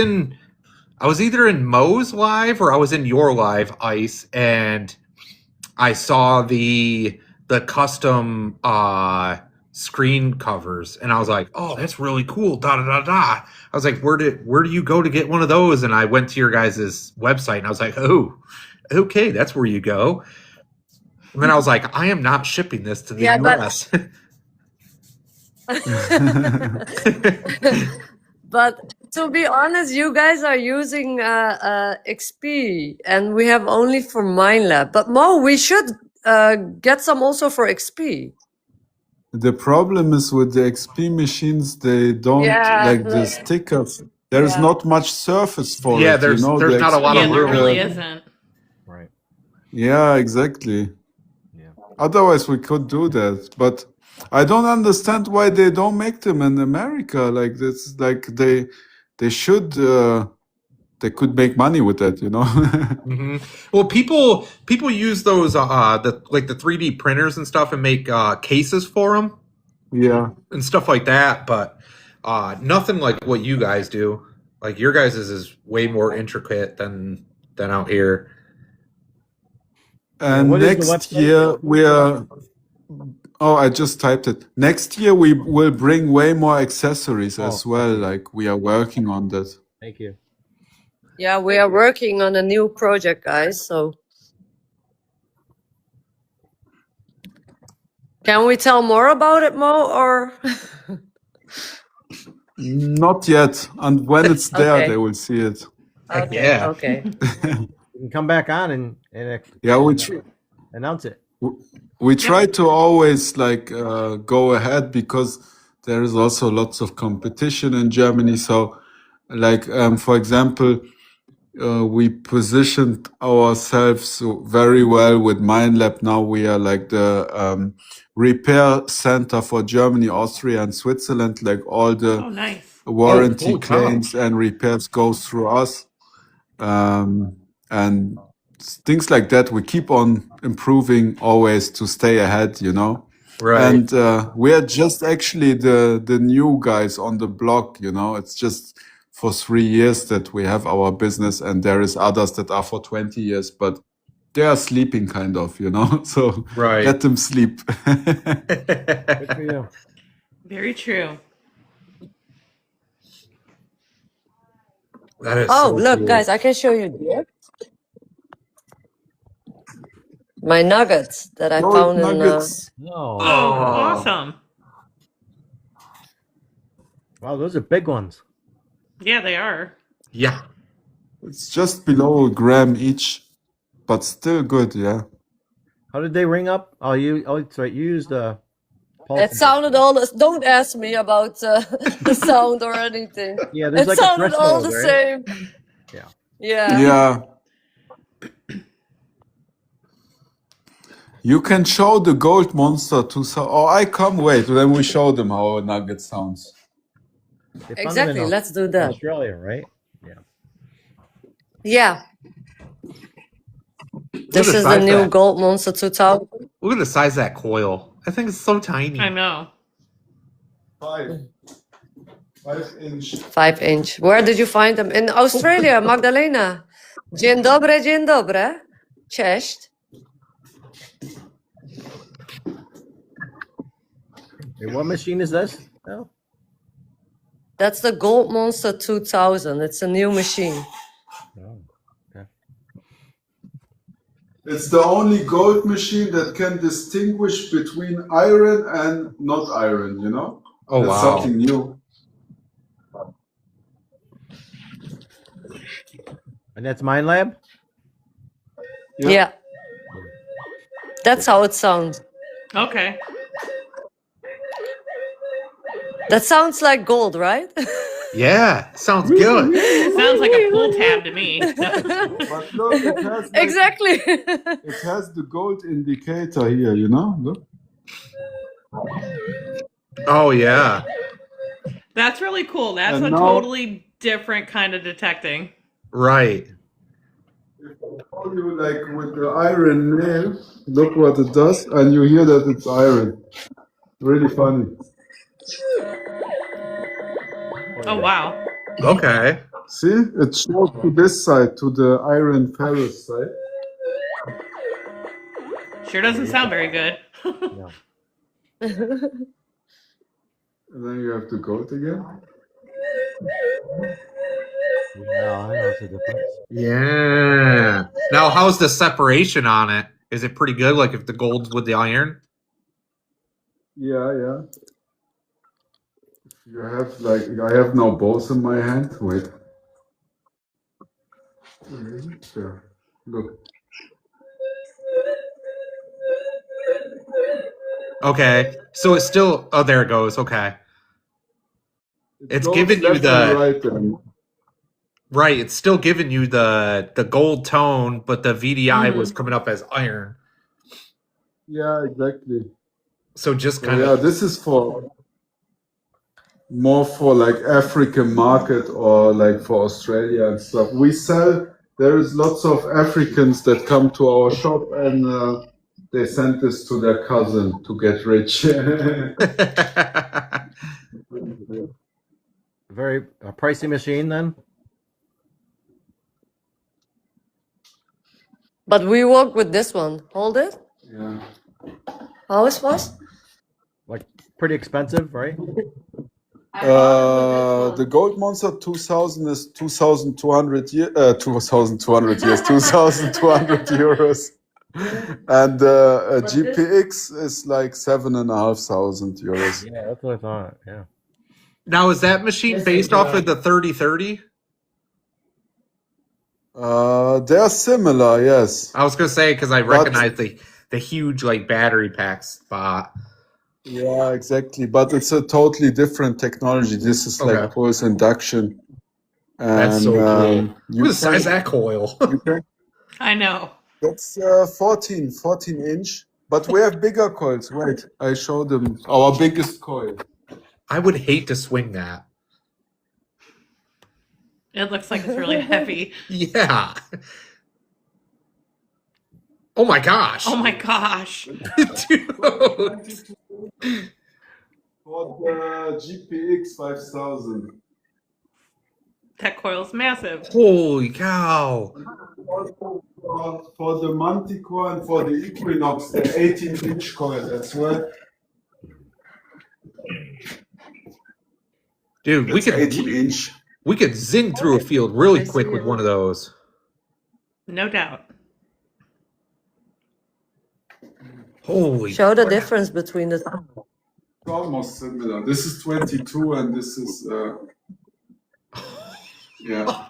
either in Mo's live or I was in your live, Ice, and I saw the custom screen covers, and I was like, "Oh, that's really cool!" Da da da da. I was like, "Where do you go to get one of those?" And I went to your guys' website, and I was like, "Oh, okay, that's where you go." And then I was like, "I am not shipping this to the Yeah, but- U.S." But to be honest, you guys are using XP, and we have only for Minelab. But Mo, we should get some also for XP. The problem is with the XP machines, they don't Yeah, like the like stickers. There's yeah. not much surface for Yeah, it, you there's know. there's The not a lot Yeah, of XP, there room. really isn't. Right. yeah, exactly. Yeah. Otherwise, we could do that, but I don't understand why they don't make them in America. Like this, like they should. They could make money with that, you know. Hmm. Well, people use those the 3D printers and stuff and make cases for them Yeah. and stuff like that, but nothing like what you guys do. Like your guys is way more intricate than out here. And what is the next website? year we are. Oh, I just typed it. Next year we will bring way more accessories as Oh, well. okay. Like we are working on that. Thank you. Yeah, we are working on a new project, guys. So can we tell more about it, Mo? Or Not yet. And when it's there, okay, they will see it. Heck okay, yeah. okay. You can come back on and Yeah, announce it. we try to always like go ahead because there is also lots of competition in Germany. So, like for example, we positioned ourselves very well with MindLab. Now we are like the repair center for Germany, Austria, and Switzerland. Like all the Oh, nice. warranty holy cow. claims and repairs go through us. And things like that. We keep on improving always to stay ahead, you know. Right. And we are just actually the new guys on the block, you know. It's just for 3 years that we have our business, and there is others that are for 20 years, but they are sleeping kind of, you know. So Right. let them sleep. Good for you. Very true. That is Oh, so look, cool. guys, I can show you here. My nuggets that I Gold found in. nuggets. No. Oh, awesome. Wow, those are big ones. Yeah, they are. Yeah. It's just below a gram each, but still good, yeah. How did they ring up? Oh, it's right. You used the. It sounded all. Don't ask me about the sound or anything. Yeah, there's It like a sounded all threshold, the right? same. Yeah. Yeah. Yeah. You can show the gold monster to some. Oh, I come. Wait, then we show them how a nugget sounds. They found them in Exactly. Let's do that. Australia, right? Yeah. Yeah. This Look at is the the size new of that. Gold Monster 2000. Look at the size of that coil. I think it's so tiny. I know. 5 inch. 5-inch. Where did you find them? In Australia, Magdalena. Dzień dobry, dzień dobry. Cześć. And what machine is this? Oh. That's the Gold Monster 2000. It's a new machine. Oh. Okay. It's the only gold machine that can distinguish between iron and not iron, you know? Oh, That's wow. something new. And that's MindLab? Yeah. That's how it sounds. Okay. That sounds like gold, right? Yeah. Sounds good. Sounds like a pull tab to me. But look, it has, like, Exactly. it has the gold indicator here, you know? Look. Oh, yeah. That's really cool. That's And a now- totally different kind of detecting. Right. If I show you like with the iron nail, look what it does, and you hear that it's iron. Really funny. Oh, wow. Okay. See, it shows to this side, to the iron ferrous side. Sure doesn't sound very good. No. And then you have the gold again. Yeah, I know the difference. Yeah. Now, how's the separation on it? Is it pretty good? Like if the gold's with the iron? Yeah, yeah. You have like I have now both in my hand. Wait. There. Look. Okay. So it's still. Oh, there it goes. Okay. It It's goes giving you left and the right then. right. It's still giving you the gold tone, but the VDI was coming up as iron. Yeah, exactly. So just So kind yeah, of. this is for more for like African market or like for Australia and stuff. We sell. There is lots of Africans that come to our shop and they send this to their cousin to get rich. Very pricey machine then. But we work with this one. Hold it. Yeah. How it was? Like pretty expensive, right? The Gold Monster 2000 is 2,200 years, 2,200 euros. And GPX is like 7,500 euros. Yeah, that's what I thought. Yeah. Now is that machine based off of the 3030? They're similar, yes. I was gonna say because I recognize the huge like battery pack spot. Yeah, exactly. But it's a totally different technology. This is like Okay. pulse induction. That's so cool. You Look at the size of that coil. I know. That's 14 inch. But we have bigger coils. Wait, I show them our biggest coil. I would hate to swing that. It looks like it's really heavy. Yeah. Oh my gosh. Oh my gosh. Dude. For the GPX 5000. That coil's massive. Holy cow. For the Manticore and for the Equinox, the 18-inch coil as well. Dude, That's 18-inch. we could zing through a field really quick with one of those. No doubt. Holy. Show the difference between the. It's almost similar. This is 22 and this is yeah.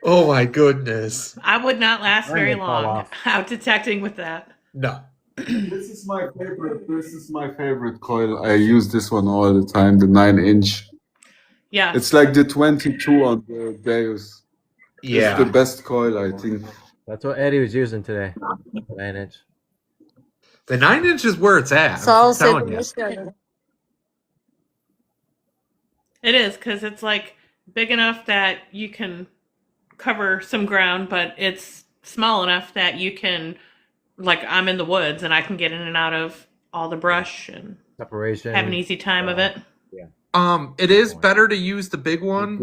Oh my goodness. I would not last very Mine would fall long off. out detecting with that. No. This is my favorite. This is my favorite coil. I use this one all the time. The 9-inch. Yeah. It's like the 22 on the Deus. Yeah. It's the best coil, I think. That's what Eddie was using today. 9-inch. The 9-inch is where it's at. So I'm I'll telling say you. this guy. It is because it's like big enough that you can cover some ground, but it's small enough that you can, like, I'm in the woods and I can get in and out of all the brush and Separation. have an easy time of it. It is better to use the big one.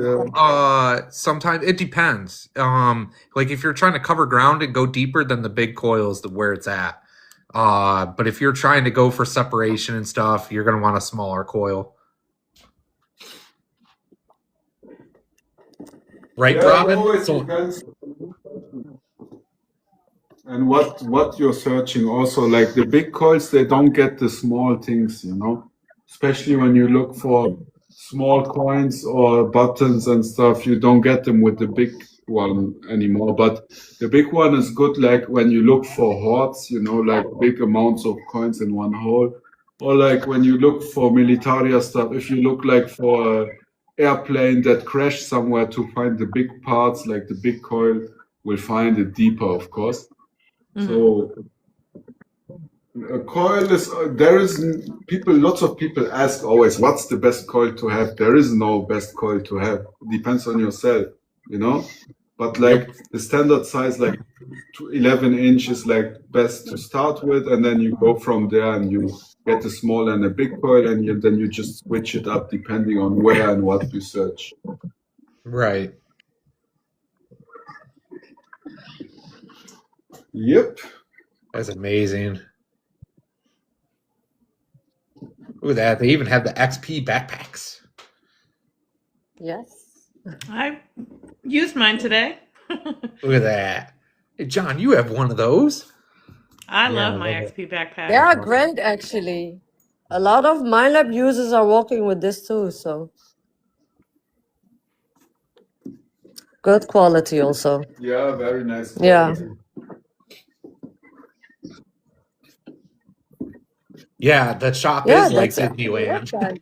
Sometimes it depends. Like if you're trying to cover ground and go deeper, then the big coil is where it's at. But if you're trying to go for separation and stuff, you're gonna want a smaller coil. Right, Yeah, Robin? it always So- depends. And what you're searching also, like the big coils, they don't get the small things, you know. Especially when you look for small coins or buttons and stuff, you don't get them with the big one anymore. But the big one is good, like when you look for hoards, you know, like big amounts of coins in one hole. Or like when you look for militaria stuff, if you look like for an airplane that crashed somewhere to find the big parts, like the big coil, will find it deeper, of course. So a coil is lots of people ask always, what's the best coil to have? There is no best coil to have. It depends on yourself, you know. But like the standard size, like 11-inch is like best to start with, and then you go from there and you get a small and a big coil, and then you just switch it up depending on where and what you search. Right. Yep. That's amazing. Look at that. They even have the XP backpacks. Yes. I used mine today. Look at that. Hey, John, you have one of those. I Yeah, love I my love XP backpack. They are great, actually. A lot of MyLab users are working with this too, so good quality also. Yeah, very nice Yeah. quality. Yeah, the shop Yeah, is like that's actually Disneyland. it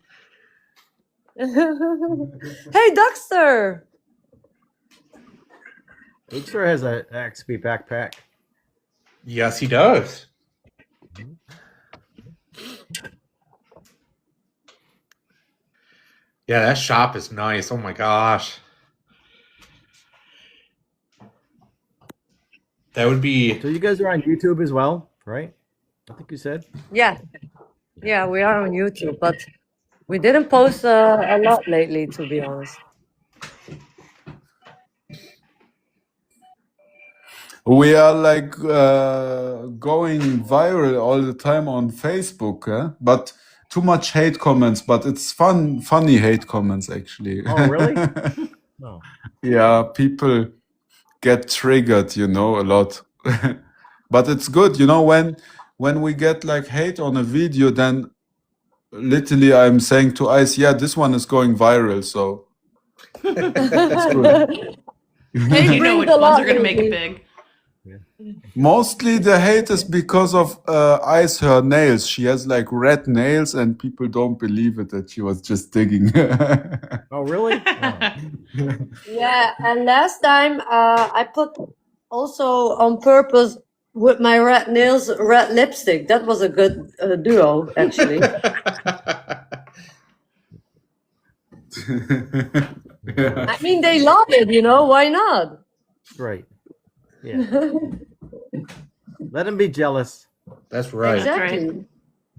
then. Hey, Dexter! Luxor has a XP backpack. Yes, he does. Yeah, that shop is nice. Oh my gosh. That would be So you guys are on YouTube as well, right? I think you said. Yeah. Yeah, we are on YouTube, but we didn't post a lot lately, to be honest. We are like going viral all the time on Facebook, but too much hate comments. But it's funny hate comments actually. Oh, really? No. Yeah, people get triggered, a lot. But it's good, when we get like hate on a video, then literally I'm saying to Ice, yeah, this one is going viral, so it's good. Hey, You know brings which a ones lot are going to make it lately. big. Mostly the hate is because of Ice, her nails. She has like red nails, and people don't believe it that she was just digging. Oh, really? Oh. Yeah, and last time I put also on purpose with my red nails red lipstick. That was a good duo, actually. Yeah. I mean, they love it, why not? Right. Yeah. Let them be jealous. That's right. Exactly.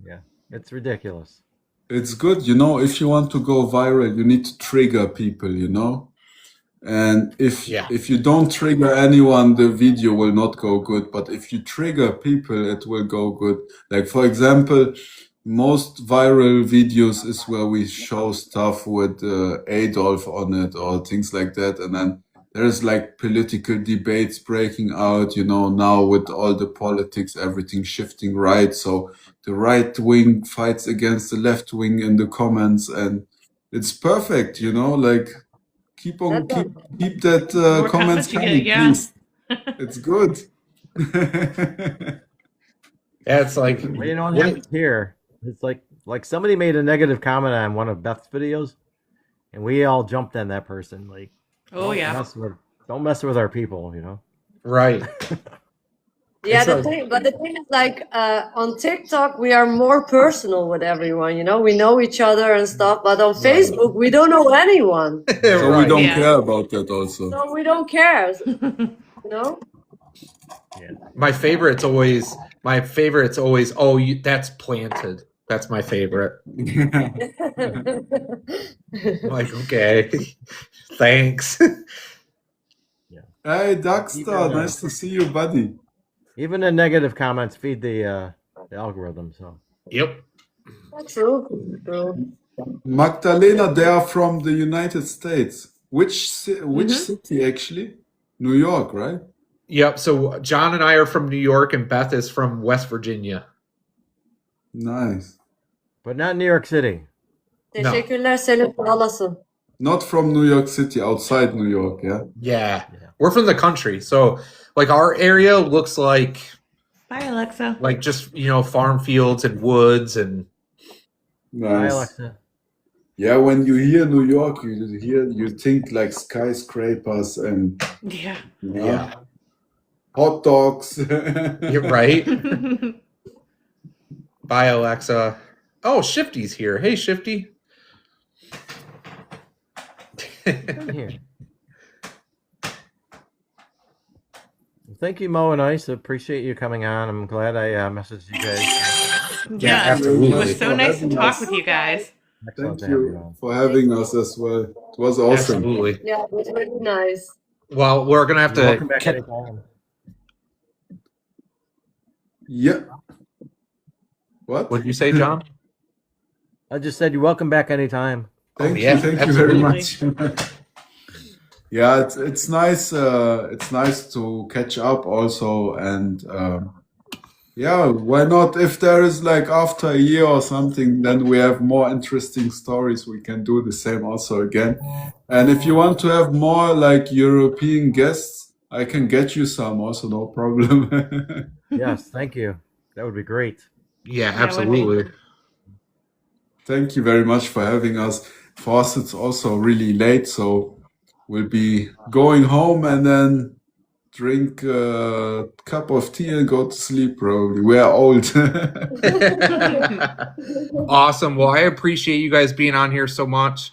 Yeah. It's ridiculous. It's good, if you want to go viral, you need to trigger people, And if Yeah. if you don't trigger anyone, the video will not go good. But if you trigger people, it will go good. Like for example, most viral videos is where we show stuff with Adolf on it or things like that, and then there's like political debates breaking out. Now with all the politics, everything shifting right, so the right wing fights against the left wing in the comments, and it's perfect. Like. Keep that More comments comments you coming, get, yeah. please. It's good. Yeah, it's like Well, you know what happens here? It's like somebody made a negative comment on one of Beth's videos, and we all jumped on that person. Like, Oh, yeah. don't mess with our people, right. Yeah, It's the like- thing is like on TikTok we are more personal with everyone, we know each other and stuff, but on Facebook we don't know anyone. So we Right. don't Yeah. care about that also. So we don't care. Yeah. My favorite's always oh, that's planted. That's my favorite. I'm like, okay. Thanks. Hey, Daxter, nice to see you, buddy. Even the negative comments feed the algorithm. So Yep. True. Magdalena, they are from the United States. Which city actually? New York, right? Yep. So John and I are from New York and Beth is from West Virginia. Nice. but not New York City. Teşekkürler senin pahalasın. Not from New York City, outside New York, yeah? Yeah. We're from the country. So like our area looks like Bye, Alexa. like just, farm fields and woods and Hi, Nice. Alexa. Yeah, when you hear New York, you think like skyscrapers and Yeah. yeah. hot dogs. You're right. Bye, Alexa. Oh, Shifty's here. Hey, Shifty. Come here. Well, thank you, Mo and Ice. Appreciate you coming on. I'm glad I messaged you guys. Yeah, absolutely. It was so nice to talk with you guys. Excellent Thank to have you you on. for having us as well. It was awesome. Absolutely. Yeah, it was really nice. Well, we're gonna have You're to. welcome back anytime. Yeah. What? What did you say, John? I just said you're welcome back anytime. Thank yeah, you, thank you very absolutely. much. Yeah, it's nice. It's nice to catch up also, and Yeah, why not? If there is like after a year or something, then we have more interesting stories. We can do the same also again. And if you want to have more like European guests, I can get you some also, no problem. Yes, thank you. That would be great. Yeah, Yeah, it would be. absolutely. Thank you very much for having us. For us, it's also really late, so we'll be going home and then drink a cup of tea and go to sleep probably. We are old. Awesome. Well, I appreciate you guys being on here so much.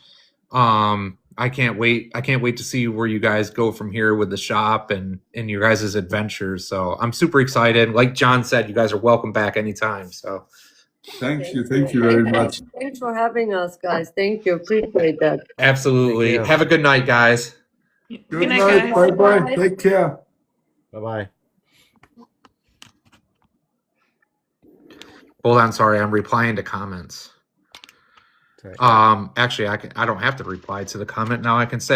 I can't wait. I can't wait to see where you guys go from here with the shop and your guys' adventures. So I'm super excited. Like John said, you guys are welcome back anytime. So Thank you very much. Thanks for having us, guys. Thank you. Appreciate that. absolutely. Thank you. Have a good night, guys. Good night, night. guys. Bye bye. Take care. Bye bye. Hold on, sorry, I'm replying to comments. Right. Actually, I don't have to reply to the comment now. I can say